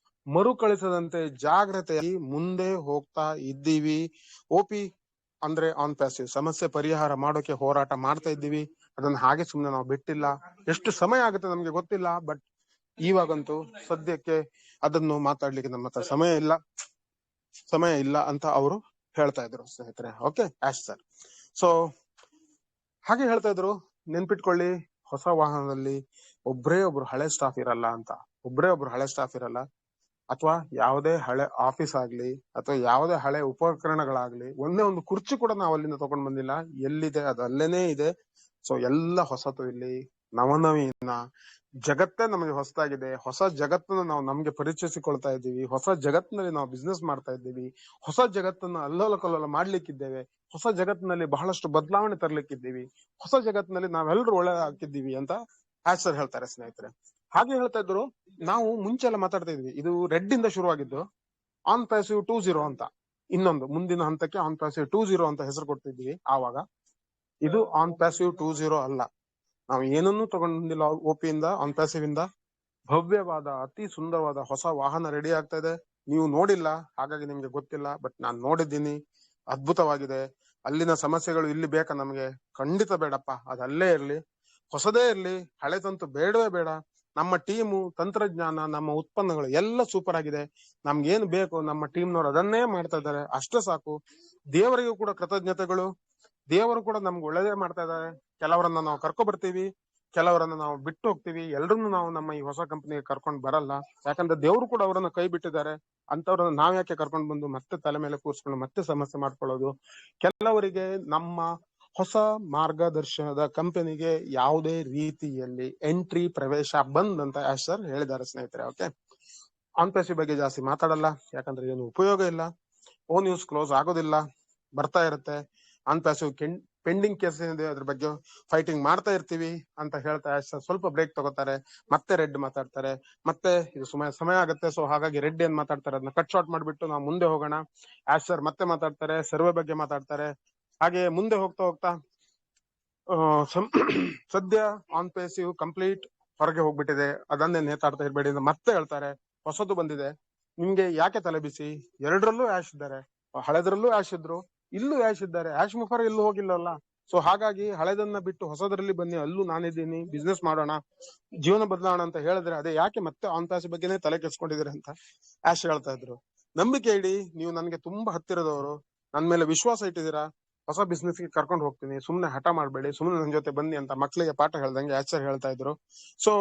ಮರುಕಳಿಸದಂತೆ ಜಾಗ್ರತೆಯಾಗಿ ಮುಂದೆ ಹೋಗ್ತಾ ಇದ್ದೀವಿ. OP ಅಂದ್ರೆ ಆನ್ ಪ್ಯಾಸಿವ್ ಸಮಸ್ಯೆ ಪರಿಹಾರ ಮಾಡೋಕೆ ಹೋರಾಟ ಮಾಡ್ತಾ ಇದ್ದೀವಿ. ಅದನ್ನ ಹಾಗೆ ಸುಮ್ನೆ ನಾವು ಬಿಟ್ಟಿಲ್ಲ. ಎಷ್ಟು ಸಮಯ ಆಗುತ್ತೆ ನಮ್ಗೆ ಗೊತ್ತಿಲ್ಲ, ಬಟ್ ಇವಾಗಂತೂ ಸದ್ಯಕ್ಕೆ ಅದನ್ನು ಮಾತಾಡ್ಲಿಕ್ಕೆ ನಮ್ಮ ಹತ್ರ ಸಮಯ ಇಲ್ಲ ಅಂತ ಅವರು ಹೇಳ್ತಾ ಇದ್ರು ಸ್ನೇಹಿತರೆ. Okay sir. ಸೊ ಹಾಗೆ ಹೇಳ್ತಾ ಇದ್ರು, ನೆನ್ಪಿಟ್ಕೊಳ್ಳಿ, ಹೊಸ ವಾಹನದಲ್ಲಿ ಒಬ್ರೇ ಒಬ್ರು ಹಳೆ ಸ್ಟಾಫ್ ಇರಲ್ಲ, ಅಥವಾ ಯಾವುದೇ ಹಳೆ ಆಫೀಸ್ ಆಗ್ಲಿ ಅಥವಾ ಯಾವುದೇ ಹಳೆ ಉಪಕರಣಗಳಾಗ್ಲಿ, ಒಂದೇ ಒಂದು ಕುರ್ಚಿ ಕೂಡ ನಾವು ಅಲ್ಲಿಂದ ತಗೊಂಡ್ ಬಂದಿಲ್ಲ, ಎಲ್ಲಿದೆ ಅದು ಅಲ್ಲೇನೇ ಇದೆ. ಸೊ ಎಲ್ಲ ಹೊಸತು, ಇಲ್ಲಿ ನವನವೀನ ಜಗತ್ತೇ ನಮಗೆ ಹೊಸದಾಗಿದೆ. ಹೊಸ ಜಗತ್ತನ್ನು ನಾವು ನಮ್ಗೆ ಪರಿಚಯಿಸಿಕೊಳ್ತಾ ಇದ್ದೀವಿ. ಹೊಸ ಜಗತ್ತಿನಲ್ಲಿ ನಾವು ಬಿಸ್ನೆಸ್ ಮಾಡ್ತಾ ಇದ್ದೀವಿ. ಹೊಸ ಜಗತ್ತನ್ನು ಅಲ್ಲೋಲ ಕಲ್ಲೋಲ ಮಾಡ್ಲಿಕ್ಕಿದ್ದೇವೆ. ಹೊಸ ಜಗತ್ತಿನಲ್ಲಿ ಬಹಳಷ್ಟು ಬದಲಾವಣೆ ತರ್ಲಿಕ್ಕಿದ್ದೀವಿ. ಹೊಸ ಜಗತ್ತಿನಲ್ಲಿ ನಾವೆಲ್ಲರೂ ಒಳ್ಳೆದಾಗ್ತಿದ್ದೀವಿ ಅಂತ ಸರ್ ಹೇಳ್ತಾರೆ ಸ್ನೇಹಿತರೆ. ಹಾಗೆ ಹೇಳ್ತಾ ಇದ್ರು, ನಾವು ಮುಂಚೆ ಎಲ್ಲ ಮಾತಾಡ್ತಾ ಇದ್ವಿ, ಇದು ರೆಡ್ ಇಂದ ಶುರುವಾಗಿದ್ದು ಆನ್ ಪ್ಯಾಸಿವ್ 2.0 ಅಂತ, ಇನ್ನೊಂದು ಮುಂದಿನ ಹಂತಕ್ಕೆ ಆನ್ ಪ್ಯಾಸಿವ್ 2.0 ಅಂತ ಹೆಸರು ಕೊಡ್ತಿದ್ವಿ. ಆವಾಗ ಇದು ಆನ್ ಪ್ಯಾಸಿವ್ 2.0 ಅಲ್ಲ. ನಾವು ಏನನ್ನೂ ತಗೊಂಡಿಲ್ಲ OP ಇಂದ, ಆನ್ ಪ್ಯಾಸಿವ್ ಇಂದ. ಭವ್ಯವಾದ, ಅತಿ ಸುಂದರವಾದ ಹೊಸ ವಾಹನ ರೆಡಿ ಆಗ್ತಾ ಇದೆ. ನೀವು ನೋಡಿಲ್ಲ, ಹಾಗಾಗಿ ನಿಮ್ಗೆ ಗೊತ್ತಿಲ್ಲ, ಬಟ್ ನಾನ್ ನೋಡಿದ್ದೀನಿ, ಅದ್ಭುತವಾಗಿದೆ. ಅಲ್ಲಿನ ಸಮಸ್ಯೆಗಳು ಇಲ್ಲಿ ಬೇಕಾ ನಮ್ಗೆ? ಖಂಡಿತ ಬೇಡಪ್ಪ, ಅದಲ್ಲೇ ಇರ್ಲಿ, ಹೊಸದೇ ಇರ್ಲಿ, ಹಳೆದಂತೂ ಬೇಡವೇ ಬೇಡ. ನಮ್ಮ ಟೀಮು, ತಂತ್ರಜ್ಞಾನ, ನಮ್ಮ ಉತ್ಪನ್ನಗಳು ಎಲ್ಲ ಸೂಪರ್ ಆಗಿದೆ. ನಮ್ಗೇನ್ ಬೇಕು ನಮ್ಮ ಟೀಮ್ನವ್ರು ಅದನ್ನೇ ಮಾಡ್ತಾ ಇದ್ದಾರೆ, ಅಷ್ಟೇ ಸಾಕು. ದೇವರಿಗೂ ಕೂಡ ಕೃತಜ್ಞತೆಗಳು. ದೇವರು ಕೂಡ ನಮ್ಗೆ ಒಳ್ಳೇದೇ ಮಾಡ್ತಾ ಇದ್ದಾರೆ. ಕೆಲವರನ್ನ ನಾವು ಕರ್ಕೊ ಬರ್ತೀವಿ, ಕೆಲವರನ್ನ ನಾವು ಬಿಟ್ಟು ಹೋಗ್ತೀವಿ, ಎಲ್ರನ್ನು ನಾವು ನಮ್ಮ ಈ ಹೊಸ ಕಂಪನಿಗೆ ಕರ್ಕೊಂಡು ಬರಲ್ಲ. ಯಾಕಂದ್ರೆ ದೇವ್ರು ಕೂಡ ಅವರನ್ನ ಕೈ ಬಿಟ್ಟಿದ್ದಾರೆ. ಅಂತವ್ರನ್ನ ನಾವ್ ಯಾಕೆ ಕರ್ಕೊಂಡು ಬಂದು ಮತ್ತೆ ತಲೆ ಮೇಲೆ ಕೂರ್ಸ್ಕೊಂಡು ಮತ್ತೆ ಸಮಸ್ಯೆ ಮಾಡ್ಕೊಳ್ಳೋದು. ಕೆಲವರಿಗೆ ನಮ್ಮ ಹೊಸ ಮಾರ್ಗದರ್ಶನದ ಕಂಪನಿಗೆ ಯಾವುದೇ ರೀತಿಯಲ್ಲಿ ಎಂಟ್ರಿ ಪ್ರವೇಶ ಬಂದ್ ಅಂತ ಯಾಶ್ ಸರ್ ಹೇಳಿದ್ದಾರೆ ಸ್ನೇಹಿತರೆ. ಓಕೆ, ಆನ್ ಪ್ಯಾಸಿವ್ ಬಗ್ಗೆ ಜಾಸ್ತಿ ಮಾತಾಡಲ್ಲ, ಯಾಕಂದ್ರೆ ಏನು ಉಪಯೋಗ ಇಲ್ಲ. ಓ ನ್ಯೂಸ್ ಕ್ಲೋಸ್ ಆಗೋದಿಲ್ಲ, ಬರ್ತಾ ಇರುತ್ತೆ. ಆನ್ ಪ್ಯಾಸಿವ್ ಪೆಂಡಿಂಗ್ ಕೇಸ್ ಏನಿದೆ ಅದ್ರ ಬಗ್ಗೆ ಫೈಟಿಂಗ್ ಮಾಡ್ತಾ ಇರ್ತೀವಿ ಅಂತ ಹೇಳ್ತಾ ಯಾಶ್ ಸರ್ ಸ್ವಲ್ಪ ಬ್ರೇಕ್ ತಗೋತಾರೆ, ಮತ್ತೆ ರೆಡ್ ಮಾತಾಡ್ತಾರೆ, ಮತ್ತೆ ಇದು ಸಮಯ ಆಗುತ್ತೆ. ಸೊ ಹಾಗಾಗಿ ರೆಡ್ ಏನ್ ಮಾತಾಡ್ತಾರೆ ಅದನ್ನ ಕಟ್ ಶಾರ್ಟ್ ಮಾಡ್ಬಿಟ್ಟು ನಾವು ಮುಂದೆ ಹೋಗೋಣ. ಯಾಶ್ ಸರ್ ಮತ್ತೆ ಮಾತಾಡ್ತಾರೆ, ಸರ್ವೆ ಬಗ್ಗೆ ಮಾತಾಡ್ತಾರೆ. ಹಾಗೆ ಮುಂದೆ ಹೋಗ್ತಾ ಹೋಗ್ತಾ ಸದ್ಯ ಆನ್ ಪ್ಯಾಸಿವ್ ಕಂಪ್ಲೀಟ್ ಹೊರಗೆ ಹೋಗ್ಬಿಟ್ಟಿದೆ, ಅದನ್ನೇ ನೇತಾಡ್ತಾ ಇರ್ಬೇಡಿ ಅಂತ ಮತ್ತೆ ಹೇಳ್ತಾರೆ. ಹೊಸದು ಬಂದಿದೆ, ನಿಮ್ಗೆ ಯಾಕೆ ತಲೆ ಬಿಸಿ? ಎರಡರಲ್ಲೂ ಯಾಶ್ ಇದ್ದಾರೆ, ಹಳೆದ್ರಲ್ಲೂ ಯಾಶ್ ಇದ್ರು, ಇಲ್ಲೂ ಯಾಶ್ ಇದ್ದಾರೆ. ಯಾಶ್ ಮುಖರ್ ಎಲ್ಲೂ ಹೋಗಿಲ್ಲಲ್ಲ. ಸೊ ಹಾಗಾಗಿ ಹಳೆದನ್ನ ಬಿಟ್ಟು ಹೊಸದ್ರಲ್ಲಿ ಬನ್ನಿ, ಅಲ್ಲೂ ನಾನಿದ್ದೀನಿ, ಬಿಸ್ನೆಸ್ ಮಾಡೋಣ, ಜೀವನ ಬದಲಾವಣ ಅಂತ ಹೇಳಿದ್ರೆ ಅದೇ ಯಾಕೆ ಮತ್ತೆ ಆನ್ ಪ್ಯಾಸಿವ್ ಬಗ್ಗೆನೇ ತಲೆ ಕೆಡ್ಸ್ಕೊಂಡಿದ್ದೀರಿ ಅಂತ ಯಾಶ್ ಹೇಳ್ತಾ ಇದ್ರು. ನಂಬಿಕೆ ಇಡಿ, ನೀವು ನನ್ಗೆ ತುಂಬಾ ಹತ್ತಿರದವರು, ನನ್ ಮೇಲೆ ವಿಶ್ವಾಸ ಇಟ್ಟಿದ್ದೀರಾ, ಹೊಸ ಬಿಸ್ನೆಸ್ ಗೆ ಕರ್ಕೊಂಡು ಹೋಗ್ತೀನಿ, ಸುಮ್ನೆ ಹಠ ಮಾಡ್ಬೇಡಿ, ಸುಮ್ನೆ ನನ್ ಜೊತೆ ಬನ್ನಿ ಅಂತ ಮಕ್ಳಿಗೆ ಪಾಠ ಹೇಳ್ದಂಗೆ ಯಾಶ್ ಸರ್ ಹೇಳ್ತಾ ಇದ್ರು. ಸೊ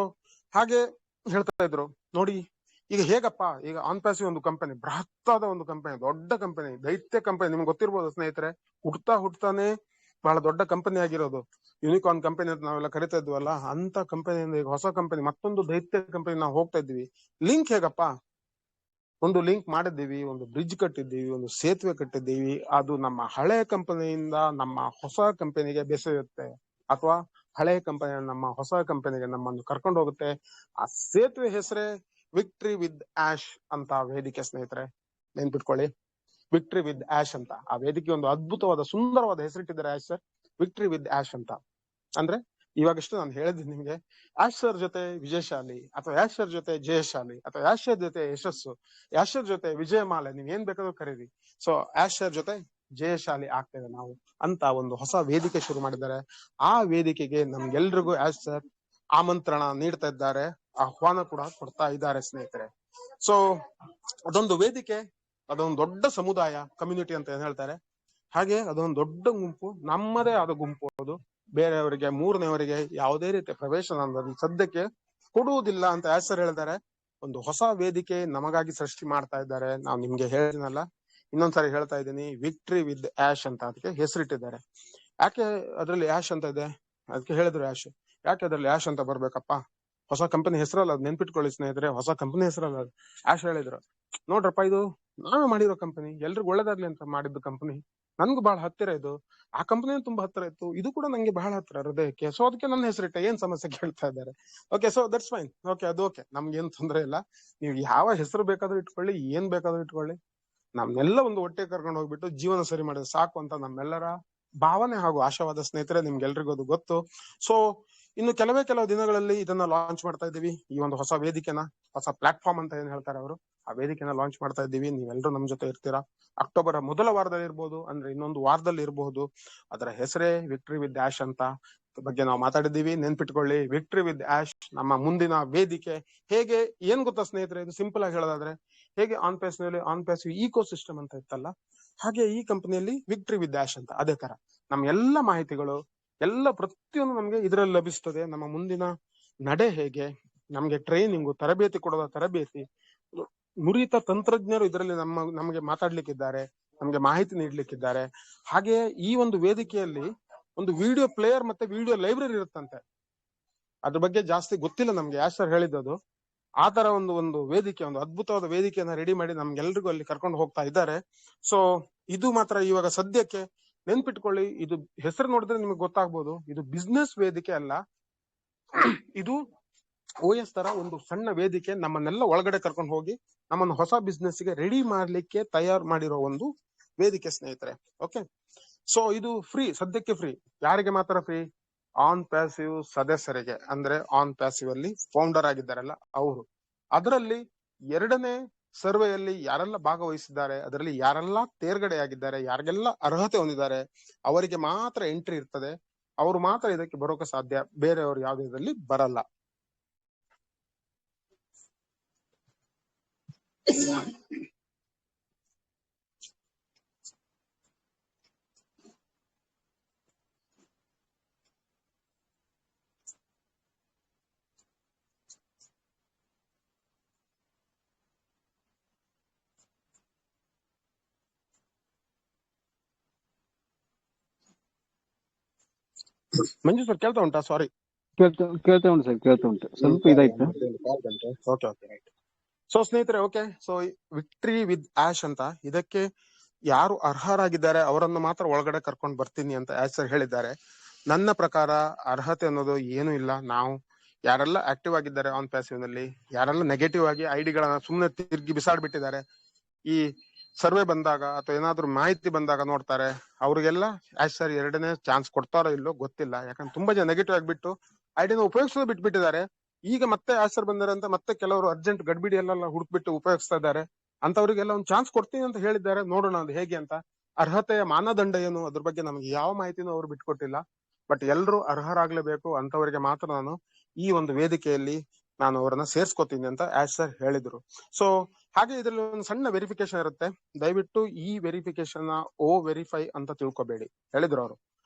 ಹಾಗೆ ಹೇಳ್ತಾ ಇದ್ರು ನೋಡಿ, ಈಗ ಹೇಗಪ್ಪ, ಈಗ ಆನ್ ಪ್ಯಾಸಿವ್ ಒಂದು ಕಂಪನಿ, ಬೃಹತ್ತಾದ ಒಂದು ಕಂಪನಿ, ದೊಡ್ಡ ಕಂಪನಿ, ದೈತ್ಯ ಕಂಪನಿ, ನಿಮ್ಗೆ ಗೊತ್ತಿರ್ಬೋದು ಸ್ನೇಹಿತರೆ. ಹುಟ್ತಾನೆ ಬಹಳ ದೊಡ್ಡ ಕಂಪನಿ ಆಗಿರೋದು, ಯೂನಿಕಾರ್ನ್ ಕಂಪನಿ ಅಂತ ನಾವೆಲ್ಲ ಕರಿತಾ ಇದ್ವಲ್ಲ, ಅಂತ ಕಂಪನಿಯಿಂದ ಈಗ ಹೊಸ ಕಂಪನಿ, ಮತ್ತೊಂದು ದೈತ್ಯ ಕಂಪನಿ ನಾವು ಹೋಗ್ತಾ ಇದ್ವಿ. ಲಿಂಕ್ ಹೇಗಪ್ಪ? ಒಂದು ಲಿಂಕ್ ಮಾಡಿದ್ದೀವಿ, ಒಂದು ಬ್ರಿಡ್ಜ್ ಕಟ್ಟಿದ್ದೀವಿ, ಒಂದು ಸೇತುವೆ ಕಟ್ಟಿದ್ದೀವಿ. ಅದು ನಮ್ಮ ಹಳೆ ಕಂಪನಿಯಿಂದ ನಮ್ಮ ಹೊಸ ಕಂಪನಿಗೆ ಬೆಸೆಯುತ್ತೆ, ಅಥವಾ ಹಳೆ ಕಂಪನಿ ನಮ್ಮ ಹೊಸ ಕಂಪನಿಗೆ ನಮ್ಮನ್ನು ಕರ್ಕೊಂಡು ಹೋಗುತ್ತೆ. ಆ ಸೇತುವೆ ಹೆಸರೇ ವಿಕ್ಟ್ರಿ ವಿತ್ ಆಶ್ ಅಂತ ವೇದಿಕೆ ಸ್ನೇಹಿತರೆ, ನೆನ್ಪಿಟ್ಕೊಳ್ಳಿ, ವಿಕ್ಟ್ರಿ ವಿತ್ ಆಶ್ ಅಂತ. ಆ ವೇದಿಕೆ ಒಂದು ಅದ್ಭುತವಾದ ಸುಂದರವಾದ ಹೆಸರಿಟ್ಟಿದ್ದಾರೆ ಆಶ್ ಸರ್, ವಿಕ್ಟ್ರಿ ವಿತ್ ಆಶ್ ಅಂತ. ಅಂದ್ರೆ ಇವಾಗಷ್ಟು ನಾನು ಹೇಳಿದ್ದೀನಿ ನಿಮ್ಗೆ, ಯಾಶ್ ಸರ್ ಜೊತೆ ವಿಜಯಶಾಲಿ, ಅಥವಾ ಯಾಶ್ ಸರ್ ಜೊತೆ ಜಯಶಾಲಿ, ಅಥವಾ ಯಾಶ್ ಸರ್ ಜೊತೆ ಯಶಸ್ಸು, ಯಾಶ್ ಸರ್ ಜೊತೆ ವಿಜಯಮಾಲೆ, ನೀವ್ ಏನ್ ಬೇಕಾದ್ರೂ ಕರೀರಿ. ಸೊ ಯಾಶ್ ಸರ್ ಜೊತೆ ಜಯಶಾಲಿ ಆಗ್ತೇವೆ ನಾವು ಅಂತ ಒಂದು ಹೊಸ ವೇದಿಕೆ ಶುರು ಮಾಡಿದ್ದಾರೆ. ಆ ವೇದಿಕೆಗೆ ನಮ್ಗೆಲ್ರಿಗೂ ಯಾಶ್ ಸರ್ ಆಮಂತ್ರಣ ನೀಡ್ತಾ ಇದ್ದಾರೆ, ಆಹ್ವಾನ ಕೂಡ ಕೊಡ್ತಾ ಇದ್ದಾರೆ ಸ್ನೇಹಿತರೆ. ಸೊ ಅದೊಂದು ವೇದಿಕೆ, ಅದೊಂದು ದೊಡ್ಡ ಸಮುದಾಯ, ಕಮ್ಯುನಿಟಿ ಅಂತ ಏನ್ ಹೇಳ್ತಾರೆ, ಹಾಗೆ ಅದೊಂದು ದೊಡ್ಡ ಗುಂಪು, ನಮ್ಮದೇ ಆದ ಗುಂಪು. ಅದು ಬೇರೆಯವರಿಗೆ, ಮೂರನೇವರಿಗೆ ಯಾವುದೇ ರೀತಿಯ ಪ್ರವೇಶ ಸದ್ಯಕ್ಕೆ ಕೊಡುವುದಿಲ್ಲ ಅಂತ ಯಾಶ್ ಸರ್ ಹೇಳಿದ್ದಾರೆ. ಒಂದು ಹೊಸ ವೇದಿಕೆ ನಮಗಾಗಿ ಸೃಷ್ಟಿ ಮಾಡ್ತಾ ಇದ್ದಾರೆ. ನಾವು ನಿಮ್ಗೆ ಹೇಳಿದ್ನಲ್ಲ, ಇನ್ನೊಂದ್ಸರಿ ಹೇಳ್ತಾ ಇದ್ದೀನಿ, ವಿಕ್ಟ್ರಿ ವಿತ್ ಆಶ್ ಅಂತ ಅದಕ್ಕೆ ಹೆಸರಿಟ್ಟಿದ್ದಾರೆ. ಯಾಕೆ ಅದ್ರಲ್ಲಿ ಆಶ್ ಅಂತ ಇದೆ? ಅದಕ್ಕೆ ಹೇಳಿದ್ರು ಆಶ್, ಯಾಕೆ ಅದ್ರಲ್ಲಿ ಆಶ್ ಅಂತ ಬರ್ಬೇಕಪ್ಪ? ಹೊಸ ಕಂಪನಿ ಹೆಸರಲ್ಲ ಅದು, ನೆನ್ಪಿಟ್ಕೊಳ್ಳಿ ಸ್ನೇಹಿತರೆ, ಹೊಸ ಕಂಪನಿ ಹೆಸರಲ್ಲ ಅದು. ಆಶ್ ಹೇಳಿದ್ರು, ನೋಡ್ರಪ್ಪ, ಇದು ನಾವೇ ಮಾಡಿರೋ ಕಂಪನಿ, ಎಲ್ರಿಗೂ ಒಳ್ಳೇದಾಗ್ಲಿ ಅಂತ ಮಾಡಿದ್ದು ಕಂಪನಿ, ನನ್ಗೂ ಬಹಳ ಹತ್ತಿರ ಇದು, ಆ ಕಂಪನಿ ತುಂಬಾ ಹತ್ತಿರ ಇತ್ತು, ಇದು ಕೂಡ ನಂಗೆ ಬಹಳ ಹತ್ತಿರ ಹೃದಯಕ್ಕೆ, ಸೊ ಅದಕ್ಕೆ ನನ್ನ ಹೆಸರಿಟ್ಟ, ಏನ್ ಸಮಸ್ಯೆ ಕೇಳ್ತಾ ಇದ್ದಾರೆ. Okay, so that's fine, okay, ಅದು ಓಕೆ, ನಮ್ಗೇನ್ ತೊಂದರೆ ಇಲ್ಲ. ನೀವು ಯಾವ ಹೆಸರು ಬೇಕಾದ್ರೂ ಇಟ್ಕೊಳ್ಳಿ, ಏನ್ ಬೇಕಾದ್ರೂ ಇಟ್ಕೊಳ್ಳಿ, ನಮ್ನೆಲ್ಲ ಒಂದು ಒಟ್ಟಿಗೆ ಕರ್ಕೊಂಡು ಹೋಗ್ಬಿಟ್ಟು ಜೀವನ ಸರಿ ಮಾಡಿದ್ರೆ ಸಾಕು ಅಂತ ನಮ್ಮೆಲ್ಲರ ಭಾವನೆ ಹಾಗೂ ಆಶಾವಾದ ಸ್ನೇಹಿತರೆ, ನಿಮ್ಗೆಲ್ರಿಗೂ ಅದು ಗೊತ್ತು. ಸೊ ಇನ್ನು ಕೆಲವು ದಿನಗಳಲ್ಲಿ ಇದನ್ನ ಲಾಂಚ್ ಮಾಡ್ತಾ ಇದ್ದೀವಿ, ಈ ಒಂದು ಹೊಸ ವೇದಿಕೆನ, ಹೊಸ ಪ್ಲಾಟ್ಫಾರ್ಮ್ ಅಂತ ಏನ್ ಹೇಳ್ತಾರೆ ಅವರು, ಆ ವೇದಿಕೆನ ಲಾಂಚ್ ಮಾಡ್ತಾ ಇದ್ದೀವಿ. ನೀವೆಲ್ಲರೂ ನಮ್ ಜೊತೆ ಇರ್ತೀರಾ. ಅಕ್ಟೋಬರ್ ಮೊದಲ ವಾರದಲ್ಲಿ ಇರಬಹುದು, ಅಂದ್ರೆ ಇನ್ನೊಂದು ವಾರದಲ್ಲಿ ಇರಬಹುದು. ಅದರ ಹೆಸರೇ ವಿಕ್ಟ್ರಿ ವಿತ್ ಆಶ್ ಅಂತ ಬಗ್ಗೆ ನಾವು ಮಾತಾಡಿದ್ದೀವಿ. ನೆನ್ಪಿಟ್ಕೊಳ್ಳಿ, ವಿಕ್ಟ್ರಿ ವಿತ್ ಆಶ್ ನಮ್ಮ ಮುಂದಿನ ವೇದಿಕೆ. ಹೇಗೆ, ಏನ್ ಗೊತ್ತಾ ಸ್ನೇಹಿತರೆ, ಇದು ಸಿಂಪಲ್ ಆಗಿ ಹೇಳೋದಾದ್ರೆ, ಹೇಗೆ ಆನ್ ಪ್ಯಾಸಿವ್ ಈಕೋ ಸಿಸ್ಟಮ್ ಅಂತ ಇತ್ತಲ್ಲ, ಹಾಗೆ ಈ ಕಂಪನಿಯಲ್ಲಿ ವಿಕ್ಟ್ರಿ ವಿತ್ ಆಶ್ ಅಂತ. ಅದೇ ತರ ನಮ್ಮ ಎಲ್ಲ ಮಾಹಿತಿಗಳು, ಎಲ್ಲ ಪ್ರತಿಯೊಂದು ನಮ್ಗೆ ಇದರಲ್ಲಿ ಲಭಿಸ್ತದೆ. ನಮ್ಮ ಮುಂದಿನ ನಡೆ ಹೇಗೆ, ನಮ್ಗೆ ಟ್ರೈನಿಂಗು, ತರಬೇತಿ ಕೊಡೋದ ತರಬೇತಿ, ನುರಿತ ತಂತ್ರಜ್ಞರು ಇದರಲ್ಲಿ ನಮಗೆ ಮಾತಾಡ್ಲಿಕ್ಕಿದ್ದಾರೆ, ನಮ್ಗೆ ಮಾಹಿತಿ ನೀಡ್ಲಿಕ್ಕಿದ್ದಾರೆ. ಹಾಗೆ ಈ ಒಂದು ವೇದಿಕೆಯಲ್ಲಿ ಒಂದು ವಿಡಿಯೋ ಪ್ಲೇಯರ್ ಮತ್ತೆ ವಿಡಿಯೋ ಲೈಬ್ರರಿ ಇರುತ್ತಂತೆ. ಅದ್ರ ಬಗ್ಗೆ ಜಾಸ್ತಿ ಗೊತ್ತಿಲ್ಲ ನಮ್ಗೆ, ಯಾಶ್ ಸರ್ ಹೇಳಿದ್ದು. ಆ ತರ ಒಂದು ವೇದಿಕೆ, ಒಂದು ಅದ್ಭುತವಾದ ವೇದಿಕೆಯನ್ನ ರೆಡಿ ಮಾಡಿ ನಮ್ಗೆಲ್ರಿಗೂ ಅಲ್ಲಿ ಕರ್ಕೊಂಡು ಹೋಗ್ತಾ ಇದ್ದಾರೆ. ಸೊ ಇದು ಮಾತ್ರ ಇವಾಗ ಸದ್ಯಕ್ಕೆ ನೆನ್ಪಿಟ್ಕೊಳ್ಳಿ, ಇದು ಹೆಸರು ನೋಡಿದ್ರೆ ನಿಮ್ಗೆ ಗೊತ್ತಾಗ್ಬೋದು, ಇದು ಬಿಸ್ನೆಸ್ ವೇದಿಕೆ ಅಲ್ಲ, ಇದು OS ತರ ಒಂದು ಸಣ್ಣ ವೇದಿಕೆ. ನಮ್ಮನ್ನೆಲ್ಲ ಒಳಗಡೆ ಕರ್ಕೊಂಡು ಹೋಗಿ ನಮ್ಮನ್ನು ಹೊಸ ಬಿಸ್ನೆಸ್ ಗೆ ರೆಡಿ ಮಾಡ್ಲಿಕ್ಕೆ ತಯಾರು ಮಾಡಿರೋ ಒಂದು ವೇದಿಕೆ ಸ್ನೇಹಿತರೆ. ಓಕೆ, ಸೊ ಇದು ಫ್ರೀ, ಸದ್ಯಕ್ಕೆ ಫ್ರೀ. ಯಾರಿಗೆ ಮಾತ್ರ ಫ್ರೀ? ಆನ್ ಪ್ಯಾಸಿವ್ ಸದಸ್ಯರಿಗೆ, ಅಂದ್ರೆ ಆನ್ ಪ್ಯಾಸಿವ್ ಅಲ್ಲಿ ಫೌಂಡರ್ ಆಗಿದ್ದಾರಲ್ಲ ಅವರು. ಅದರಲ್ಲಿ 2ನೇ ಸರ್ವೆಯಲ್ಲಿ ಯಾರೆಲ್ಲ ಭಾಗವಹಿಸಿದ್ದಾರೆ, ಅದರಲ್ಲಿ ಯಾರೆಲ್ಲ ತೇರ್ಗಡೆಯಾಗಿದ್ದಾರೆ, ಯಾರಿಗೆಲ್ಲ ಅರ್ಹತೆ ಹೊಂದಿದ್ದಾರೆ, ಅವರಿಗೆ ಮಾತ್ರ ಎಂಟ್ರಿ ಇರ್ತದೆ. ಅವರು ಮಾತ್ರ ಇದಕ್ಕೆ ಬರೋಕೆ ಸಾಧ್ಯ, ಬೇರೆಯವರು ಯಾವುದೇ ಬರಲ್ಲ. ಮಂಜು ಸರ್ ಕೇಳ್ತಾ ಉಂಟಾ? ಸಾರಿ. ಕೇಳ್ತಾ ಉಂಟು ಸರ್, ಕೇಳ್ತಾ ಉಂಟು. ಸ್ವಲ್ಪ ಇದಾಯ್ತು. Okay okay right. ಸೊ ಸ್ನೇಹಿತರೆ, ಓಕೆ, ಸೊ ವಿಕ್ಟ್ರಿ ವಿತ್ ಆಶ್ ಅಂತ, ಇದಕ್ಕೆ ಯಾರು ಅರ್ಹರಾಗಿದ್ದಾರೆ ಅವರನ್ನು ಮಾತ್ರ ಒಳಗಡೆ ಕರ್ಕೊಂಡು ಬರ್ತೀನಿ ಅಂತ ಆಶ್ ಸರ್ ಹೇಳಿದ್ದಾರೆ. ನನ್ನ ಪ್ರಕಾರ ಅರ್ಹತೆ ಅನ್ನೋದು ಏನು ಇಲ್ಲ. ನಾವು ಯಾರೆಲ್ಲ ಆಕ್ಟಿವ್ ಆಗಿದ್ದಾರೆ ಆನ್ ಪ್ಯಾಸಿವ್ ನಲ್ಲಿ, ಯಾರೆಲ್ಲ ನೆಗೆಟಿವ್ ಆಗಿ ಐಡಿಗಳನ್ನ ಸುಮ್ಮನೆ ತಿರ್ಗಿ ಬಿಸಾಡ್ಬಿಟ್ಟಿದ್ದಾರೆ, ಈ ಸರ್ವೆ ಬಂದಾಗ ಅಥವಾ ಏನಾದ್ರು ಮಾಹಿತಿ ಬಂದಾಗ ನೋಡ್ತಾರೆ, ಅವ್ರಿಗೆಲ್ಲ ಆಶ್ ಸರ್ 2ನೇ ಚಾನ್ಸ್ ಕೊಡ್ತಾರೋ ಇಲ್ಲೋ ಗೊತ್ತಿಲ್ಲ. ಯಾಕಂದ್ರೆ ತುಂಬಾ ಜನ ನೆಗೆಟಿವ್ ಆಗಿಬಿಟ್ಟು ಐಡಿನ ಉಪಯೋಗಿಸೋದು ಬಿಟ್ಬಿಟ್ಟಿದ್ದಾರೆ. ಈಗ ಮತ್ತೆ ಆಶ್ ಸರ್ ಬಂದಾರೆ ಅಂತ ಮತ್ತೆ ಕೆಲವರು ಅರ್ಜೆಂಟ್ ಗಡ್ಬಿಡಿ ಎಲ್ಲ ಹುಡುಕ್ಬಿಟ್ಟು ಉಪಯೋಗಿಸ್ತಾ ಇದ್ದಾರೆ. ಅಂತವ್ರಿಗೆಲ್ಲ ಒಂದು ಚಾನ್ಸ್ ಕೊಡ್ತೀನಿ ಅಂತ ಹೇಳಿದ್ದಾರೆ. ನೋಡೋಣ ಅದು ಹೇಗೆ ಅಂತ. ಅರ್ಹತೆಯ ಮಾನದಂಡ ಏನು ಅದ್ರ ಬಗ್ಗೆ ನಮ್ಗೆ ಯಾವ ಮಾಹಿತಿನೂ ಅವ್ರು ಬಿಟ್ಕೊಟ್ಟಿಲ್ಲ. ಬಟ್ ಎಲ್ರು ಅರ್ಹರಾಗ್ಲೇಬೇಕು, ಅಂತವರಿಗೆ ಮಾತ್ರ ನಾನು ಈ ಒಂದು ವೇದಿಕೆಯಲ್ಲಿ ನಾನು ಅವರನ್ನ ಸೇರ್ಸ್ಕೊತೀನಿ ಅಂತ ಆಶ್ ಸರ್ ಹೇಳಿದ್ರು. ಸೊ ಹಾಗೆ ಇದರಲ್ಲಿ ಒಂದು ಸಣ್ಣ ವೆರಿಫಿಕೇಶನ್ ಇರುತ್ತೆ. ದಯವಿಟ್ಟು ಈ ವೆರಿಫಿಕೇಶನ್ ಓ ವೆರಿಫೈ ಅಂತ ತಿಳ್ಕೊಬೇಡಿ ಹೇಳಿದ್ರು ಅವರು.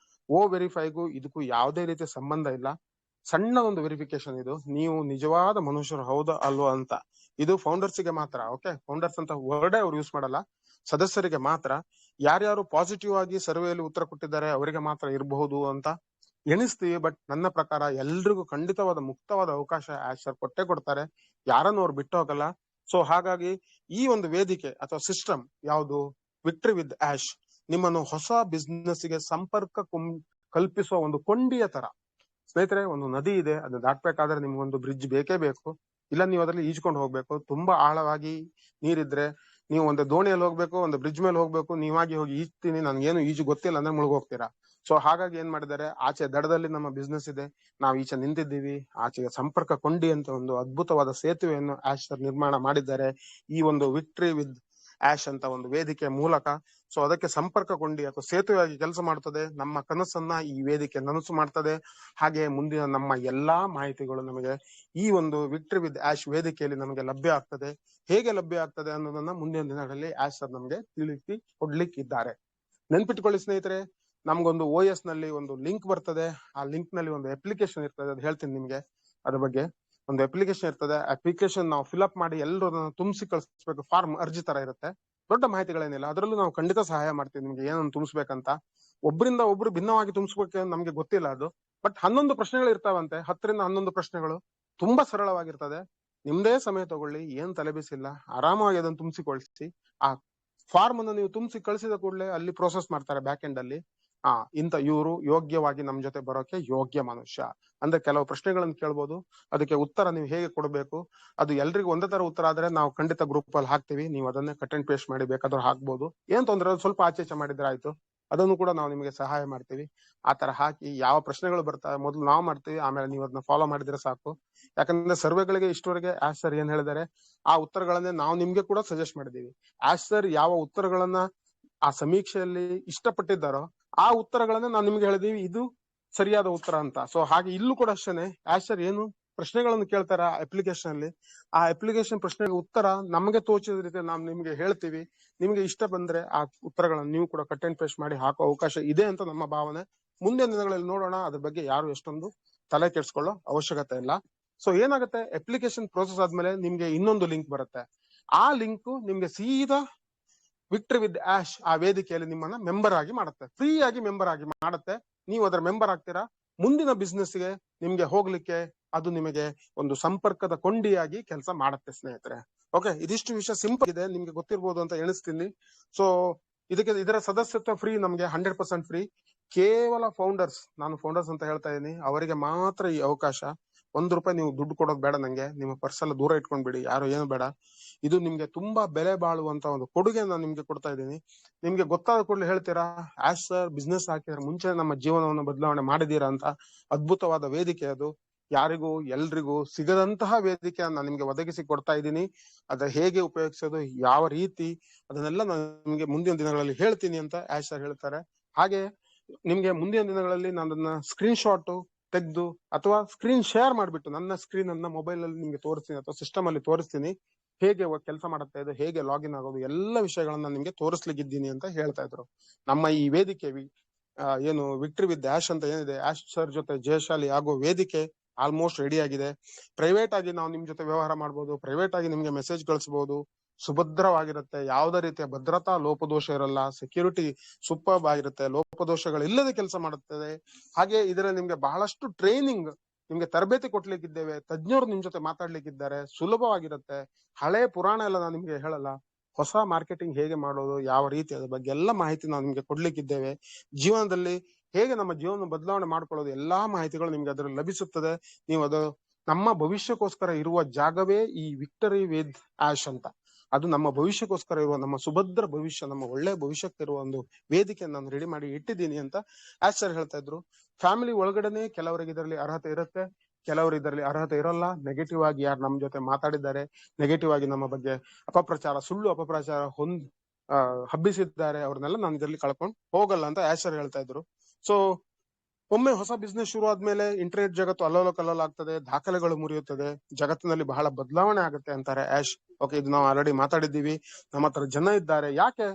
ಓ ವೆರಿಫೈಗೂ ಇದಕ್ಕೂ ಯಾವುದೇ ರೀತಿಯ ಸಂಬಂಧ ಇಲ್ಲ. ಸಣ್ಣ ಒಂದು ವೆರಿಫಿಕೇಶನ್ ಇದು. ನೀವು ನಿಜವಾದ ಮನುಷ್ಯರು ಹೌದಾ ಅಲ್ವಾ ಅಂತ. ಇದು ಫೌಂಡರ್ಸ್ಗೆ ಮಾತ್ರ. ಓಕೆ, ಫೌಂಡರ್ಸ್ ಅಂತ ವರ್ಡೇ ಅವ್ರು ಯೂಸ್ ಮಾಡಲ್ಲ, ಸದಸ್ಯರಿಗೆ ಮಾತ್ರ. ಯಾರ್ಯಾರು ಪಾಸಿಟಿವ್ ಆಗಿ ಸರ್ವೆಯಲ್ಲಿ ಉತ್ತರ ಕೊಟ್ಟಿದ್ದಾರೆ ಅವರಿಗೆ ಮಾತ್ರ ಇರಬಹುದು ಅಂತ ಎಣಿಸ್ತೀವಿ. ಬಟ್ ನನ್ನ ಪ್ರಕಾರ ಎಲ್ರಿಗೂ ಖಂಡಿತವಾದ ಮುಕ್ತವಾದ ಅವಕಾಶ ಆಶ್ ಸರ್ ಕೊಟ್ಟೆ ಕೊಡ್ತಾರೆ. ಯಾರನ್ನು ಅವ್ರು ಬಿಟ್ಟು ಹೋಗಲ್ಲ. ಸೊ ಹಾಗಾಗಿ ಈ ಒಂದು ವೇದಿಕೆ ಅಥವಾ ಸಿಸ್ಟಮ್ ಯಾವುದು, ವಿಕ್ಟ್ರಿ ವಿತ್ ಆಶ್, ನಿಮ್ಮನ್ನು ಹೊಸ ಬಿಸ್ನೆಸ್ ಗೆ ಸಂಪರ್ಕ ಕಲ್ಪಿಸುವ ಒಂದು ಕೊಂಡಿಯ ತರ. ಸ್ನೇಹಿತರೆ, ಒಂದು ನದಿ ಇದೆ, ಅದು ದಾಟ್ಬೇಕಾದ್ರೆ ನಿಮ್ಗೊಂದು ಬ್ರಿಡ್ಜ್ ಬೇಕೇ ಬೇಕು. ಇಲ್ಲ ನೀವು ಅದ್ರಲ್ಲಿ ಈಜ್ಕೊಂಡು ಹೋಗ್ಬೇಕು. ತುಂಬಾ ಆಳವಾಗಿ ನೀರಿದ್ರೆ ನೀವು ಒಂದು ದೋಣಿಯಲ್ಲಿ ಹೋಗ್ಬೇಕು, ಒಂದು ಬ್ರಿಡ್ಜ್ ಮೇಲೆ ಹೋಗ್ಬೇಕು. ನೀವಾಗಿ ಹೋಗಿ ಈಜ್ತೀನಿ, ನನ್ಗೇನು ಈಜು ಗೊತ್ತಿಲ್ಲ ಅಂದ್ರೆ ಮುಳುಗೋಗ್ತೀರಾ. ಸೊ ಹಾಗಾಗಿ ಏನ್ ಮಾಡಿದ್ದಾರೆ, ಆಚೆ ದಡದಲ್ಲಿ ನಮ್ಮ ಬಿಸ್ನೆಸ್ ಇದೆ, ನಾವು ಈಚೆ ನಿಂತಿದ್ದೀವಿ, ಆಚೆಗೆ ಸಂಪರ್ಕ ಕೊಂಡಿ ಅಂತ ಒಂದು ಅದ್ಭುತವಾದ ಸೇತುವೆಯನ್ನು ಆಶ್ ಸರ್ ನಿರ್ಮಾಣ ಮಾಡಿದ್ದಾರೆ ಈ ಒಂದು ವಿಕ್ಟ್ರಿ ವಿತ್ ಆಶ್ ಅಂತ ಒಂದು ವೇದಿಕೆ ಮೂಲಕ. ಸೊ ಅದಕ್ಕೆ ಸಂಪರ್ಕ ಕೊಂಡಿ ಅಥವಾ ಸೇತುವೆಯಾಗಿ ಕೆಲಸ ಮಾಡ್ತದೆ. ನಮ್ಮ ಕನಸನ್ನ ಈ ವೇದಿಕೆ ನನಸು ಮಾಡ್ತದೆ. ಹಾಗೆ ಮುಂದಿನ ನಮ್ಮ ಎಲ್ಲಾ ಮಾಹಿತಿಗಳು ನಮಗೆ ಈ ಒಂದು ವಿಕ್ಟ್ರಿ ವಿತ್ ಆಶ್ ವೇದಿಕೆಯಲ್ಲಿ ನಮಗೆ ಲಭ್ಯ ಆಗ್ತದೆ. ಹೇಗೆ ಲಭ್ಯ ಆಗ್ತದೆ ಅನ್ನೋದನ್ನ ಮುಂದಿನ ದಿನಗಳಲ್ಲಿ ಆಶ್ ಸರ್ ನಮಗೆ ತಿಳಿಸಿ ಕೊಡ್ಲಿಕ್ಕಿದ್ದಾರೆ. ನೆನ್ಪಿಟ್ಕೊಳ್ಳಿ ಸ್ನೇಹಿತರೆ, ನಮ್ಗೊಂದು OS ನಲ್ಲಿ ಒಂದು ಲಿಂಕ್ ಬರ್ತದೆ. ಆ ಲಿಂಕ್ ನಲ್ಲಿ ಒಂದು ಅಪ್ಲಿಕೇಶನ್ ಇರ್ತದೆ, ಅದು ಹೇಳ್ತೀನಿ ನಿಮ್ಗೆ. ಅದ್ರ ಬಗ್ಗೆ ಒಂದು ಅಪ್ಲಿಕೇಶನ್ ಇರ್ತದೆ. ಅಪ್ಲಿಕೇಶನ್ ನಾವು ಫಿಲ್ಅಪ್ ಮಾಡಿ ಎಲ್ಲರೂ ತುಂಬಿಸಿ ಕಳಿಸ್ಬೇಕು. ಫಾರ್ಮ್ ಅರ್ಜಿ ತರ ಇರುತ್ತೆ, ದೊಡ್ಡ ಮಾಹಿತಿಗಳೇನಿಲ್ಲ. ಅದರಲ್ಲೂ ನಾವು ಖಂಡಿತ ಸಹಾಯ ಮಾಡ್ತೀವಿ ನಿಮ್ಗೆ ಏನನ್ನು ತುಂಬಿಸ್ಬೇಕಂತ. ಒಬ್ಬರಿಂದ ಒಬ್ರು ಭಿನ್ನವಾಗಿ ತುಂಬಿಸ್ಬೇಕು ನಮ್ಗೆ ಗೊತ್ತಿಲ್ಲ ಅದು. ಬಟ್ 11 ಪ್ರಶ್ನೆಗಳು ಇರ್ತಾವಂತೆ, 10 ರಿಂದ 11 ಪ್ರಶ್ನೆಗಳು. ತುಂಬಾ ಸರಳವಾಗಿರ್ತದೆ. ನಿಮ್ದೇ ಸಮಯ ತಗೊಳ್ಳಿ, ಏನ್ ತಲೆಬಿಸಿಲ್ಲ. ಆರಾಮಾಗಿ ಅದನ್ನು ತುಂಬಿಸಿಕೊಳಿಸಿ. ಆ ಫಾರ್ಮ್ ಅನ್ನು ನೀವು ತುಂಬಿಸಿ ಕಳಿಸಿದ ಕೂಡಲೇ ಅಲ್ಲಿ ಪ್ರೋಸೆಸ್ ಮಾಡ್ತಾರೆ ಬ್ಯಾಕ್ ಎಂಡ್ ಅಲ್ಲಿ. ಇಂತ ಇವರು ಯೋಗ್ಯವಾಗಿ ನಮ್ ಜೊತೆ ಬರೋಕೆ ಯೋಗ್ಯ ಮನುಷ್ಯ ಅಂದ್ರೆ ಕೆಲವು ಪ್ರಶ್ನೆಗಳನ್ನು ಕೇಳ್ಬೋದು. ಅದಕ್ಕೆ ಉತ್ತರ ನೀವು ಹೇಗೆ ಕೊಡಬೇಕು, ಅದು ಎಲ್ರಿಗೂ ಒಂದೇ ತರ ಉತ್ತರ ಆದ್ರೆ ನಾವು ಖಂಡಿತ ಗ್ರೂಪ್ ಅಲ್ಲಿ ಹಾಕ್ತಿವಿ. ನೀವು ಅದನ್ನೇ ಕಟ್ ಅಂಡ್ ಪೇಸ್ಟ್ ಮಾಡಿ ಬೇಕಾದ್ರೂ ಹಾಕ್ಬೋದು. ಏನ್ ತೊಂದ್ರೆ, ಸ್ವಲ್ಪ ಆಚೆ ಮಾಡಿದ್ರೆ ಆಯ್ತು, ಅದನ್ನು ಕೂಡ ನಾವು ನಿಮಗೆ ಸಹಾಯ ಮಾಡ್ತೀವಿ. ಆ ತರ ಹಾಕಿ ಯಾವ ಪ್ರಶ್ನೆಗಳು ಬರ್ತಾವೆ ಮೊದಲು ನಾವು ಮಾಡ್ತೀವಿ, ಆಮೇಲೆ ನೀವು ಅದನ್ನ ಫಾಲೋ ಮಾಡಿದ್ರೆ ಸಾಕು. ಯಾಕಂದ್ರೆ ಸರ್ವೆಗಳಿಗೆ ಇಷ್ಟವರೆಗೆ ಆಶ್ ಸರ್ ಏನ್ ಹೇಳಿದಾರೆ ಆ ಉತ್ತರಗಳನ್ನೇ ನಾವು ನಿಮ್ಗೆ ಕೂಡ ಸಜೆಸ್ಟ್ ಮಾಡಿದೀವಿ. ಆಶ್ ಸರ್ ಯಾವ ಉತ್ತರಗಳನ್ನ ಆ ಸಮೀಕ್ಷೆಯಲ್ಲಿ ಇಷ್ಟಪಟ್ಟಿದ್ದಾರೋ ಆ ಉತ್ತರಗಳನ್ನ ನಾವು ನಿಮ್ಗೆ ಹೇಳಿದೀವಿ, ಇದು ಸರಿಯಾದ ಉತ್ತರ ಅಂತ. ಸೊ ಹಾಗೆ ಇಲ್ಲೂ ಕೂಡ ಅಷ್ಟೇನೆ, ಆಶ್ ಸರ್ ಏನು ಪ್ರಶ್ನೆಗಳನ್ನು ಕೇಳ್ತಾರ ಅಪ್ಲಿಕೇಶನ್ ಅಲ್ಲಿ, ಆ ಅಪ್ಲಿಕೇಶನ್ ಪ್ರಶ್ನೆಗೆ ಉತ್ತರ ನಮಗೆ ತೋಚಿದ ರೀತಿ ನಾವು ನಿಮ್ಗೆ ಹೇಳ್ತೀವಿ. ನಿಮ್ಗೆ ಇಷ್ಟ ಬಂದ್ರೆ ಆ ಉತ್ತರಗಳನ್ನು ನೀವು ಕೂಡ ಕಟ್ ಅಂಡ್ ಪೇಸ್ಟ್ ಮಾಡಿ ಹಾಕೋ ಅವಕಾಶ ಇದೆ ಅಂತ ನಮ್ಮ ಭಾವನೆ. ಮುಂದಿನ ದಿನಗಳಲ್ಲಿ ನೋಡೋಣ. ಅದ್ರ ಬಗ್ಗೆ ಯಾರು ಎಷ್ಟೊಂದು ತಲೆ ಕೆಡ್ಸ್ಕೊಳ್ಳೋ ಅವಶ್ಯಕತೆ ಇಲ್ಲ. ಸೊ ಏನಾಗುತ್ತೆ, ಅಪ್ಲಿಕೇಶನ್ ಪ್ರೋಸೆಸ್ ಆದ್ಮೇಲೆ ನಿಮ್ಗೆ ಇನ್ನೊಂದು ಲಿಂಕ್ ಬರುತ್ತೆ. ಆ ಲಿಂಕ್ ನಿಮ್ಗೆ ಸೀದಾ ವಿಕ್ಟ್ರಿ ವಿತ್ ಆಶ್ ಆ ವೇದಿಕೆಯಲ್ಲಿ ನಿಮ್ಮನ್ನ ಮೆಂಬರ್ ಆಗಿ ಮಾಡುತ್ತೆ, ಫ್ರೀ ಆಗಿ ಮೆಂಬರ್ ಆಗಿ ಮಾಡುತ್ತೆ. ನೀವು ಅದರ ಮೆಂಬರ್ ಆಗ್ತೀರಾ. ಮುಂದಿನ ಬಿಸ್ನೆಸ್ ಗೆ ನಿಮ್ಗೆ ಹೋಗ್ಲಿಕ್ಕೆ ಅದು ನಿಮಗೆ ಒಂದು ಸಂಪರ್ಕದ ಕೊಂಡಿಯಾಗಿ ಕೆಲಸ ಮಾಡುತ್ತೆ ಸ್ನೇಹಿತರೆ. ಓಕೆ, ಇದಿಷ್ಟು ವಿಷಯ ಸಿಂಪಲ್ ಇದೆ, ನಿಮ್ಗೆ ಗೊತ್ತಿರ್ಬೋದು ಅಂತ ಎಣಿಸ್ತೀನಿ. ಸೊ ಇದರ ಸದಸ್ಯತ್ವ ಫ್ರೀ, ನಮ್ಗೆ 100% ಫ್ರೀ. ಕೇವಲ ಫೌಂಡರ್ಸ್, ನಾನು ಫೌಂಡರ್ಸ್ ಅಂತ ಹೇಳ್ತಾ ಇದೀನಿ, ಅವರಿಗೆ ಮಾತ್ರ ಈ ಅವಕಾಶ. ₹1 ನೀವು ದುಡ್ಡು ಕೊಡೋದು ಬೇಡ ನಂಗೆ, ನಿಮ್ಮ ಪರ್ಸೆಲ್ಲ ದೂರ ಇಟ್ಕೊಂಡ್ಬಿಡಿ, ಯಾರು ಏನು ಬೇಡ. ಇದು ನಿಮ್ಗೆ ತುಂಬಾ ಬೆಲೆ ಬಾಳುವಂತ ಒಂದು ಕೊಡುಗೆ ನಾನು ನಿಮ್ಗೆ ಕೊಡ್ತಾ ಇದ್ದೀನಿ. ನಿಮ್ಗೆ ಗೊತ್ತಾದ ಕೂಡಲೇ ಹೇಳ್ತೀರಾ, ಆಶ್ ಸರ್ ಬಿಸ್ನೆಸ್ ಹಾಕಿದ್ರೆ ಮುಂಚೆ ನಮ್ಮ ಜೀವನವನ್ನು ಬದಲಾವಣೆ ಮಾಡಿದೀರಾ ಅಂತ. ಅದ್ಭುತವಾದ ವೇದಿಕೆ ಅದು, ಯಾರಿಗೂ ಎಲ್ರಿಗೂ ಸಿಗದಂತಹ ವೇದಿಕೆ ನಾನು ನಿಮ್ಗೆ ಒದಗಿಸಿ ಕೊಡ್ತಾ ಇದ್ದೀನಿ. ಅದ ಹೇಗೆ ಉಪಯೋಗಿಸೋದು, ಯಾವ ರೀತಿ, ಅದನ್ನೆಲ್ಲ ನಾನು ನಿಮ್ಗೆ ಮುಂದಿನ ದಿನಗಳಲ್ಲಿ ಹೇಳ್ತೀನಿ ಅಂತ ಆಶ್ ಸರ್ ಹೇಳ್ತಾರೆ. ಹಾಗೆ ನಿಮ್ಗೆ ಮುಂದಿನ ದಿನಗಳಲ್ಲಿ ನಾನು ಅದನ್ನ ಸ್ಕ್ರೀನ್ ಶಾಟ್ ತೆಗೆದು ಅಥವಾ ಸ್ಕ್ರೀನ್ ಶೇರ್ ಮಾಡ್ಬಿಟ್ಟು ನನ್ನ ಸ್ಕ್ರೀನ್ ಅನ್ನ ಮೊಬೈಲ್ ಅಲ್ಲಿ ನಿಮ್ಗೆ ತೋರಿಸ್ತೀನಿ ಅಥವಾ ಸಿಸ್ಟಮ್ ಅಲ್ಲಿ ತೋರಿಸ್ತೀನಿ. ಹೇಗೆ ಕೆಲಸ ಮಾಡುತ್ತಾ ಇದೆ, ಹೇಗೆ ಲಾಗಿನ್ ಆಗೋದು, ಎಲ್ಲ ವಿಷಯಗಳನ್ನ ನಿಮ್ಗೆ ತೋರಿಸ್ಲಿಕ್ಕಿದ್ದೀನಿ ಅಂತ ಹೇಳ್ತಾ ಇದ್ರು. ನಮ್ಮ ಈ ವೇದಿಕೆ ಏನು ವಿಕ್ಟ್ರಿ ವಿತ್ ಆಶ್ ಅಂತ ಏನಿದೆ, ಆಶ್ ಸರ್ ಜೊತೆ ಜಯಶಾಲಿ ಆಗೋ ವೇದಿಕೆ ಆಲ್ಮೋಸ್ಟ್ ರೆಡಿ ಆಗಿದೆ. ಪ್ರೈವೇಟ್ ಆಗಿ ನಾವು ನಿಮ್ ಜೊತೆ ವ್ಯವಹಾರ ಮಾಡ್ಬೋದು, ಪ್ರೈವೇಟ್ ಆಗಿ ನಿಮ್ಗೆ ಮೆಸೇಜ್ ಕಳಿಸಬಹುದು. ಸುಭದ್ರವಾಗಿರುತ್ತೆ, ಯಾವುದೇ ರೀತಿಯ ಭದ್ರತಾ ಲೋಪದೋಷ ಇರಲ್ಲ, ಸೆಕ್ಯೂರಿಟಿ ಸೂಪರ್ಬ್ ಆಗಿರುತ್ತೆ, ಲೋಪದೋಷಗಳಿಲ್ಲದೆ ಕೆಲಸ ಮಾಡುತ್ತದೆ. ಹಾಗೆ ಇದರಲ್ಲಿ ನಿಮ್ಗೆ ಬಹಳಷ್ಟು ಟ್ರೈನಿಂಗ್, ನಿಮ್ಗೆ ತರಬೇತಿ ಕೊಡ್ಲಿಕ್ಕಿದ್ದೇವೆ, ತಜ್ಞರು ನಿಮ್ ಜೊತೆ ಮಾತಾಡ್ಲಿಕ್ಕಿದ್ದಾರೆ, ಸುಲಭವಾಗಿರುತ್ತೆ. ಹಳೆ ಪುರಾಣ ಎಲ್ಲ ನಾನು ನಿಮ್ಗೆ ಹೇಳಲ್ಲ, ಹೊಸ ಮಾರ್ಕೆಟಿಂಗ್ ಹೇಗೆ ಮಾಡೋದು, ಯಾವ ರೀತಿ ಅದ್ರ ಬಗ್ಗೆ ಎಲ್ಲ ಮಾಹಿತಿ ನಾವು ನಿಮ್ಗೆ ಕೊಡ್ಲಿಕ್ಕಿದ್ದೇವೆ. ಜೀವನದಲ್ಲಿ ಹೇಗೆ ನಮ್ಮ ಜೀವನ ಬದಲಾವಣೆ ಮಾಡ್ಕೊಳ್ಳೋದು ಎಲ್ಲಾ ಮಾಹಿತಿಗಳು ನಿಮ್ಗೆ ಅದರಲ್ಲಿ ಲಭಿಸುತ್ತದೆ. ನೀವು ಅದು ನಮ್ಮ ಭವಿಷ್ಯಕ್ಕೋಸ್ಕರ ಇರುವ ಜಾಗವೇ ಈ ವಿಕ್ಟರಿ ವಿತ್ ಆಶ್ ಅಂತ. ಅದು ನಮ್ಮ ಭವಿಷ್ಯಕ್ಕೋಸ್ಕರ ಇರುವ, ನಮ್ಮ ಸುಭದ್ರ ಭವಿಷ್ಯ, ನಮ್ಮ ಒಳ್ಳೆ ಭವಿಷ್ಯಕ್ಕಿರುವ ಒಂದು ವೇದಿಕೆ ನಾನು ರೆಡಿ ಮಾಡಿ ಇಟ್ಟಿದ್ದೀನಿ ಅಂತ ಆಶ್ ಸರ್ ಹೇಳ್ತಾ ಇದ್ರು. ಫ್ಯಾಮಿಲಿ ಒಳಗಡೆನೆ ಕೆಲವರಿಗೆ ಇದರಲ್ಲಿ ಅರ್ಹತೆ ಇರುತ್ತೆ, ಕೆಲವರು ಇದರಲ್ಲಿ ಅರ್ಹತೆ ಇರಲ್ಲ. ನೆಗೆಟಿವ್ ಆಗಿ ಯಾರು ನಮ್ಮ ಜೊತೆ ಮಾತಾಡಿದ್ದಾರೆ, ನೆಗೆಟಿವ್ ಆಗಿ ನಮ್ಮ ಬಗ್ಗೆ ಅಪಪ್ರಚಾರ, ಸುಳ್ಳು ಅಪಪ್ರಚಾರ ಹಬ್ಬಿಸಿದ್ದಾರೆ, ಅವ್ರನ್ನೆಲ್ಲ ನಾನು ಇದರಲ್ಲಿ ಕಳ್ಕೊಂಡು ಹೋಗಲ್ಲ ಅಂತ ಆಶ್ ಸರ್ ಹೇಳ್ತಾ ಇದ್ರು. ಸೊ ಒಮ್ಮೆ ಹೊಸ ಬಿಸ್ನೆಸ್ ಶುರು ಆದ್ಮೇಲೆ ಇಂಟರ್ನೆಟ್ ಜಗತ್ತು ಅಲ್ಲೋಲ ಕಲ್ಲೋಲ ಆಗ್ತದೆ, ದಾಖಲೆಗಳು ಮುರಿಯುತ್ತದೆ, ಜಗತ್ತಿನಲ್ಲಿ ಬಹಳ ಬದಲಾವಣೆ ಆಗುತ್ತೆ ಅಂತಾರೆ ಆಶ್. ಓಕೆ, ಇದು ನಾವು ಆಲ್ರೆಡಿ ಮಾತಾಡಿದ್ದೀವಿ. ನಮ್ಮ ಹತ್ರ ಜನ ಇದ್ದಾರೆ. ಯಾಕೆ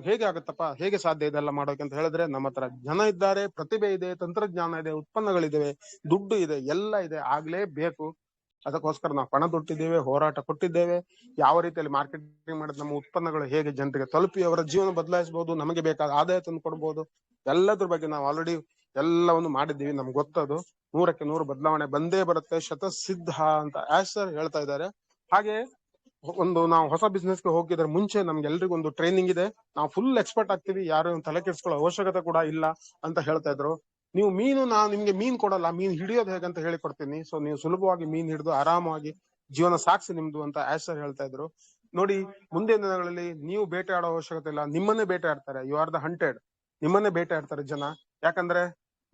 ಹೇಗೆ ಆಗುತ್ತಪ್ಪ, ಹೇಗೆ ಸಾಧ್ಯ ಇದೆಲ್ಲ ಮಾಡೋಕೆ ಅಂತ ಹೇಳಿದ್ರೆ, ನಮ್ಮ ಹತ್ರ ಜನ ಇದ್ದಾರೆ, ಪ್ರತಿಭೆ ಇದೆ, ತಂತ್ರಜ್ಞಾನ ಇದೆ, ಉತ್ಪನ್ನಗಳಿದ್ದಾವೆ, ದುಡ್ಡು ಇದೆ, ಎಲ್ಲ ಇದೆ, ಆಗ್ಲೇಬೇಕು. ಅದಕ್ಕೋಸ್ಕರ ನಾವು ಪಣ ತೊಟ್ಟಿದ್ದೇವೆ, ಹೋರಾಟ ಕೊಟ್ಟಿದ್ದೇವೆ. ಯಾವ ರೀತಿಯಲ್ಲಿ ಮಾರ್ಕೆಟಿಂಗ್ ಮಾಡಿದ ನಮ್ಮ ಉತ್ಪನ್ನಗಳು ಹೇಗೆ ಜನರಿಗೆ ತಲುಪಿ ಅವರ ಜೀವನ ಬದಲಾಯಿಸಬಹುದು, ನಮಗೆ ಬೇಕಾದ ಆದಾಯ ತಂದು ಕೊಡಬಹುದು, ಎಲ್ಲದ್ರ ಬಗ್ಗೆ ನಾವು ಆಲ್ರೆಡಿ ಎಲ್ಲವನ್ನು ಮಾಡಿದ್ದೀವಿ. ನಮ್ಗೆ ಗೊತ್ತದು 100ಕ್ಕೆ 100 ಬದಲಾವಣೆ ಬಂದೇ ಬರುತ್ತೆ, ಶತಸಿದ್ಧ ಅಂತ ಆಶ್ ಸರ್ ಹೇಳ್ತಾ ಇದ್ದಾರೆ. ಹಾಗೆ ನಾವು ಹೊಸ ಬಿಸ್ನೆಸ್ ಗೆ ಹೋಗಿದ್ರೆ ಮುಂಚೆ ನಮ್ಗೆ ಎಲ್ರಿಗೂ ಒಂದು ಟ್ರೈನಿಂಗ್ ಇದೆ, ನಾವು ಫುಲ್ ಎಕ್ಸ್ಪರ್ಟ್ ಆಗ್ತೀವಿ, ಯಾರು ತಲೆ ಕೆಡಿಸ್ಕೊಳ್ಳೋ ಅವಶ್ಯಕತೆ ಕೂಡ ಇಲ್ಲ ಅಂತ ಹೇಳ್ತಾ ಇದ್ರು. ನೀವು ನಾನು ನಿಮ್ಗೆ ಮೀನ್ ಕೊಡಲ್ಲ, ಮೀನ್ ಹಿಡಿಯೋದು ಹೇಗಂತ ಹೇಳಿ ಕೊಡ್ತೀನಿ. ಸೊ ನೀವು ಸುಲಭವಾಗಿ ಮೀನ್ ಹಿಡಿದು ಆರಾಮವಾಗಿ ಜೀವನ ಸಾಕ್ಷಿ ನಿಮ್ದು ಅಂತ ಆಶ್ ಸರ್ ಹೇಳ್ತಾ ಇದ್ರು. ನೋಡಿ, ಮುಂದಿನ ದಿನಗಳಲ್ಲಿ ನೀವು ಬೇಟೆ ಆಡೋ ಅವಶ್ಯಕತೆ ಇಲ್ಲ, ನಿಮ್ಮನ್ನೇ ಬೇಟೆ ಆಡ್ತಾರೆ. You are the hunted. ನಿಮ್ಮನ್ನೇ ಬೇಟೆ ಆಡ್ತಾರೆ ಜನ. ಯಾಕಂದ್ರೆ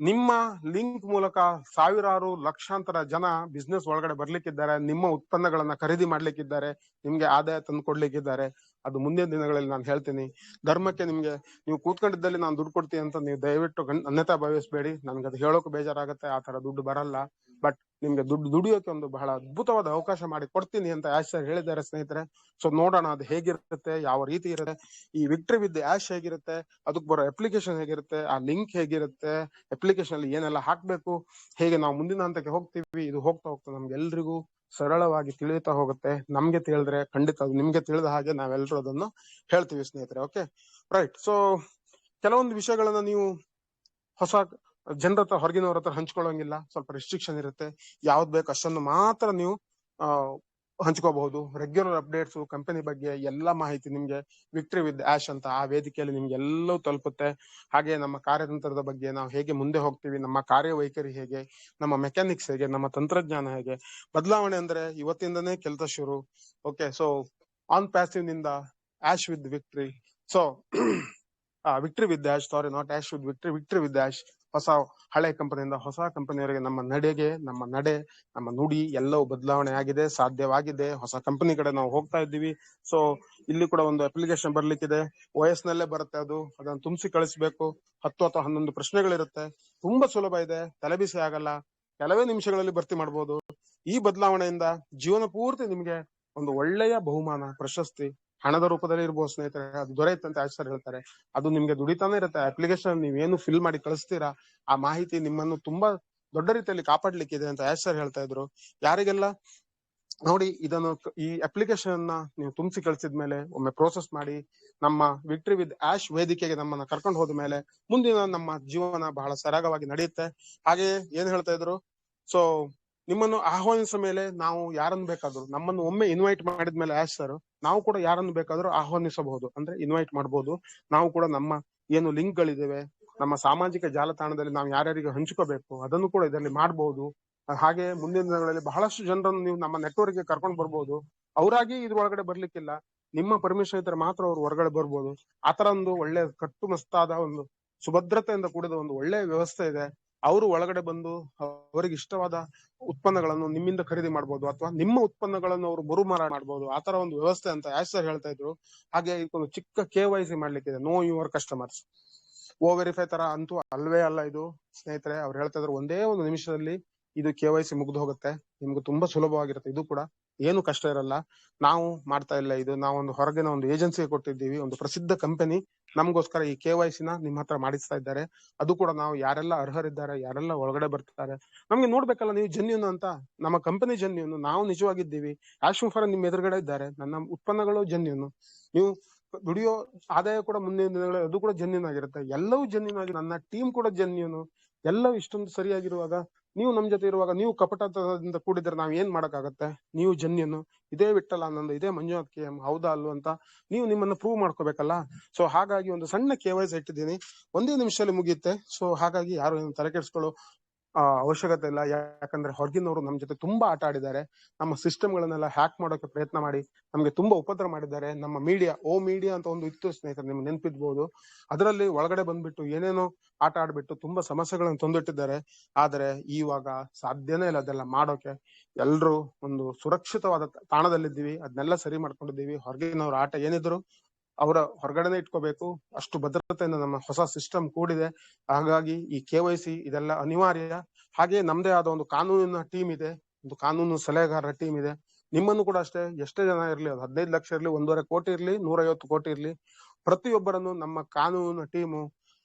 ನಿಮ್ಮ ಲಿಂಕ್ ಮೂಲಕ ಸಾವಿರಾರು ಲಕ್ಷಾಂತರ ಜನ ಬಿಸ್ನೆಸ್ ಒಳಗಡೆ ಬರ್ಲಿಕ್ಕಿದ್ದಾರೆ, ನಿಮ್ಮ ಉತ್ಪನ್ನಗಳನ್ನ ಖರೀದಿ ಮಾಡ್ಲಿಕ್ಕಿದ್ದಾರೆ, ನಿಮ್ಗೆ ಆದಾಯ ತಂದು ಕೊಡ್ಲಿಕ್ಕಿದ್ದಾರೆ. ಅದು ಮುಂದಿನ ದಿನಗಳಲ್ಲಿ ನಾನು ಹೇಳ್ತೀನಿ. ಧರ್ಮಕ್ಕೆ ನೀವು ಕೂತ್ಕೊಂಡಿದ್ದಲ್ಲಿ ನಾನು ದುಡ್ಡು ಕೊಡ್ತೀನಿ ಅಂತ ನೀವು ದಯವಿಟ್ಟು ಅನ್ಯತಾ ಭಾವಿಸ್ಬೇಡಿ. ನನ್ಗೆ ಅದು ಹೇಳೋಕೆ ಬೇಜಾರಾಗುತ್ತೆ, ಆ ತರ ದುಡ್ಡು ಬರಲ್ಲ. ಬಟ್ ನಿಮ್ಗೆ ದುಡಿಯೋಕೆ ಒಂದು ಬಹಳ ಅದ್ಭುತವಾದ ಅವಕಾಶ ಮಾಡಿ ಕೊಡ್ತೀನಿ ಅಂತ ಆಶ್ ಸರ್ ಹೇಳಿದ್ದಾರೆ ಸ್ನೇಹಿತರೆ. ಸೊ ನೋಡೋಣ ಅದು ಹೇಗಿರುತ್ತೆ, ಯಾವ ರೀತಿ ಇರುತ್ತೆ, ಈ ವಿಕ್ಟರಿ ವಿತ್ ಆಶ್ ಹೇಗಿರುತ್ತೆ, ಅದಕ್ಕೆ ಬರೋ ಅಪ್ಲಿಕೇಶನ್ ಹೇಗಿರುತ್ತೆ, ಆ ಲಿಂಕ್ ಹೇಗಿರುತ್ತೆ, ಅಪ್ಲಿಕೇಶನ್ ಅಲ್ಲಿ ಏನೆಲ್ಲ ಹಾಕ್ಬೇಕು, ಹೇಗೆ ನಾವು ಮುಂದಿನ ಹಂತಕ್ಕೆ ಹೋಗ್ತೀವಿ, ಇದು ಹೋಗ್ತಾ ಹೋಗ್ತಾ ನಮ್ಗೆ ಎಲ್ರಿಗೂ ಸರಳವಾಗಿ ತಿಳಿಯುತ್ತಾ ಹೋಗುತ್ತೆ. ನಮ್ಗೆ ತಿಳಿದ್ರೆ ಖಂಡಿತ ಅದು ನಿಮ್ಗೆ ತಿಳಿದ ಹಾಗೆ ನಾವೆಲ್ಲರೂ ಅದನ್ನು ಹೇಳ್ತೀವಿ ಸ್ನೇಹಿತರೆ. Okay, right. ಸೊ ಕೆಲವೊಂದು ವಿಷಯಗಳನ್ನ ನೀವು ಹೊಸ ಜನರ ಹತ್ರ, ಹೊರಗಿನವ್ರ ಹತ್ರ ಹಂಚ್ಕೊಳ್ಳೋಂಗಿಲ್ಲ. ಸ್ವಲ್ಪ ರೆಸ್ಟ್ರಿಕ್ಷನ್ ಇರುತ್ತೆ. ಯಾವ್ದು ಬೇಕು ಅಷ್ಟನ್ನು ಮಾತ್ರ ನೀವು ಹಂಚ್ಕೋಬಹುದು. ರೆಗ್ಯುಲರ್ ಅಪ್ಡೇಟ್ಸ್, ಕಂಪನಿ ಬಗ್ಗೆ ಎಲ್ಲ ಮಾಹಿತಿ ನಿಮ್ಗೆ ವಿಕ್ಟರಿ ವಿತ್ ಆಶ್ ಅಂತ ಆ ವೇದಿಕೆಯಲ್ಲಿ ನಿಮ್ಗೆ ಎಲ್ಲವೂ ತಲುಪುತ್ತೆ. ಹಾಗೆ ನಮ್ಮ ಕಾರ್ಯತಂತ್ರದ ಬಗ್ಗೆ, ನಾವು ಹೇಗೆ ಮುಂದೆ ಹೋಗ್ತೀವಿ, ನಮ್ಮ ಕಾರ್ಯವೈಖರಿ ಹೇಗೆ, ನಮ್ಮ ಮೆಕ್ಯಾನಿಕ್ಸ್ ಹೇಗೆ, ನಮ್ಮ ತಂತ್ರಜ್ಞಾನ ಹೇಗೆ, ಬದಲಾವಣೆ ಅಂದ್ರೆ ಇವತ್ತಿಂದನೇ ಕೆಲಸ ಶುರು. ಓಕೆ, ಸೊ ಆನ್ ಪ್ಯಾಸಿವ್ ನಿಂದ ash with victory. So victory with ash, sorry, not ash with victory, victory with ash. ಹೊಸ ಹಳೆ ಕಂಪನಿಯಿಂದ ಹೊಸ ಕಂಪನಿಯವರೆಗೆ ನಮ್ಮ ನಡೆ, ನಮ್ಮ ನುಡಿ ಎಲ್ಲವೂ ಬದಲಾವಣೆ ಆಗಿದೆ, ಸಾಧ್ಯವಾಗಿದೆ. ಹೊಸ ಕಂಪನಿ ಕಡೆ ನಾವು ಹೋಗ್ತಾ ಇದ್ದೀವಿ. ಸೊ ಇಲ್ಲಿ ಕೂಡ ಒಂದು ಅಪ್ಲಿಕೇಶನ್ ಬರ್ಲಿಕ್ಕಿದೆ, OS ನಲ್ಲೇ ಬರುತ್ತೆ. ಅದನ್ನು ತುಂಬಿಸಿ ಕಳಿಸ್ಬೇಕು. 10 ಅಥವಾ 11 ಪ್ರಶ್ನೆಗಳಿರುತ್ತೆ. ತುಂಬಾ ಸುಲಭ ಇದೆ, ತಲೆಬಿಸಿ ಆಗಲ್ಲ, ಕೆಲವೇ ನಿಮಿಷಗಳಲ್ಲಿ ಭರ್ತಿ ಮಾಡಬಹುದು. ಈ ಬದಲಾವಣೆಯಿಂದ ಜೀವನ ಪೂರ್ತಿ ನಿಮ್ಗೆ ಒಂದು ಒಳ್ಳೆಯ ಬಹುಮಾನ, ಪ್ರಶಸ್ತಿ ಹಣದ ರೂಪದಲ್ಲಿ ಇರ್ಬೋದು ಸ್ನೇಹಿತರೆ, ಅದು ದೊರೆಯುತ್ತಂತೆ ಆಶ್ ಸರ್ ಹೇಳ್ತಾರೆ. ಅದು ನಿಮ್ಗೆ ದುಡಿತಾನೆ ಇರುತ್ತೆ. ಅಪ್ಲಿಕೇಶನ್ ನೀವೇನು ಫಿಲ್ ಮಾಡಿ ಕಳಿಸ್ತೀರಾ, ಆ ಮಾಹಿತಿ ನಿಮ್ಮನ್ನು ತುಂಬಾ ದೊಡ್ಡ ರೀತಿಯಲ್ಲಿ ಕಾಪಾಡ್ಲಿಕ್ಕಿದೆ ಅಂತ ಆಶ್ ಸರ್ ಹೇಳ್ತಾ ಇದ್ರು. ಯಾರಿಗೆಲ್ಲ ನೋಡಿ, ಈ ಅಪ್ಲಿಕೇಶನ್ ನೀವು ತುಂಬಿಸಿ ಕಳಿಸಿದ್ಮೇಲೆ ಒಮ್ಮೆ ಪ್ರೋಸೆಸ್ ಮಾಡಿ ನಮ್ಮ ವಿಕ್ಟರಿ ವಿತ್ ಆಶ್ ವೇದಿಕೆಗೆ ನಮ್ಮನ್ನ ಕರ್ಕೊಂಡು ಹೋದ್ಮೇಲೆ ಮುಂದಿನ ನಮ್ಮ ಜೀವನ ಬಹಳ ಸರಾಗವಾಗಿ ನಡೆಯುತ್ತೆ. ಹಾಗೆ ಏನ್ ಹೇಳ್ತಾ ಇದ್ರು, ಸೊ ನಿಮ್ಮನ್ನು ಆಹ್ವಾನಿಸಿದ ಮೇಲೆ ನಾವು ಯಾರನ್ನು ಬೇಕಾದ್ರು, ನಮ್ಮನ್ನು ಒಮ್ಮೆ ಇನ್ವೈಟ್ ಮಾಡಿದ್ಮೇಲೆ ಆಶ್ ಸರ್, ನಾವು ಕೂಡ ಯಾರನ್ನು ಬೇಕಾದ್ರೂ ಆಹ್ವಾನಿಸಬಹುದು, ಅಂದ್ರೆ ಇನ್ವೈಟ್ ಮಾಡಬಹುದು. ನಾವು ಕೂಡ ನಮ್ಮ ಏನು ಲಿಂಕ್ ಗಳಿದ್ದೇವೆ, ನಮ್ಮ ಸಾಮಾಜಿಕ ಜಾಲತಾಣದಲ್ಲಿ ನಾವು ಯಾರ್ಯಾರಿಗೆ ಹಂಚ್ಕೋಬೇಕು ಅದನ್ನು ಕೂಡ ಇದರಲ್ಲಿ ಮಾಡಬಹುದು. ಹಾಗೆ ಮುಂದಿನ ದಿನಗಳಲ್ಲಿ ಬಹಳಷ್ಟು ಜನರನ್ನು ನೀವು ನಮ್ಮ ನೆಟ್ವರ್ಕ್ ಗೆ ಕರ್ಕೊಂಡು ಬರ್ಬೋದು. ಅವರಾಗಿ ಇದ್ರೊಳಗಡೆ ಬರ್ಲಿಕ್ಕಿಲ್ಲ, ನಿಮ್ಮ ಪರ್ಮಿಷನ್ ಇದ್ರೆ ಮಾತ್ರ ಅವ್ರು ಹೊರಗಡೆ ಬರ್ಬೋದು. ಆತರ ಒಂದು ಒಳ್ಳೆ ಕಟ್ಟುಮಸ್ತಾದ ಒಂದು ಸುಭದ್ರತೆಯಿಂದ ಕೂಡಿದ ಒಂದು ಒಳ್ಳೆ ವ್ಯವಸ್ಥೆ ಇದೆ. ಅವರು ಒಳಗಡೆ ಬಂದು ಅವರಿಗೆ ಇಷ್ಟವಾದ ಉತ್ಪನ್ನಗಳನ್ನು ನಿಮ್ಮಿಂದ ಖರೀದಿ ಮಾಡ್ಬೋದು, ಅಥವಾ ನಿಮ್ಮ ಉತ್ಪನ್ನಗಳನ್ನು ಅವರು ಮರುಮಾರಾಟ ಮಾಡ್ಬೋದು. ಆತರ ಒಂದು ವ್ಯವಸ್ಥೆ ಅಂತ ಆಶ್ ಸರ್ ಹೇಳ್ತಾ ಇದ್ರು. ಹಾಗೆ ಇದೊಂದು ಚಿಕ್ಕ KYC ಮಾಡ್ಲಿಕ್ಕಿದೆ, ನೋ ಯುವರ್ ಕಸ್ಟಮರ್ಸ್. ವೆರಿಫೈ ತರ ಅಂತೂ ಅಲ್ವೇ ಅಲ್ಲ ಇದು ಸ್ನೇಹಿತರೆ. ಅವ್ರು ಹೇಳ್ತಾ ಇದ್ರು ಒಂದೇ ಒಂದು ನಿಮಿಷದಲ್ಲಿ ಇದು KYC ಮುಗ್ದು ಹೋಗುತ್ತೆ. ನಿಮ್ಗೆ ತುಂಬಾ ಸುಲಭವಾಗಿರುತ್ತೆ. ಇದು ಕೂಡ ಏನು ಕಷ್ಟ ಇರಲ್ಲ. ನಾವು ಮಾಡ್ತಾ ಇಲ್ಲ ಇದು, ನಾವೊಂದು ಹೊರಗಿನ ಒಂದು ಏಜೆನ್ಸಿಗೆ ಕೊಟ್ಟಿದ್ದೀವಿ, ಒಂದು ಪ್ರಸಿದ್ಧ ಕಂಪನಿ ನಮಗೋಸ್ಕರ ಈ KYC ನ ನಿಮ್ಮ ಹತ್ರ ಮಾಡಿಸ್ತಾ ಇದ್ದಾರೆ. ಅದು ಕೂಡ ನಾವು ಯಾರೆಲ್ಲ ಅರ್ಹರಿದ್ದಾರೆ, ಯಾರೆಲ್ಲ ಒಳಗಡೆ ಬರ್ತಾರೆ, ನಮ್ಗೆ ನೋಡ್ಬೇಕಲ್ಲ ನೀವು ಜೆನ್ಯೂನ್ ಅಂತ. ನಮ್ಮ ಕಂಪನಿ ಜೆನ್ಯೂನ್, ನಾವು ನಿಜವಾಗಿದ್ದೀವಿ. ಆಶ್ ಫಾರನ್ ನಿಮ್ ಎದುರುಗಡೆ ಇದ್ದಾರೆ, ನನ್ನ ಉತ್ಪನ್ನಗಳು ಜೆನ್ಯೂನ್, ನೀವು ದುಡಿಯೋ ಆದಾಯ ಕೂಡ ಮುಂದಿನ ದಿನಗಳಲ್ಲಿ ಅದು ಕೂಡ ಜೆನ್ಯೂನ್ ಆಗಿರುತ್ತೆ. ಎಲ್ಲವೂ ಜೆನ್ಯೂನ್ ಆಗಿ, ನನ್ನ ಟೀಮ್ ಕೂಡ ಜೆನ್ಯೂನ್, ಎಲ್ಲವೂ ಇಷ್ಟೊಂದು ಸರಿಯಾಗಿರುವಾಗ ನೀವು ನಮ್ ಜೊತೆ ಇರುವಾಗ ನೀವು ಕಪಟದಿಂದ ಕೂಡಿದ್ರೆ ನಾವ್ ಏನ್ ಮಾಡಕ್ಕಾಗತ್ತೆ? ನೀವು ಜೆನ್ಯೂನ್, ಇದೇ ವಿಠ್ಠಲ ಆನಂದ್, ಇದೇ ಮಂಜುನಾಥ್ KM, ಹೌದಾ ಅಲ್ವಾ ಅಂತ ನೀವು ನಿಮ್ಮನ್ನ ಪ್ರೂವ್ ಮಾಡ್ಕೋಬೇಕಲ್ಲ. ಸೊ ಹಾಗಾಗಿ ಒಂದು ಸಣ್ಣ KYC ಇಟ್ಟಿದ್ದೀನಿ, ಒಂದೇ ನಿಮಿಷದಲ್ಲಿ ಮುಗಿಯುತ್ತೆ. ಸೊ ಹಾಗಾಗಿ ಯಾರು ಏನು ತಲೆ ಕೆಡಿಸ್ಕೊಳ್ಳೋ ಅವಶ್ಯಕತೆ ಇಲ್ಲ. ಯಾಕಂದ್ರೆ ಹೊರಗಿನವರು ನಮ್ ಜೊತೆ ತುಂಬಾ ಆಟ ಆಡಿದ್ದಾರೆ. ನಮ್ಮ ಸಿಸ್ಟಮ್ ಗಳನ್ನೆಲ್ಲ ಹ್ಯಾಕ್ ಮಾಡೋಕೆ ಪ್ರಯತ್ನ ಮಾಡಿ ನಮ್ಗೆ ತುಂಬಾ ಉಪದ್ರ ಮಾಡಿದ್ದಾರೆ. ನಮ್ಮ ಮೀಡಿಯಾ ಅಂತ ಒಂದು ಇತ್ತು ಸ್ನೇಹಿತರೆ, ನಿಮ್ಗೆ ನೆನ್ಪಿದ್ಬೋದು. ಅದರಲ್ಲಿ ಒಳಗಡೆ ಬಂದ್ಬಿಟ್ಟು ಏನೇನೋ ಆಟ ಆಡ್ಬಿಟ್ಟು ತುಂಬಾ ಸಮಸ್ಯೆಗಳನ್ನು ತಂದಿಟ್ಟಿದ್ದಾರೆ. ಆದ್ರೆ ಇವಾಗ ಸಾಧ್ಯನೇ ಇಲ್ಲ ಅದೆಲ್ಲ ಮಾಡೋಕೆ. ಎಲ್ರು ಒಂದು ಸುರಕ್ಷಿತವಾದ ತಾಣದಲ್ಲಿದ್ದೀವಿ, ಅದನ್ನೆಲ್ಲ ಸರಿ ಮಾಡ್ಕೊಂಡಿದ್ದೀವಿ. ಹೊರಗಿನವ್ರ ಆಟ ಏನಿದ್ರು ಅವರ ಹೊರಗಡೆನೆ ಇಟ್ಕೋಬೇಕು, ಅಷ್ಟು ಭದ್ರತೆಯಿಂದ ನಮ್ಮ ಹೊಸ ಸಿಸ್ಟಮ್ ಕೂಡಿದೆ. ಹಾಗಾಗಿ ಈ KYC ಇದೆಲ್ಲ ಅನಿವಾರ್ಯ. ಹಾಗೆ ನಮ್ದೇ ಆದ ಒಂದು ಕಾನೂನಿನ ಟೀಮ್ ಇದೆ, ಒಂದು ಕಾನೂನು ಸಲಹೆಗಾರರ ಟೀಮ್ ಇದೆ. ನಿಮ್ಮನ್ನು ಕೂಡ ಅಷ್ಟೇ, ಎಷ್ಟೇ ಜನ ಇರ್ಲಿ, ಅದು 15 ಲಕ್ಷ ಇರ್ಲಿ, 1.5 ಕೋಟಿ ಇರ್ಲಿ, 150 ಕೋಟಿ ಇರ್ಲಿ, ಪ್ರತಿಯೊಬ್ಬರನ್ನು ನಮ್ಮ ಕಾನೂನಿನ ಟೀಮು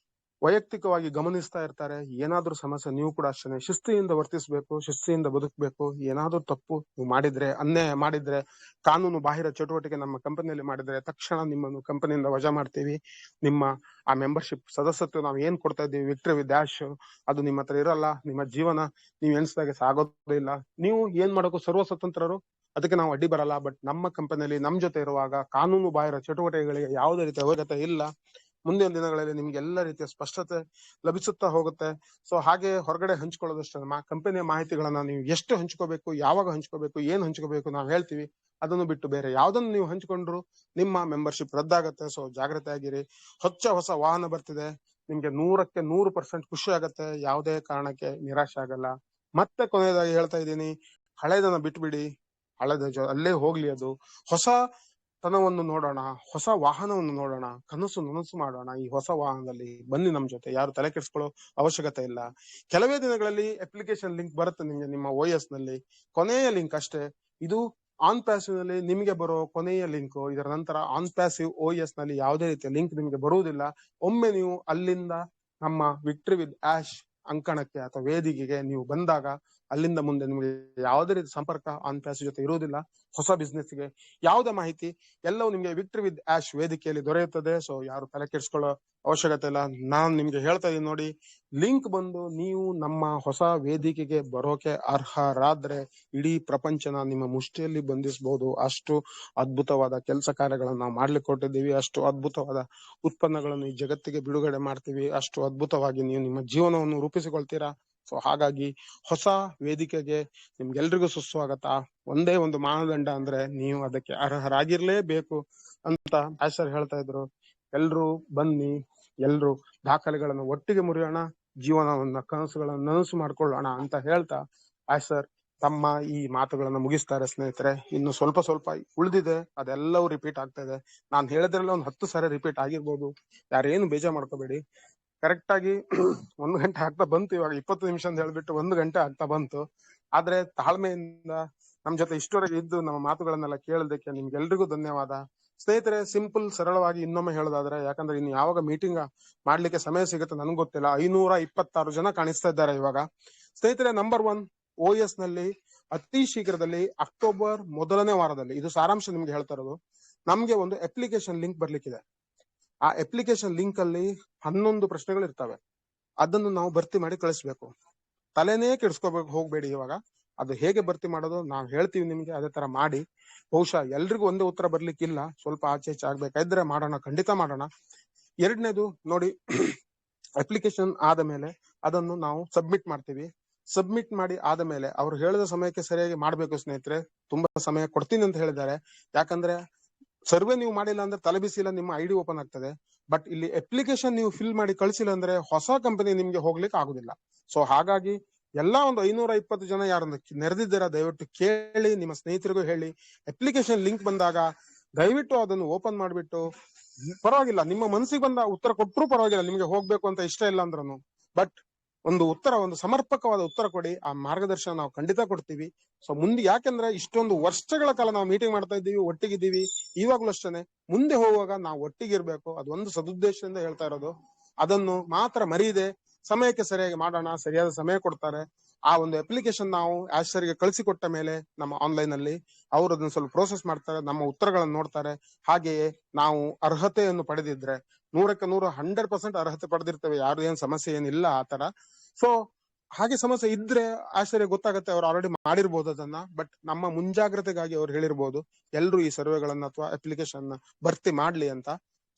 ವೈಯಕ್ತಿಕವಾಗಿ ಗಮನಿಸ್ತಾ ಇರ್ತಾರೆ. ಏನಾದ್ರೂ ಸಮಸ್ಯೆ ನೀವು ಕೂಡ ಅಷ್ಟೇ ಶಿಸ್ತಿಯಿಂದ ವರ್ತಿಸಬೇಕು, ಶಿಸ್ತಿಯಿಂದ ಬದುಕಬೇಕು. ಏನಾದ್ರೂ ತಪ್ಪು ನೀವು ಮಾಡಿದ್ರೆ, ಅನ್ಯಾಯ ಮಾಡಿದ್ರೆ, ಕಾನೂನು ಬಾಹಿರ ಚಟುವಟಿಕೆ ನಮ್ಮ ಕಂಪನಿಯಲ್ಲಿ ಮಾಡಿದ್ರೆ ತಕ್ಷಣ ನಿಮ್ಮನ್ನು ಕಂಪನಿಯಿಂದ ವಜಾ ಮಾಡ್ತೀವಿ. ನಿಮ್ಮ ಆ ಮೆಂಬರ್ಶಿಪ್ ಸದಸ್ಯತ್ವ ನಾವು ಏನ್ ಕೊಡ್ತಾ ಇದ್ದೀವಿ, ವಿಕ್ಟರಿ ವಿತ್ ಡ್ಯಾಶ್, ಅದು ನಿಮ್ಮ ಹತ್ರ ಇರಲ್ಲ. ನಿಮ್ಮ ಜೀವನ ನೀವು ಎಣಿಸಿದಾಗೆ ಸಾಗೋದಿಲ್ಲ. ನೀವು ಏನ್ ಮಾಡೋಕು ಸರ್ವ ಸ್ವತಂತ್ರರು, ಅದಕ್ಕೆ ನಾವು ಅಡ್ಡಿ ಬರಲ್ಲ. ಬಟ್ ನಮ್ಮ ಕಂಪನಿಯಲ್ಲಿ ನಮ್ ಜೊತೆ ಇರುವಾಗ ಕಾನೂನು ಬಾಹಿರ ಚಟುವಟಿಕೆಗಳಿಗೆ ಯಾವುದೇ ರೀತಿಯ ಅವಶ್ಯಕತೆ ಇಲ್ಲ. ಮುಂದಿನ ದಿನಗಳಲ್ಲಿ ನಿಮ್ಗೆ ಎಲ್ಲ ರೀತಿಯ ಸ್ಪಷ್ಟತೆ ಲಭಿಸುತ್ತಾ ಹೋಗುತ್ತೆ. ಸೊ ಹಾಗೆ ಹೊರಗಡೆ ಹಂಚ್ಕೊಳ್ಳೋದಷ್ಟೇ, ನಮ್ಮ ಕಂಪನಿಯ ಮಾಹಿತಿಗಳನ್ನ ನೀವು ಎಷ್ಟು ಹಂಚ್ಕೋಬೇಕು, ಯಾವಾಗ ಹಂಚ್ಕೋಬೇಕು, ಏನ್ ಹಂಚ್ಕೋಬೇಕು ನಾವು ಹೇಳ್ತೀವಿ. ಅದನ್ನು ಬಿಟ್ಟು ಬೇರೆ ಯಾವ್ದನ್ನು ನೀವು ಹಂಚ್ಕೊಂಡ್ರು ನಿಮ್ಮ ಮೆಂಬರ್ಶಿಪ್ ರದ್ದಾಗತ್ತೆ. ಸೊ ಜಾಗ್ರತೆ ಆಗಿರಿ. ಹೊಸ ವಾಹನ ಬರ್ತಿದೆ, ನಿಮ್ಗೆ 100ಕ್ಕೆ 100% ಖುಷಿ ಆಗತ್ತೆ. ಯಾವುದೇ ಕಾರಣಕ್ಕೆ ನಿರಾಶೆ ಆಗಲ್ಲ. ಮತ್ತೆ ಕೊನೆಯದಾಗಿ ಹೇಳ್ತಾ ಇದ್ದೀನಿ, ಹಳೆದನ್ನ ಬಿಟ್ಬಿಡಿ, ಅಲ್ಲೇ ಹೋಗ್ಲಿ. ಅದು ಹೊಸ ತನವನ್ನು ನೋಡೋಣ, ಹೊಸ ವಾಹನವನ್ನು ನೋಡೋಣ, ನನಸು ಮಾಡೋಣ. ಈ ಹೊಸ ವಾಹನದಲ್ಲಿ ಬನ್ನಿ ನಮ್ ಜೊತೆ, ಯಾರು ತಲೆ ಕೆಡಿಸ್ಕೊಳ್ಳೋ ಅವಶ್ಯಕತೆ ಇಲ್ಲ. ಕೆಲವೇ ದಿನಗಳಲ್ಲಿ ಅಪ್ಲಿಕೇಶನ್ ಲಿಂಕ್ ಬರುತ್ತೆ ನಿಮ್ಗೆ ನಿಮ್ಮ OS ನಲ್ಲಿ, ಕೊನೆಯ ಲಿಂಕ್ ಅಷ್ಟೇ. ಇದು ಆನ್ ಪ್ಯಾಸಿವ್ ನಲ್ಲಿ ನಿಮಗೆ ಬರೋ ಕೊನೆಯ ಲಿಂಕ್. ಇದರ ನಂತರ ಆನ್ ಪ್ಯಾಸಿವ್ OS ನಲ್ಲಿ ಯಾವುದೇ ರೀತಿಯ ಲಿಂಕ್ ನಿಮಗೆ ಬರುವುದಿಲ್ಲ. ಒಮ್ಮೆ ನೀವು ಅಲ್ಲಿಂದ ನಮ್ಮ ವಿಕ್ಟರಿ ವಿತ್ ಆಶ್ ಅಂಕಣಕ್ಕೆ ಅಥವಾ ವೇದಿಕೆಗೆ ನೀವು ಬಂದಾಗ ಅಲ್ಲಿಂದ ಮುಂದೆ ನಿಮಗೆ ಯಾವುದೇ ರೀತಿ ಸಂಪರ್ಕ ಆನ್ ಪ್ಯಾಸಿವ್ ಜೊತೆ ಇರುವುದಿಲ್ಲ. ಹೊಸ ಬಿಸ್ನೆಸ್ಗೆ ಯಾವುದೇ ಮಾಹಿತಿ ಎಲ್ಲವೂ ನಿಮ್ಗೆ ವಿಕ್ಟರಿ ವಿತ್ ಆಶ್ ವೇದಿಕೆಯಲ್ಲಿ ದೊರೆಯುತ್ತದೆ. ಸೊ ಯಾರು ತಲೆ ಕೆಡಿಸ್ಕೊಳ್ಳೋ ಅವಶ್ಯಕತೆ ಇಲ್ಲ. ನಾನು ನಿಮ್ಗೆ ಹೇಳ್ತಾ ಇದೀನಿ ನೋಡಿ, ಲಿಂಕ್ ಬಂದು ನೀವು ನಮ್ಮ ಹೊಸ ವೇದಿಕೆಗೆ ಬರೋಕೆ ಅರ್ಹರಾದ್ರೆ ಇಡೀ ಪ್ರಪಂಚನ ನಿಮ್ಮ ಮುಷ್ಟಿಯಲ್ಲಿ ಬಂಧಿಸಬಹುದು. ಅಷ್ಟು ಅದ್ಭುತವಾದ ಕೆಲಸ ಕಾರ್ಯಗಳನ್ನು ನಾವು ಮಾಡ್ಲಿಕ್ಕೆ ಕೊಟ್ಟಿದ್ದೀವಿ. ಅಷ್ಟು ಅದ್ಭುತವಾದ ಉತ್ಪನ್ನಗಳನ್ನು ಈ ಜಗತ್ತಿಗೆ ಬಿಡುಗಡೆ ಮಾಡ್ತೀವಿ. ಅಷ್ಟು ಅದ್ಭುತವಾಗಿ ನೀವು ನಿಮ್ಮ ಜೀವನವನ್ನು ರೂಪಿಸಿಕೊಳ್ತೀರಾ. ಸೊ ಹಾಗಾಗಿ ಹೊಸ ವೇದಿಕೆಗೆ ನಿಮ್ಗೆಲ್ರಿಗೂ ಸುಸ್ವಾಗತ. ಒಂದೇ ಒಂದು ಮಾನದಂಡ ಅಂದ್ರೆ ನೀವು ಅದಕ್ಕೆ ಅರ್ಹರಾಗಿರ್ಲೇಬೇಕು ಅಂತ ಆಶರ್ ಹೇಳ್ತಾ ಇದ್ರು. ಎಲ್ರು ಬನ್ನಿ, ಎಲ್ರು ದಾಖಲೆಗಳನ್ನು ಒಟ್ಟಿಗೆ ಮುರಿಯೋಣ, ಜೀವನವನ್ನ ಕನಸುಗಳನ್ನ ನನಸು ಮಾಡ್ಕೊಳ್ಳೋಣ ಅಂತ ಹೇಳ್ತಾ ಆಶರ್ ತಮ್ಮ ಈ ಮಾತುಗಳನ್ನ ಮುಗಿಸ್ತಾರೆ. ಸ್ನೇಹಿತರೆ, ಇನ್ನು ಸ್ವಲ್ಪ ಉಳಿದಿದೆ, ಅದೆಲ್ಲವೂ ರಿಪೀಟ್ ಆಗ್ತಾ ಇದೆ. ನಾನು ಹೇಳಿದ್ರಲ್ಲ ಒಂದು 10 ಸಾರಿ ರಿಪೀಟ್ ಆಗಿರ್ಬೋದು, ಯಾರೇನು ಬೇಜಾರ್ ಮಾಡ್ಕೋಬೇಡಿ. ಕರೆಕ್ಟ್ ಆಗಿ 1 ಗಂಟೆ ಆಗ್ತಾ ಬಂತು. ಇವಾಗ 20 ನಿಮಿಷ ಅಂತ ಹೇಳ್ಬಿಟ್ಟು 1 ಗಂಟೆ ಆಗ್ತಾ ಬಂತು. ಆದ್ರೆ ತಾಳ್ಮೆಯಿಂದ ನಮ್ ಜೊತೆ ಇಷ್ಟವರೆಗೆ ಇದ್ದು ನಮ್ಮ ಮಾತುಗಳನ್ನೆಲ್ಲ ಕೇಳೋದಕ್ಕೆ ನಿಮ್ಗೆಲ್ರಿಗೂ ಧನ್ಯವಾದ. ಸ್ನೇಹಿತರೆ, ಸಿಂಪಲ್ ಸರಳವಾಗಿ ಇನ್ನೊಮ್ಮೆ ಹೇಳೋದಾದ್ರೆ, ಯಾಕಂದ್ರೆ ಇನ್ನು ಯಾವಾಗ ಮೀಟಿಂಗ್ ಮಾಡ್ಲಿಕ್ಕೆ ಸಮಯ ಸಿಗುತ್ತೆ ನನ್ಗೆ ಗೊತ್ತಿಲ್ಲ. 526 ಜನ ಕಾಣಿಸ್ತಾ ಇದ್ದಾರೆ ಇವಾಗ. ಸ್ನೇಹಿತರೆ, ನಂಬರ್ 1 OS ನಲ್ಲಿ ಅತಿ ಶೀಘ್ರದಲ್ಲಿ ಅಕ್ಟೋಬರ್ ಮೊದಲನೇ ವಾರದಲ್ಲಿ, ಇದು ಸಾರಾಂಶ ನಿಮ್ಗೆ ಹೇಳ್ತಾ ಇರೋದು, ನಮ್ಗೆ ಒಂದು ಅಪ್ಲಿಕೇಶನ್ ಲಿಂಕ್ ಬರ್ಲಿಕ್ಕಿದೆ. ಆ ಅಪ್ಲಿಕೇಶನ್ ಲಿಂಕ್ ಅಲ್ಲಿ 11 ಪ್ರಶ್ನೆಗಳು ಇರ್ತವೆ. ಅದನ್ನು ನಾವು ಭರ್ತಿ ಮಾಡಿ ಕಳಿಸ್ಬೇಕು. ತಲೆನೇ ಕೆಡಿಸ್ಕೋಬೇಕು ಹೋಗ್ಬೇಡಿ. ಇವಾಗ ಅದು ಹೇಗೆ ಭರ್ತಿ ಮಾಡೋದು ನಾವು ಹೇಳ್ತೀವಿ ನಿಮ್ಗೆ, ಅದೇ ತರ ಮಾಡಿ. ಬಹುಶಃ ಎಲ್ರಿಗೂ ಒಂದೇ ಉತ್ತರ ಬರ್ಲಿಕ್ಕಿಲ್ಲ, ಸ್ವಲ್ಪ ಆಚೆ ಈಚೆ ಆಗ್ಬೇಕಾದ್ರೆ ಮಾಡೋಣ, ಖಂಡಿತ ಮಾಡೋಣ. ಎರಡನೇದು ನೋಡಿ, ಅಪ್ಲಿಕೇಶನ್ ಆದ ಮೇಲೆ ಅದನ್ನು ನಾವು ಸಬ್ಮಿಟ್ ಮಾಡ್ತೀವಿ. ಸಬ್ಮಿಟ್ ಮಾಡಿ ಆದ ಮೇಲೆ ಅವ್ರು ಹೇಳಿದ ಸಮಯಕ್ಕೆ ಸರಿಯಾಗಿ ಮಾಡ್ಬೇಕು. ಸ್ನೇಹಿತರೆ, ತುಂಬಾ ಸಮಯ ಕೊಡ್ತೀನಿ ಅಂತ ಹೇಳಿದ್ದಾರೆ. ಯಾಕಂದ್ರೆ ಸರ್ವೆ ನೀವು ಮಾಡಿಲ್ಲ ಅಂದ್ರೆ ತಲೆ ಬಿಸಿಲ್ಲ, ನಿಮ್ಮ ID ಓಪನ್ ಆಗ್ತದೆ. ಬಟ್ ಇಲ್ಲಿ ಅಪ್ಲಿಕೇಶನ್ ನೀವು ಫಿಲ್ ಮಾಡಿ ಕಳಿಸಿಲ್ಲ ಅಂದ್ರೆ ಹೊಸ ಕಂಪನಿ ನಿಮ್ಗೆ ಹೋಗ್ಲಿಕ್ಕೆ ಆಗುದಿಲ್ಲ. ಸೊ ಹಾಗಾಗಿ ಎಲ್ಲಾ ಒಂದು 520 ಜನ ಯಾರನ್ನ ನೆರೆದಿದ್ದೀರಾ ದಯವಿಟ್ಟು ಕೇಳಿ, ನಿಮ್ಮ ಸ್ನೇಹಿತರಿಗೂ ಹೇಳಿ. ಅಪ್ಲಿಕೇಶನ್ ಲಿಂಕ್ ಬಂದಾಗ ದಯವಿಟ್ಟು ಅದನ್ನು ಓಪನ್ ಮಾಡ್ಬಿಟ್ಟು, ಪರವಾಗಿಲ್ಲ ನಿಮ್ಮ ಮನಸ್ಸಿಗೆ ಬಂದ ಉತ್ತರ ಕೊಟ್ಟರು ಪರವಾಗಿಲ್ಲ, ನಿಮ್ಗೆ ಹೋಗ್ಬೇಕು ಅಂತ ಇಷ್ಟ ಇಲ್ಲ ಅಂದ್ರೂ, ಬಟ್ ಒಂದು ಉತ್ತರ, ಒಂದು ಸಮರ್ಪಕವಾದ ಉತ್ತರ ಕೊಡಿ. ಆ ಮಾರ್ಗದರ್ಶನ ನಾವು ಖಂಡಿತ ಕೊಡ್ತೀವಿ. ಸೊ ಮುಂದೆ, ಯಾಕೆಂದ್ರೆ ಇಷ್ಟೊಂದು ವರ್ಷಗಳ ಕಾಲ ನಾವು ಮೀಟಿಂಗ್ ಮಾಡ್ತಾ ಇದ್ದೀವಿ, ಒಟ್ಟಿಗಿದ್ದೀವಿ. ಇವಾಗ್ಲೂ ಅಷ್ಟೇನೆ, ಮುಂದೆ ಹೋಗುವಾಗ ನಾವು ಒಟ್ಟಿಗಿರ್ಬೇಕು. ಅದು ಒಂದು ಸದುದ್ದೇಶದಿಂದ ಹೇಳ್ತಾ ಇರೋದು. ಅದನ್ನು ಮಾತ್ರ ಮರೀದೆ ಸಮಯಕ್ಕೆ ಸರಿಯಾಗಿ ಮಾಡೋಣ. ಸರಿಯಾದ ಸಮಯ ಕೊಡ್ತಾರೆ. ಆ ಒಂದು ಅಪ್ಲಿಕೇಶನ್ ನಾವು ಆಶ್ಚರ್ಯಗೆ ಕಳಿಸಿಕೊಟ್ಟ ಮೇಲೆ ನಮ್ಮ ಆನ್ಲೈನ್ ಅಲ್ಲಿ ಅವರು ಅದನ್ನ ಸ್ವಲ್ಪ ಪ್ರೋಸೆಸ್ ಮಾಡ್ತಾರೆ, ನಮ್ಮ ಉತ್ತರಗಳನ್ನು ನೋಡ್ತಾರೆ. ಹಾಗೆಯೇ ನಾವು ಅರ್ಹತೆಯನ್ನು ಪಡೆದಿದ್ರೆ 100% 100% ಅರ್ಹತೆ ಪಡೆದಿರ್ತೇವೆ. ಯಾರು ಏನ್ ಸಮಸ್ಯೆ ಏನಿಲ್ಲ ಆ ತರ. ಸೊ ಹಾಗೆ ಸಮಸ್ಯೆ ಇದ್ರೆ ಆಶ್ಚರ್ಯ ಗೊತ್ತಾಗುತ್ತೆ, ಅವ್ರು ಆಲ್ರೆಡಿ ಮಾಡಿರ್ಬೋದು ಅದನ್ನ. ಬಟ್ ನಮ್ಮ ಮುಂಜಾಗ್ರತೆಗಾಗಿ ಅವ್ರು ಹೇಳಿರ್ಬೋದು ಎಲ್ರು ಈ ಸರ್ವೆಗಳನ್ನ ಅಥವಾ ಅಪ್ಲಿಕೇಶನ್ ಭರ್ತಿ ಮಾಡ್ಲಿ ಅಂತ.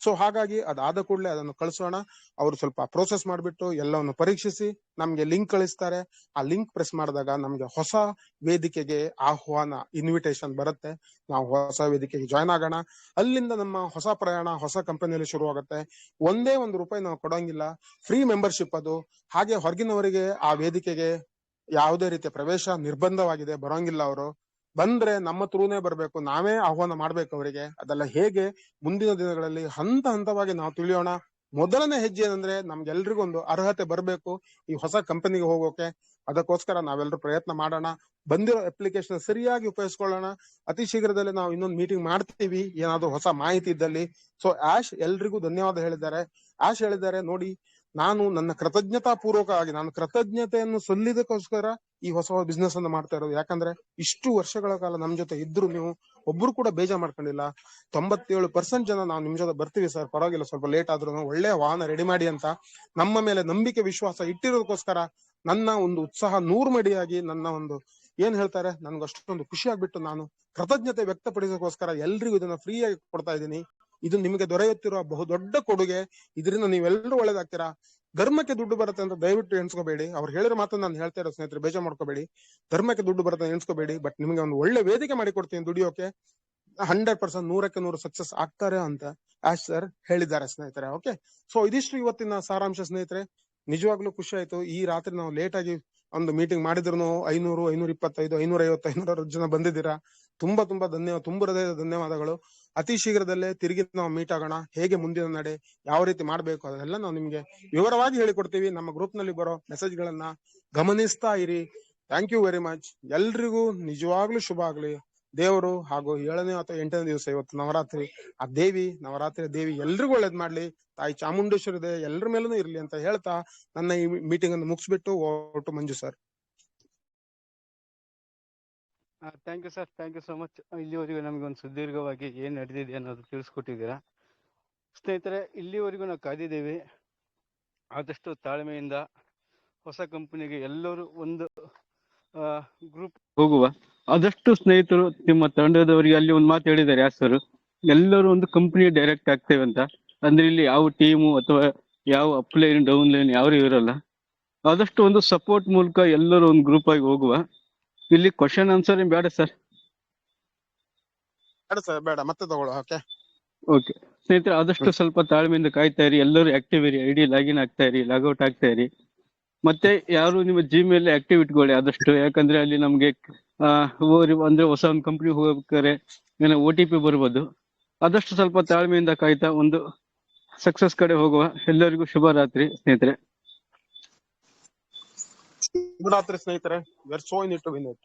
ಸೊ ಹಾಗಾಗಿ ಅದಾದ ಕೂಡಲೇ ಅದನ್ನು ಕಳಿಸೋಣ. ಅವರು ಸ್ವಲ್ಪ ಪ್ರೋಸೆಸ್ ಮಾಡಿಬಿಟ್ಟು ಎಲ್ಲವನ್ನು ಪರೀಕ್ಷಿಸಿ ನಮ್ಗೆ ಲಿಂಕ್ ಕಳಿಸ್ತಾರೆ. ಆ ಲಿಂಕ್ ಪ್ರೆಸ್ ಮಾಡಿದಾಗ ನಮ್ಗೆ ಹೊಸ ವೇದಿಕೆಗೆ ಆಹ್ವಾನ, ಇನ್ವಿಟೇಷನ್ ಬರುತ್ತೆ. ನಾವು ಹೊಸ ವೇದಿಕೆಗೆ ಜಾಯ್ನ್ ಆಗೋಣ. ಅಲ್ಲಿಂದ ನಮ್ಮ ಹೊಸ ಪ್ರಯಾಣ ಹೊಸ ಕಂಪನಿಯಲ್ಲಿ ಶುರುವಾಗುತ್ತೆ. ಒಂದೇ ₹1 ನಾವು ಕೊಡೋಂಗಿಲ್ಲ, ಫ್ರೀ ಮೆಂಬರ್ಶಿಪ್ ಅದು. ಹಾಗೆ ಹೊರಗಿನವರಿಗೆ ಆ ವೇದಿಕೆಗೆ ಯಾವುದೇ ರೀತಿಯ ಪ್ರವೇಶ ನಿರ್ಬಂಧವಾಗಿದೆ, ಬರೋಂಗಿಲ್ಲ. ಅವರು ಬಂದ್ರೆ ನಮ್ಮ ಥ್ರೂನೇ ಬರ್ಬೇಕು, ನಾವೇ ಆಹ್ವಾನ ಮಾಡ್ಬೇಕು ಅವರಿಗೆ. ಅದೆಲ್ಲ ಹೇಗೆ ಮುಂದಿನ ದಿನಗಳಲ್ಲಿ ಹಂತ ಹಂತವಾಗಿ ನಾವು ತಿಳಿಯೋಣ. ಮೊದಲನೇ ಹೆಜ್ಜೆ ಏನಂದ್ರೆ ನಮ್ಗೆಲ್ರಿಗೂ ಒಂದು ಅರ್ಹತೆ ಬರ್ಬೇಕು ಈ ಹೊಸ ಕಂಪನಿಗೆ ಹೋಗೋಕೆ. ಅದಕ್ಕೋಸ್ಕರ ನಾವೆಲ್ಲರೂ ಪ್ರಯತ್ನ ಮಾಡೋಣ. ಬಂದಿರೋ ಅಪ್ಲಿಕೇಶನ್ ಸರಿಯಾಗಿ ಉಪಯೋಗಿಸ್ಕೊಳ್ಳೋಣ. ಅತಿ ಶೀಘ್ರದಲ್ಲೇ ನಾವು ಇನ್ನೊಂದು ಮೀಟಿಂಗ್ ಮಾಡ್ತೀವಿ ಏನಾದ್ರು ಹೊಸ ಮಾಹಿತಿ ಇದ್ದಲ್ಲಿ. ಸೊ ಆಶ್ ಎಲ್ರಿಗೂ ಧನ್ಯವಾದ ಹೇಳಿದ್ದಾರೆ. ಆಶ್ ಹೇಳಿದ್ದಾರೆ, ನೋಡಿ ನಾನು ನನ್ನ ಕೃತಜ್ಞತಾ ಪೂರ್ವಕವಾಗಿ ನಾನು ಕೃತಜ್ಞತೆಯನ್ನು ಸಲ್ಲಿದಕ್ಕೋಸ್ಕರ ಈ ಹೊಸ ಬಿಸ್ನೆಸ್ ಅನ್ನು ಮಾಡ್ತಾ ಇರೋದು. ಯಾಕಂದ್ರೆ ಇಷ್ಟು ವರ್ಷಗಳ ಕಾಲ ನಮ್ ಜೊತೆ ಇದ್ರು ನೀವು ಒಬ್ರು ಕೂಡ ಬೇಜಾರ್ ಮಾಡ್ಕೊಂಡಿಲ್ಲ. 97% ಜನ ನಾವು ನಿಮ್ ಜೊತೆ ಬರ್ತೀವಿ ಸರ್, ಪರವಾಗಿಲ್ಲ ಸ್ವಲ್ಪ ಲೇಟ್ ಆದ್ರೂ ಒಳ್ಳೆ ವಾಹನ ರೆಡಿ ಮಾಡಿ ಅಂತ ನಮ್ಮ ಮೇಲೆ ನಂಬಿಕೆ ವಿಶ್ವಾಸ ಇಟ್ಟಿರೋದಕ್ಕೋಸ್ಕರ ನನ್ನ ಒಂದು ಉತ್ಸಾಹ 100 ಮಡಿಯಾಗಿ, ನನ್ನ ಒಂದು ಏನ್ ಹೇಳ್ತಾರೆ ನನ್ಗೆ ಅಷ್ಟೊಂದು ಖುಷಿ ಆಗ್ಬಿಟ್ಟು ನಾನು ಕೃತಜ್ಞತೆ ವ್ಯಕ್ತಪಡಿಸೋಕೋಸ್ಕರ ಎಲ್ರಿಗೂ ಇದನ್ನ ಫ್ರೀ ಆಗಿ ಕೊಡ್ತಾ ಇದ್ದೀನಿ. ಇದು ನಿಮಗೆ ದೊರೆಯುತ್ತಿರುವ ಬಹುದೊಡ್ಡ ಕೊಡುಗೆ. ಇದರಿಂದ ನೀವೆಲ್ಲರೂ ಒಳ್ಳೇದಾಗ್ತೀರಾ. ಧರ್ಮಕ್ಕೆ ದುಡ್ಡು ಬರುತ್ತೆ ಅಂತ ದಯವಿಟ್ಟು ಎಣಿಸ್ಕೋಬೇಡಿ. ಅವ್ರು ಹೇಳಿರೋ ಮಾತನ್ನ ನಾನು ಹೇಳ್ತಾ ಇರೋ ಸ್ನೇಹಿತರೆ, ಬೇಜಾರ್ ಮಾಡ್ಕೋಬೇಡಿ. ಧರ್ಮಕ್ಕೆ ದುಡ್ಡು ಬರುತ್ತೆ ಎಣಿಸ್ಕೋಬೇಡಿ. ಬಟ್ ನಿಮಗೆ ಒಂದು ಒಳ್ಳೆ ವೇದಿಕೆ ಮಾಡಿ ಕೊಡ್ತೀನಿ ದುಡಿಯೋಕೆ. 100% 100% ಸಕ್ಸಸ್ ಆಗ್ತಾರೆ ಅಂತ ಆಶ್ ಸರ್ ಹೇಳಿದ್ದಾರೆ ಸ್ನೇಹಿತರೆ. ಓಕೆ, ಸೊ ಇದಿಷ್ಟು ಇವತ್ತಿನ ಸಾರಾಂಶ ಸ್ನೇಹಿತರೆ. ನಿಜವಾಗ್ಲೂ ಖುಷಿ ಆಯ್ತು. ಈ ರಾತ್ರಿ ನಾವು ಲೇಟ್ ಆಗಿ ಒಂದು ಮೀಟಿಂಗ್ ಮಾಡಿದ್ರು 500, 525, 550, 500 ಜನ ಬಂದಿದ್ದೀರಾ. ತುಂಬಾ ಧನ್ಯವಾದ, ತುಂಬ ಹೃದಯದ ಧನ್ಯವಾದಗಳು. ಅತಿ ಶೀಘ್ರದಲ್ಲೇ ತಿರುಗಿ ನಾವು ಮೀಟ್ ಆಗೋಣ. ಹೇಗೆ ಮುಂದಿನ ನಡೆ ಯಾವ ರೀತಿ ಮಾಡ್ಬೇಕು ಅದೆಲ್ಲ ನಾವು ನಿಮ್ಗೆ ವಿವರವಾಗಿ ಹೇಳಿಕೊಡ್ತೀವಿ. ನಮ್ಮ ಗ್ರೂಪ್ ನಲ್ಲಿ ಬರೋ ಮೆಸೇಜ್ ಗಳನ್ನ ಗಮನಿಸ್ತಾ ಇರಿ. Thank you very much. ಎಲ್ರಿಗೂ ನಿಜವಾಗ್ಲೂ ಶುಭ ಆಗ್ಲಿ. ದೇವರು ಹಾಗೂ 7ನೇ ಅಥವಾ 8ನೇ ದಿವಸ ಇವತ್ತು ನವರಾತ್ರಿ. ಆ ದೇವಿ, ನವರಾತ್ರಿ ದೇವಿ ಎಲ್ರಿಗೂ ಒಳ್ಳೇದ್ ಮಾಡ್ಲಿ. ತಾಯಿ ಚಾಮುಂಡೇಶ್ವರಿ ಇದೆ ಎಲ್ರ ಮೇಲೂ ಇರ್ಲಿ ಅಂತ ಹೇಳ್ತಾ ನನ್ನ ಈ ಮೀಟಿಂಗ್ ಅನ್ನು ಮುಗಿಸ್ಬಿಟ್ಟು ಹೊರಟು Manju sir. Thank you sir, thank you so much. ಇಲ್ಲಿವರೆಗೂ ನಮಗೆ ಒಂದು ಸುದೀರ್ಘವಾಗಿ ಏನ್ ನಡೆದಿದೆ ಅನ್ನೋದು ತಿಳಿಸ್ಕೊಟ್ಟಿದ್ದೀರಾ ಸ್ನೇಹಿತರೆ. ಇಲ್ಲಿವರೆಗೂ ನಾವು ಕಾದಿದ್ದೇವೆ. ಆದಷ್ಟು ತಾಳ್ಮೆಯಿಂದ ಹೊಸ ಕಂಪನಿಗೆ ಎಲ್ಲರೂ ಒಂದು ಗ್ರೂಪ್ ಹೋಗುವ. ಆದಷ್ಟು ಸ್ನೇಹಿತರು ನಿಮ್ಮ ತಂಡದವರಿಗೆ ಅಲ್ಲಿ ಒಂದು ಮಾತು ಹೇಳಿದ್ದಾರೆ ಯಾರು ಸರ್, ಎಲ್ಲರೂ ಒಂದು ಕಂಪನಿ ಡೈರೆಕ್ಟ್ ಆಗ್ತೇವೆ ಅಂತ. ಅಂದ್ರೆ ಇಲ್ಲಿ ಯಾವ ಟೀಮು ಅಥವಾ ಯಾವ ಅಪ್ಲೈನ್ ಡೌನ್ ಲೈನ್ ಯಾರು ಇರಲ್ಲ. ಆದಷ್ಟು ಒಂದು ಸಪೋರ್ಟ್ ಮೂಲಕ ಎಲ್ಲರೂ ಒಂದು ಗ್ರೂಪ್ ಆಗಿ ಹೋಗುವ. ಇಲ್ಲಿ ಕ್ವಶನ್ ಆನ್ಸರ್ ಬೇಡ ಸರ್. ಬೇಡ, ಮತ್ತೆ ತಗೊಳ್ಳೋ. ಓಕೆ ಸ್ನೇಹಿತರೆ, ಆದಷ್ಟು ಸ್ವಲ್ಪ ತಾಳ್ಮೆಯಿಂದ ಕಾಯ್ತಾ ಇರಿ. ಎಲ್ಲರೂ ಆಕ್ಟಿವ್ ಇರಿ, ಐಡಿ ಲಾಗಿನ್ ಆಗ್ತಾ ಇರಿ, ಲಾಗೌಟ್ ಆಗ್ತಾ ಇರಿ. ಮತ್ತೆ ಯಾರು ನಿಮ್ಮ ಜಿಮೇಲ್ ಆಕ್ಟಿವ್ ಇಟ್ಕೊಳ್ಳಿ ಆದಷ್ಟು. ಯಾಕಂದ್ರೆ ಅಲ್ಲಿ ನಮ್ಗೆ ಅಂದ್ರೆ ಹೊಸ ಒಂದು ಕಂಪ್ನಿ ಹೋಗ್ಬೇಕಾದ್ರೆ ಏನೋ OTP ಬರ್ಬೋದು. ಆದಷ್ಟು ಸ್ವಲ್ಪ ತಾಳ್ಮೆಯಿಂದ ಕಾಯ್ತಾ ಒಂದು ಸಕ್ಸಸ್ ಕಡೆ ಹೋಗುವ. ಎಲ್ಲರಿಗೂ ಶುಭ ರಾತ್ರಿ ಸ್ನೇಹಿತರೆ. ಶುಭರಾತ್ರಿ ಸ್ನೇಹಿತರೆ. We are so in it to win it.